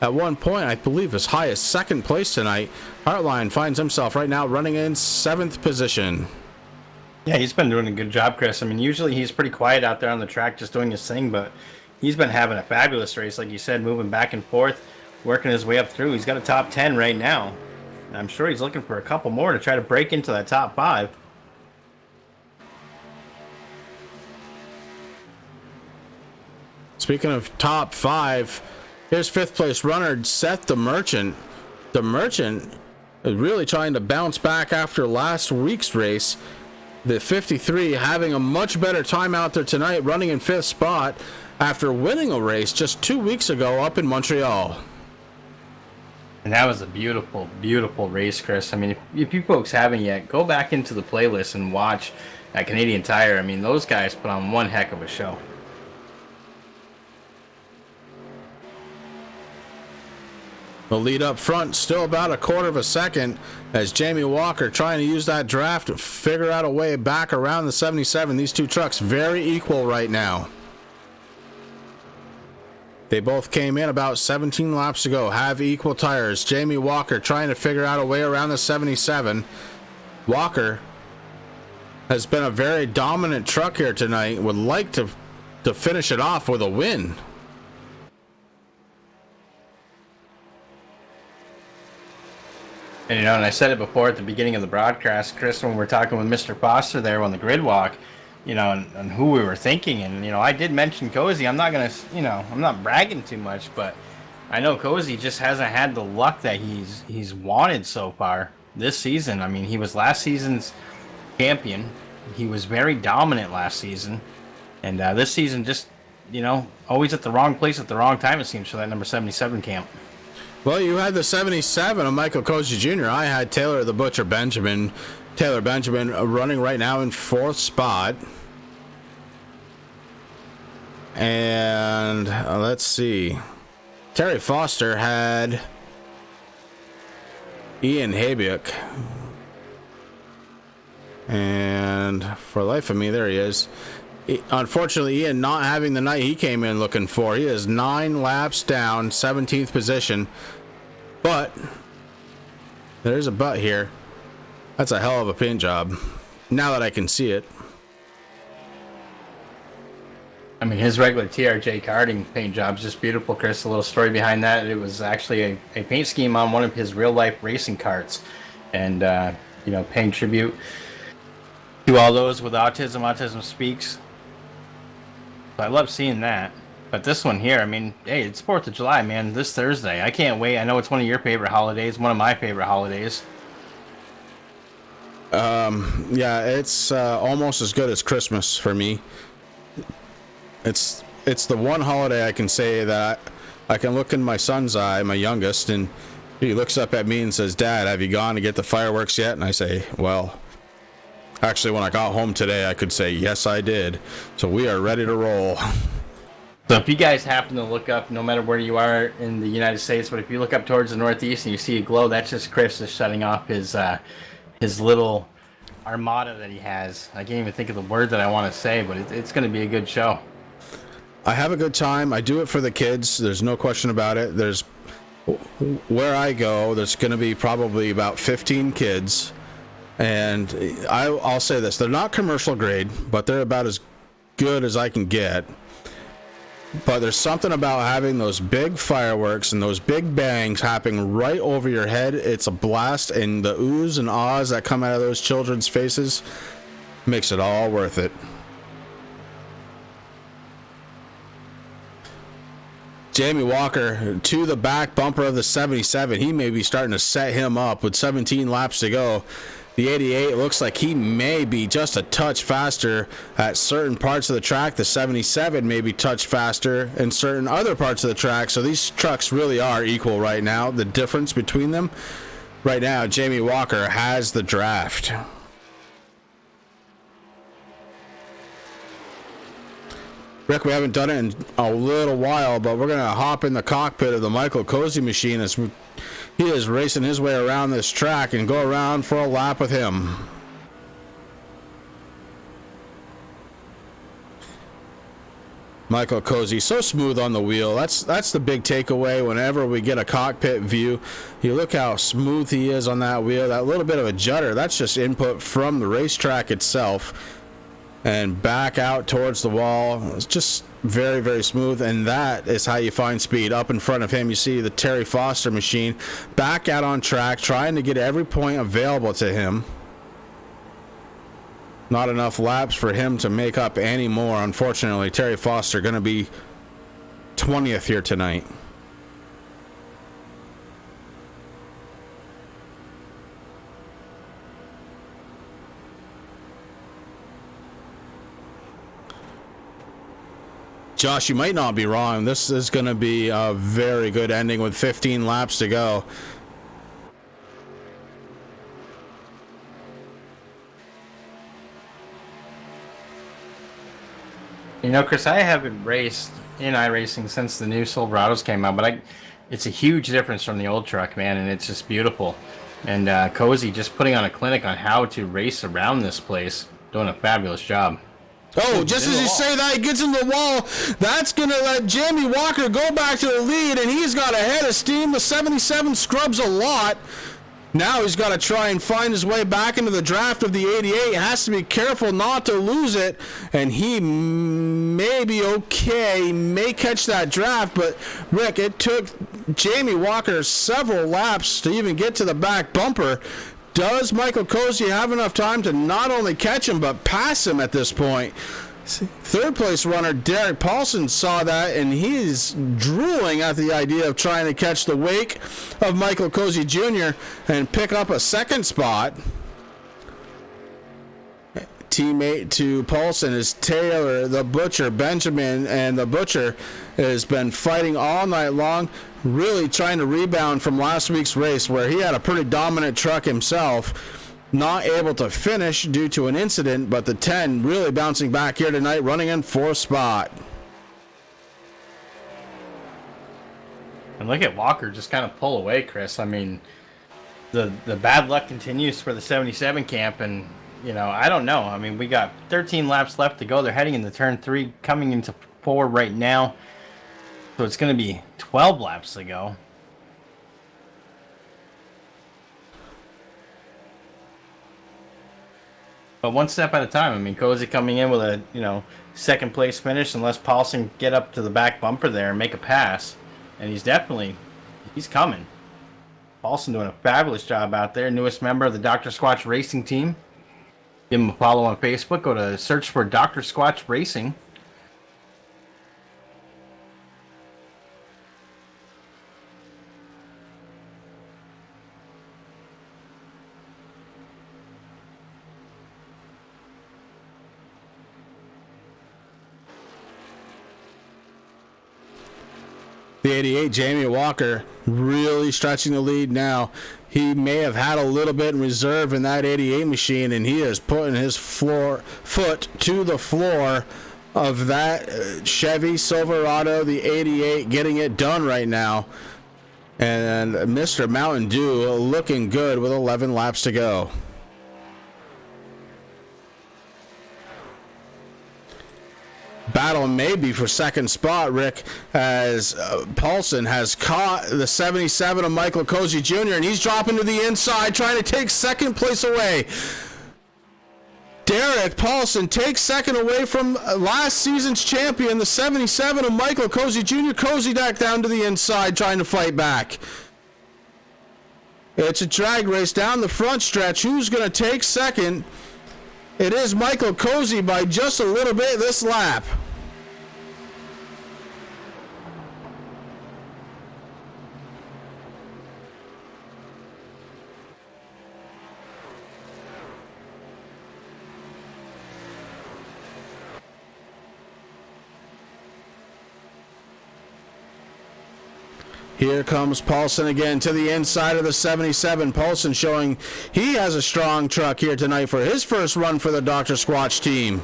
At one point, I believe as high as 2nd place tonight. Hartline finds himself right now running in 7th position. Yeah, he's been doing a good job, Chris. I mean, usually he's pretty quiet out there on the track just doing his thing, but he's been having a fabulous race, like you said, moving back and forth, working his way up through. He's got a top 10 right now. And I'm sure he's looking for a couple more to try to break into that top 5. Speaking of top 5, here's 5th place runner Seth the Merchant. The Merchant is really trying to bounce back after last week's race. The 53 having a much better time out there tonight, running in 5th spot after winning a race just 2 weeks ago up in Montreal. And that was a beautiful, beautiful race, Chris. I mean, if you folks haven't yet, go back into the playlist and watch at Canadian Tire. I mean, those guys put on one heck of a show. The lead up front still about a quarter of a second as Jamie Walker trying to use that draft to figure out a way back around the 77. These two trucks very equal right now. They both came in about 17 laps ago, have equal tires. Jamie Walker trying to figure out a way around the 77. Walker has been a very dominant truck here tonight, would like to finish it off with a win. And, you know, and I said it before at the beginning of the broadcast, Chris, when we were talking with Mr. Foster there on the grid walk, you know, and who we were thinking. And, you know, I did mention Cozy. I'm not going to, you know, I'm not bragging too much, but I know Cozy just hasn't had the luck that he's wanted so far this season. I mean, he was last season's champion. He was very dominant last season. And this season just, you know, always at the wrong place at the wrong time, it seems, for that number 77 camp. Well, you had the 77 of Michael Cozy Jr. I had Taylor the Butcher Benjamin. Taylor Benjamin running right now in 4th spot. And let's see. Terry Foster had Ian Habiuk. And for the life of me, there he is. Unfortunately, Ian not having the night he came in looking for. He is 9 laps down, 17th position. But there's a but here. That's a hell of a paint job, now that I can see it. I mean, his regular TRJ karting paint job is just beautiful, Chris. A little story behind that. It was actually a paint scheme on one of his real-life racing karts. And, you know, paying tribute to all those with autism. Autism Speaks. I love seeing that. But this one here, I mean, hey, it's 4th of July, man, this Thursday. I can't wait. I know it's one of your favorite holidays, one of my favorite holidays. Yeah, it's almost as good as Christmas for me. It's the one holiday I can say that I can look in my son's eye, my youngest, and he looks up at me and says, "Dad, have you gone to get the fireworks yet?" And I say, "Well, actually, when I got home today, I could say, yes, I did." So we are ready to roll. So if you guys happen to look up, no matter where you are in the United States, but if you look up towards the northeast and you see a glow, that's just Chris is shutting off his little armada that he has. I can't even think of the word that I want to say, but it's going to be a good show. I have a good time. I do it for the kids. There's no question about it. There's where I go, there's going to be probably about 15 kids. And I'll say this, they're not commercial grade, but they're about as good as I can get. But there's something about having those big fireworks and those big bangs happening right over your head. It's a blast, and the oohs and ahs that come out of those children's faces makes it all worth it. Jamie Walker to the back bumper of the 77. He may be starting to set him up with 17 laps to go. The 88 looks like he may be just a touch faster at certain parts of the track. The 77 may be touch faster in certain other parts of the track. So these trucks really are equal right now. The difference between them right now, Jamie Walker has the draft. Rick, we haven't done it in a little while, but we're going to hop in the cockpit of the Michael Cozy machine as he is racing his way around this track and go around for a lap with him. Michael Cozy, so smooth on the wheel. That's the big takeaway whenever we get a cockpit view. You look how smooth he is on that wheel. That little bit of a judder, that's just input from the racetrack itself. And back out towards the wall. It's just very, very smooth, and that is how you find speed. Up in front of him, you see the Terry Foster machine back out on track, trying to get every point available to him. Not enough laps for him to make up any more. Unfortunately, Terry Foster going to be 20th here tonight. Josh, you might not be wrong. This is going to be a very good ending with 15 laps to go. You know, Chris, I haven't raced in iRacing since the new Silverados came out, but it's a huge difference from the old truck, man, and it's just beautiful. And Cozy just putting on a clinic on how to race around this place, doing a fabulous job. Oh, just as you say that, he gets in the wall. That's going to let Jamie Walker go back to the lead, and he's got a head of steam. The 77 scrubs a lot. Now he's got to try and find his way back into the draft of the 88. Has to be careful not to lose it, and he may be okay. He may catch that draft, but Rick, it took Jamie Walker several laps to even get to the back bumper. Does Michael Cozy have enough time to not only catch him, but pass him at this point? Third place runner Derek Paulson saw that, and he's drooling at the idea of trying to catch the wake of Michael Cozy Jr. and pick up a second spot. Teammate to Paulson is Taylor the Butcher Benjamin, and the Butcher has been fighting all night long, really trying to rebound from last week's race where he had a pretty dominant truck himself. Not able to finish due to an incident, but the 10 really bouncing back here tonight, running in fourth spot. And look at Walker just kind of pull away, Chris. I mean, the bad luck continues for the 77 camp, and, you know, I don't know. I mean, we got 13 laps left to go. They're heading into turn 3, coming into 4 right now. So it's going to be 12 laps to go. But one step at a time. I mean, Cozy coming in with a, second place finish unless Paulson get up to the back bumper there and make a pass. And he's coming. Paulson doing a fabulous job out there. Newest member of the Dr. Squatch Racing team. Give him a follow on Facebook. Go to search for Dr. Squatch Racing. The 88, Jamie Walker, really stretching the lead now. He may have had a little bit in reserve in that 88 machine, and he is putting his foot to the floor of that Chevy Silverado, the 88, getting it done right now. And Mr. Mountain Dew looking good with 11 laps to go. Battle maybe for second spot, Rick, as Paulson has caught the 77 of Michael Cozy Jr., and he's dropping to the inside, trying to take second place away. Derek Paulson takes second away from last season's champion, the 77 of Michael Cozy Jr. Cozy back down to the inside, trying to fight back. It's a drag race down the front stretch. Who's going to take second? It is Michael Cozy by just a little bit this lap. Here comes Paulson again to the inside of the 77. Paulson showing he has a strong truck here tonight for his first run for the Dr. Squatch team.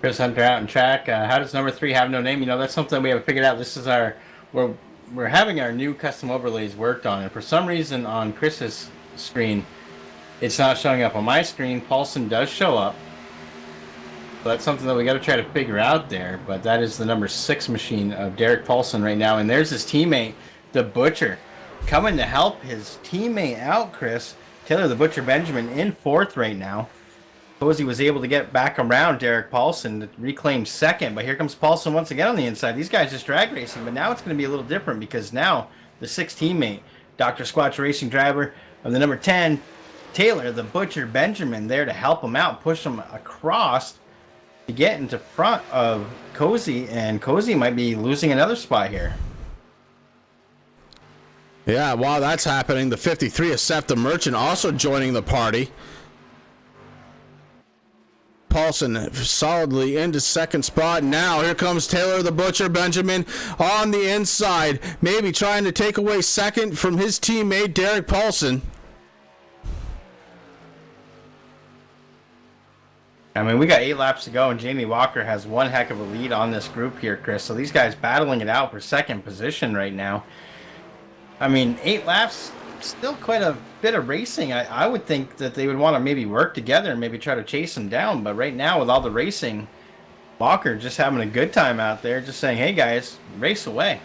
Chris Hunter out in track. How does number 3 have no name? You know, that's something we haven't figured out. This is we're having our new custom overlays worked on, and for some reason on Chris's screen, it's not showing up. On my screen, Paulson does show up. So that's something that we got to try to figure out there. But that is the number 6 machine of Derek Paulson right now. And there's his teammate, the Butcher, coming to help his teammate out, Chris. Taylor the Butcher Benjamin in 4th right now. Cozy was able to get back around Derek Paulson to reclaim 2nd. But here comes Paulson once again on the inside. These guys just drag racing. But now it's going to be a little different because now the 6th teammate, Dr. Squatch Racing driver of the number 10, Taylor the Butcher Benjamin, there to help him out, push him across to get into front of Cozy, and Cozy might be losing another spot here. Yeah, while that's happening, the 53 of Seth the Merchant also joining the party. Paulson solidly into second spot. Now here comes Taylor the Butcher Benjamin on the inside, maybe trying to take away second from his teammate Derek Paulson. I mean, we got 8 laps to go, and Jamie Walker has one heck of a lead on this group here, Chris. So these guys battling it out for second position right now. I mean, 8 laps, still quite a bit of racing. I would think that they would want to maybe work together and maybe try to chase him down. But right now, with all the racing, Walker just having a good time out there, just saying, hey, guys, race away.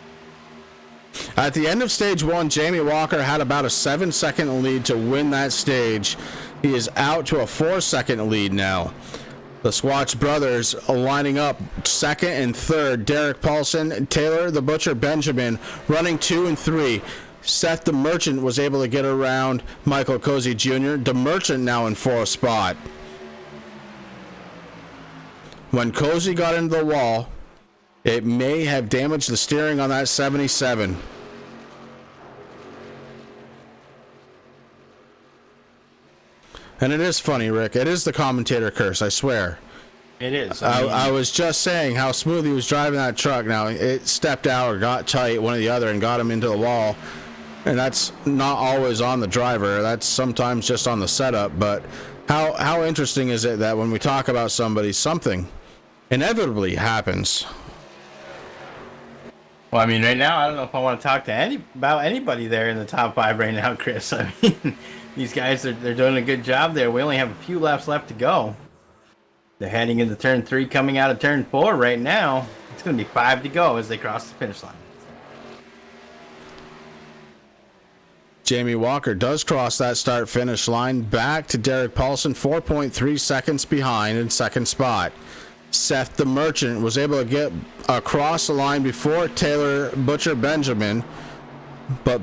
At the end of stage 1, Jamie Walker had about a 7-second lead to win that stage. He is out to a 4-second lead now. The Squatch brothers lining up 2nd and 3rd. Derek Paulson, Taylor the Butcher Benjamin running 2 and 3. Seth the Merchant was able to get around Michael Cozy Jr. The Merchant now in 4th spot. When Cozy got into the wall, it may have damaged the steering on that 77. And it is funny, Rick. It is the commentator curse, I swear. It is. I was just saying how smooth he was driving that truck. Now, it stepped out or got tight, one or the other, and got him into the wall. And that's not always on the driver. That's sometimes just on the setup. But how interesting is it that when we talk about somebody, something inevitably happens? Well, I mean, right now, I don't know if I want to talk to about anybody there in the top 5 right now, Chris. I mean, these guys, they're doing a good job there. We only have a few laps left to go. They're heading into turn 3, coming out of turn 4 right now. It's going to be 5 to go as they cross the finish line. Jamie Walker does cross that start-finish line. Back to Derek Paulson, 4.3 seconds behind in 2nd spot. Seth the Merchant was able to get across the line before Taylor Butcher Benjamin, but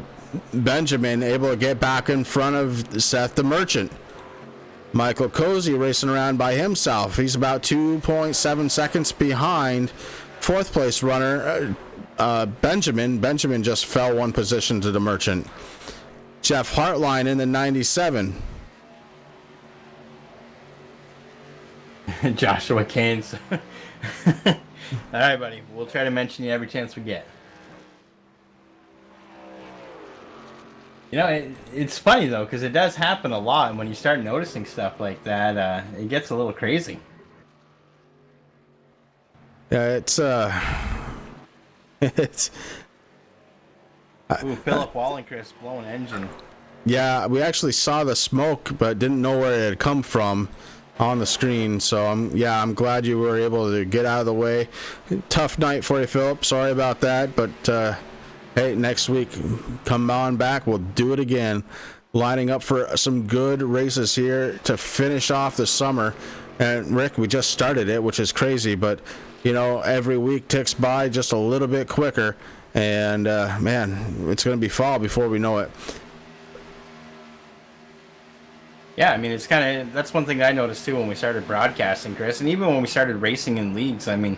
Benjamin able to get back in front of Seth the Merchant. Michael Cozy racing around by himself. He's about 2.7 seconds behind 4th place runner Benjamin. Benjamin just fell 1 position to the Merchant. Jeff Hartline in the 97. Joshua Keynes. All right, buddy. We'll try to mention you every chance we get. You know, it's funny though, because it does happen a lot. And when you start noticing stuff like that, it gets a little crazy. Yeah, it's Ooh, Philip Wallenchris blowing engine. yeah, we actually saw the smoke, but didn't know where it had come from on the screen. So I'm glad you were able to get out of the way. Tough night for you, Philip. Sorry about that, but hey, next week come on back. We'll do it again. Lining up for some good races here to finish off the summer. And Rick, we just started it, which is crazy, but you know, every week ticks by just a little bit quicker. And man, it's going to be fall before we know it. Yeah, I mean, it's kind of, that's one thing I noticed too when we started broadcasting, Chris, and even when we started racing in leagues. I mean,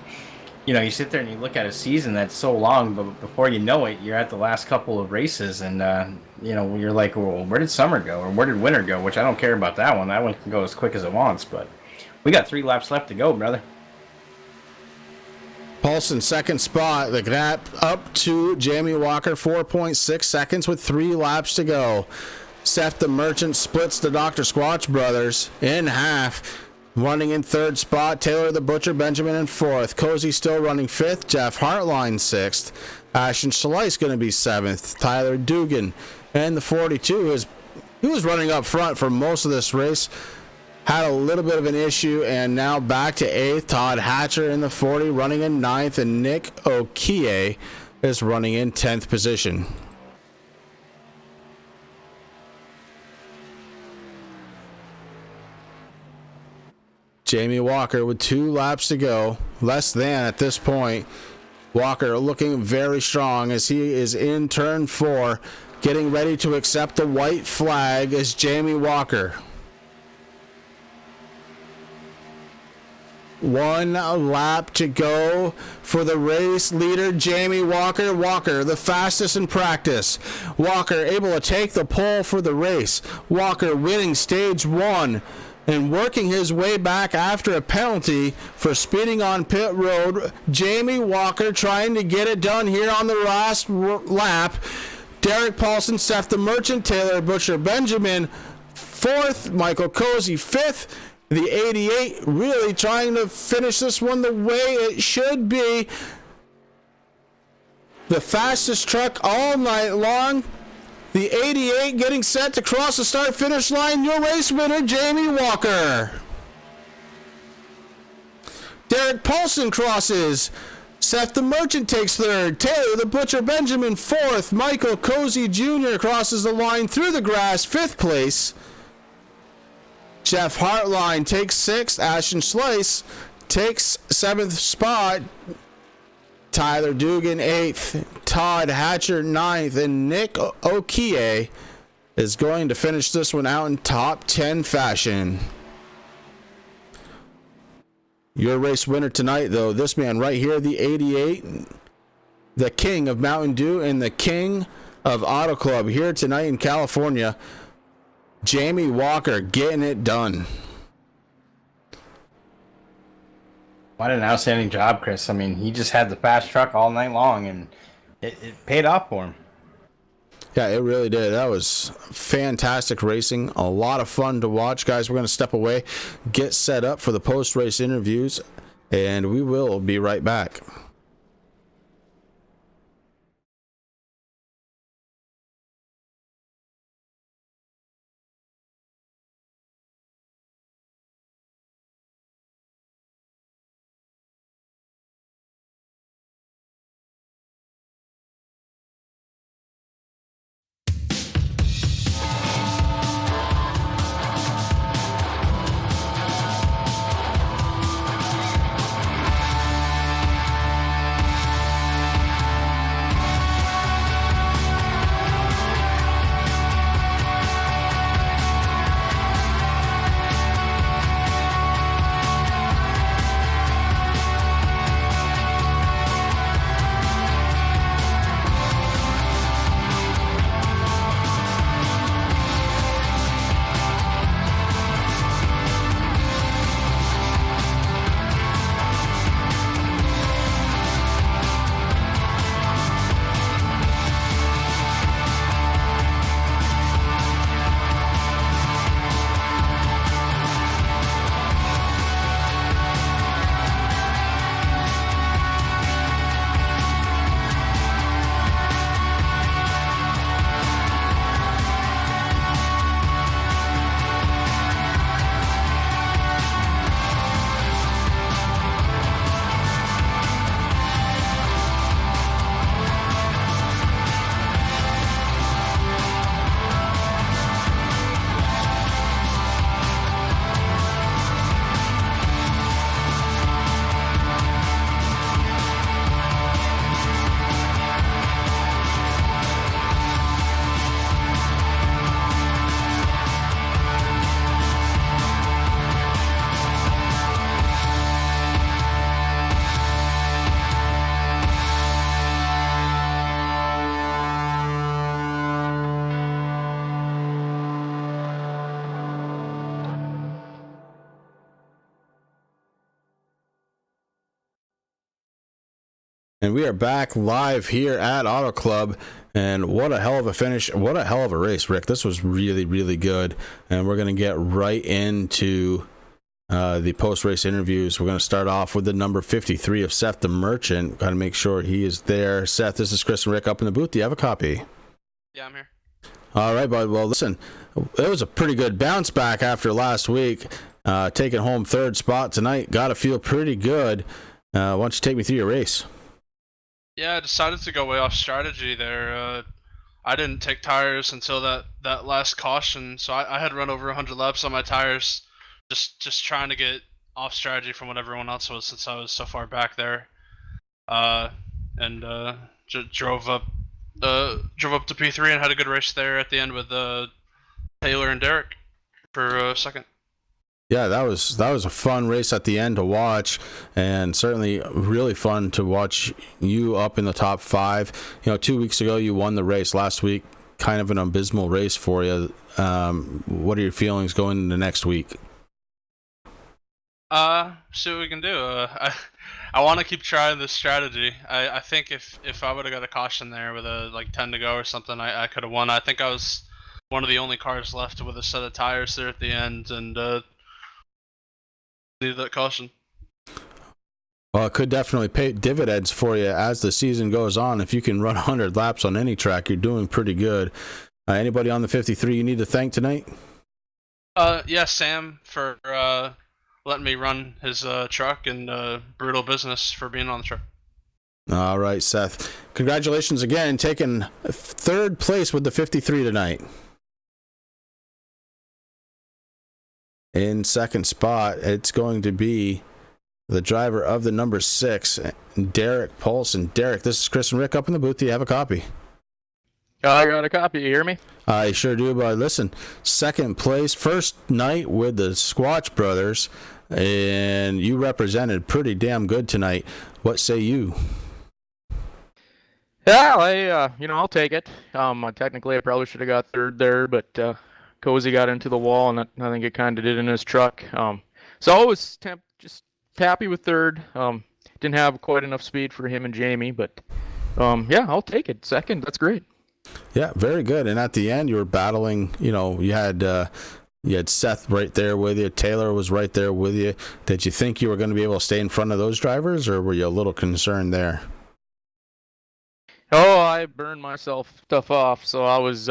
you know, you sit there and you look at a season that's so long, but before you know it, you're at the last couple of races, and you know, you're like, well, where did summer go, or where did winter go? Which I don't care about that one. That one can go as quick as it wants, but we got 3 laps left to go, brother. Paulson, second spot. The gap up to Jamie Walker, 4.6 seconds with 3 laps to go. Seth the Merchant splits the Dr. Squatch brothers in half. Running in third spot, Taylor the Butcher Benjamin in fourth. Cozy still running fifth. Jeff Hartline sixth. Ashton Schleiss going to be seventh. Tyler Dugan and the 42 he was running up front for most of this race. Had a little bit of an issue, and now back to 8th. Todd Hatcher in the 40 running in 9th, and Nick Okie is running in 10th position. Jamie Walker with 2 laps to go, less than at this point. Walker looking very strong as he is in turn 4, getting ready to accept the white flag as Jamie Walker. 1 lap to go for the race leader, Jamie Walker. Walker, the fastest in practice. Walker able to take the pole for the race. Walker winning stage 1 and working his way back after a penalty for speeding on pit road. Jamie Walker trying to get it done here on the last lap. Derek Paulson, Seth the Merchant, Taylor Butcher Benjamin 4th, Michael Cozy 5th. The 88 really trying to finish this one the way it should be. The fastest truck all night long. The 88 getting set to cross the start-finish line. Your race winner, Jamie Walker. Derek Paulson crosses. Seth the Merchant takes third. Taylor the Butcher Benjamin 4th. Michael Cozy Jr. crosses the line through the grass, 5th place. Jeff Hartline takes 6th. Ashton Schleiss takes 7th spot. Tyler Dugan 8th. Todd Hatcher 9th. And Nick Okie is going to finish this one out in top 10 fashion. Your race winner tonight, though, this man right here, the 88, the king of Mountain Dew and the king of Auto Club here tonight in California. Jamie Walker getting it done. What an outstanding job, Chris. I mean, he just had the fast truck all night long, and it paid off for him. Yeah, it really did. That was fantastic racing. A lot of fun to watch. Guys, we're going to step away, get set up for the post-race interviews, and we will be right back. And we are back live here at Auto Club. And what a hell of a finish. What a hell of a race, Rick. This was really, really good. And we're going to get right into the post-race interviews. We're going to start off with the number 53 of Seth the Merchant. Got to make sure he is there. Seth, this is Chris and Rick up in the booth. Do you have a copy? Yeah, I'm here. All right, bud. Well, listen, it was a pretty good bounce back after last week. Taking home third spot tonight. Got to feel pretty good. Why don't you take me through your race? Yeah, I decided to go way off strategy there. I didn't take tires until that last caution, so I had run over 100 laps on my tires, just trying to get off strategy from what everyone else was since I was so far back there. Drove up to P3 and had a good race there at the end with Taylor and Derek for second. Yeah, that was a fun race at the end to watch, and certainly really fun to watch you up in the top 5. 2 weeks ago you won the race. Last week, kind of an abysmal race for you. What are your feelings going into next week? See what we can do. I want to keep trying this strategy. I think if I would have got a caution there with 10 to go or something, I could have won. I think I was one of the only cars left with a set of tires there at the end, and needed that caution. Well, it could definitely pay dividends for you as the season goes on. If you can run 100 laps on any track, you're doing pretty good. Anybody on the 53 you need to thank tonight? Yeah, Sam for letting me run his truck, and Brutal Business for being on the truck. All right, Seth. Congratulations again, taking third place with the 53 tonight. In second spot, it's going to be the driver of the number 6, Derek Paulson. Derek, this is Chris and Rick up in the booth. Do you have a copy? I got a copy. You hear me? I sure do, but listen, second place, first night with the Squatch Brothers, and you represented pretty damn good tonight. What say you? Yeah, I'll take it. Technically, I probably should have got third there, but Cozy got into the wall, and I think it kind of did in his truck. So I was just happy with third. Didn't have quite enough speed for him and Jamie, but yeah, I'll take it. Second, that's great. Yeah, very good. And at the end, you were battling. You had Seth right there with you. Taylor was right there with you. Did you think you were going to be able to stay in front of those drivers, or were you a little concerned there? Oh, I burned myself stuff off, so I was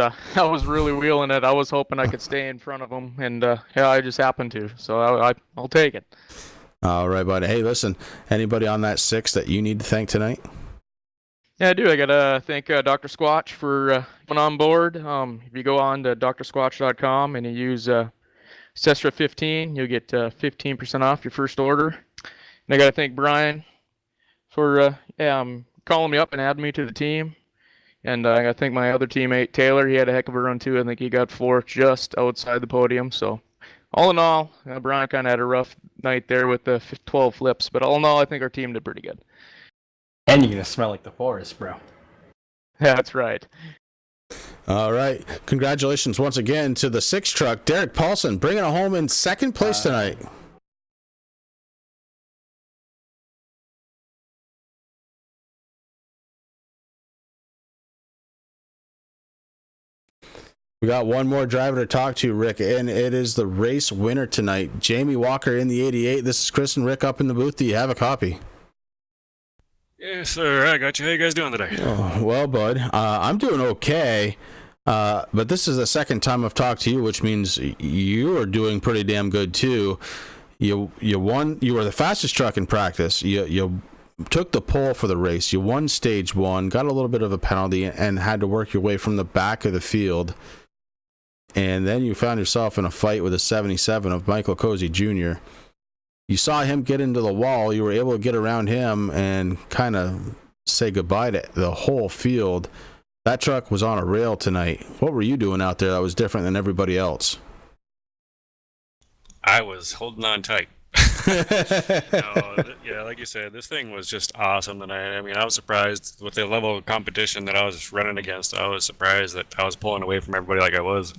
really wheeling it. I was hoping I could stay in front of them, and yeah, I just happened to. So I'll take it. All right, buddy. Hey, listen, anybody on that 6 that you need to thank tonight? Yeah, I do. I gotta thank Dr. Squatch for coming on board. If you go on to drsquatch.com and you use Sestra15, you'll get 15% off your first order. And I gotta thank Brian for calling me up and adding me to the team. And I gotta thank my other teammate Taylor. He had a heck of a run too. I think he got 4th just outside the podium. So all in all, Brian kind of had a rough night there with the 12 flips. But all in all, I think our team did pretty good. And you're gonna smell like the forest, bro. Yeah, that's right. All right. Congratulations once again to the 6 truck, Derek Paulson, bringing it home in second place tonight. We got one more driver to talk to, Rick, and it is the race winner tonight, Jamie Walker in the 88. This is Chris and Rick up in the booth. Do you have a copy? Yes, sir. I got you. How you guys doing today? Oh, well, bud, I'm doing okay, but this is the second time I've talked to you, which means you are doing pretty damn good too. You won. You were the fastest truck in practice. You took the pole for the race. You won stage 1, got a little bit of a penalty, and had to work your way from the back of the field. And then you found yourself in a fight with a 77 of Michael Cozy Jr. You saw him get into the wall. You were able to get around him and kind of say goodbye to the whole field. That truck was on a rail tonight. What were you doing out there that was different than everybody else? I was holding on tight. Yeah, like you said, this thing was just awesome tonight. I mean, I was surprised with the level of competition that I was running against. I was surprised that I was pulling away from everybody like I was.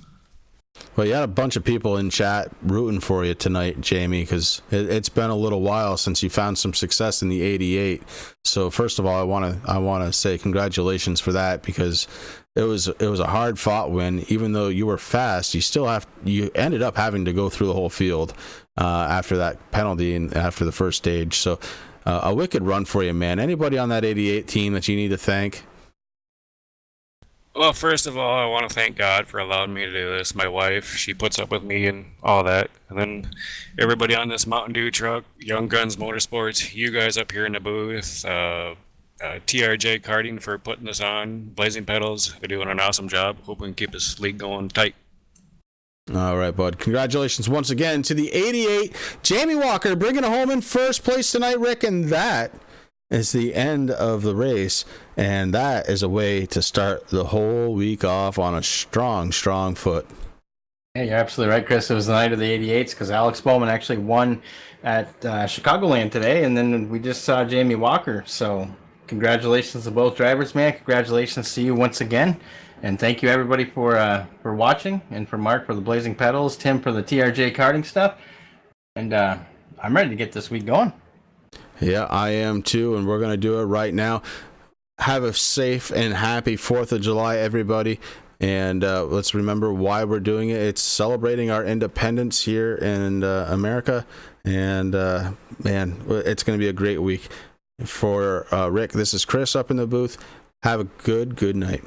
Well, you had a bunch of people in chat rooting for you tonight, Jamie, because it's been a little while since you found some success in the 88. So first of all, I want to say congratulations for that, because it was a hard fought win. Even though you were fast, you ended up having to go through the whole field after that penalty and after the first stage. So a wicked run for you, man. Anybody on that 88 team that you need to thank? Well, first of all, I want to thank God for allowing me to do this. My wife, she puts up with me and all that. And then everybody on this Mountain Dew truck, Young Guns Motorsports, you guys up here in the booth, TRJ Karting for putting this on, Blazing Pedals, they're doing an awesome job. Hope we can keep this league going tight. All right, bud. Congratulations once again to the 88. Jamie Walker bringing it home in first place tonight, Rick, and that is the end of the race, and that is a way to start the whole week off on a strong foot. Yeah, you're absolutely right, Chris. It was the night of the 88s because Alex Bowman actually won at Chicagoland today, and then we just saw Jamie Walker. So congratulations to both drivers, man. Congratulations to you once again. And thank you, everybody, for watching, and for Mark for the Blazing Pedals, Tim for the TRJ karting stuff. And I'm ready to get this week going. Yeah, I am too, and we're going to do it right now. Have a safe and happy 4th of July, everybody. And let's remember why we're doing it. It's celebrating our independence here in America. And, man, it's going to be a great week. For Rick, this is Chris up in the booth. Have a good night.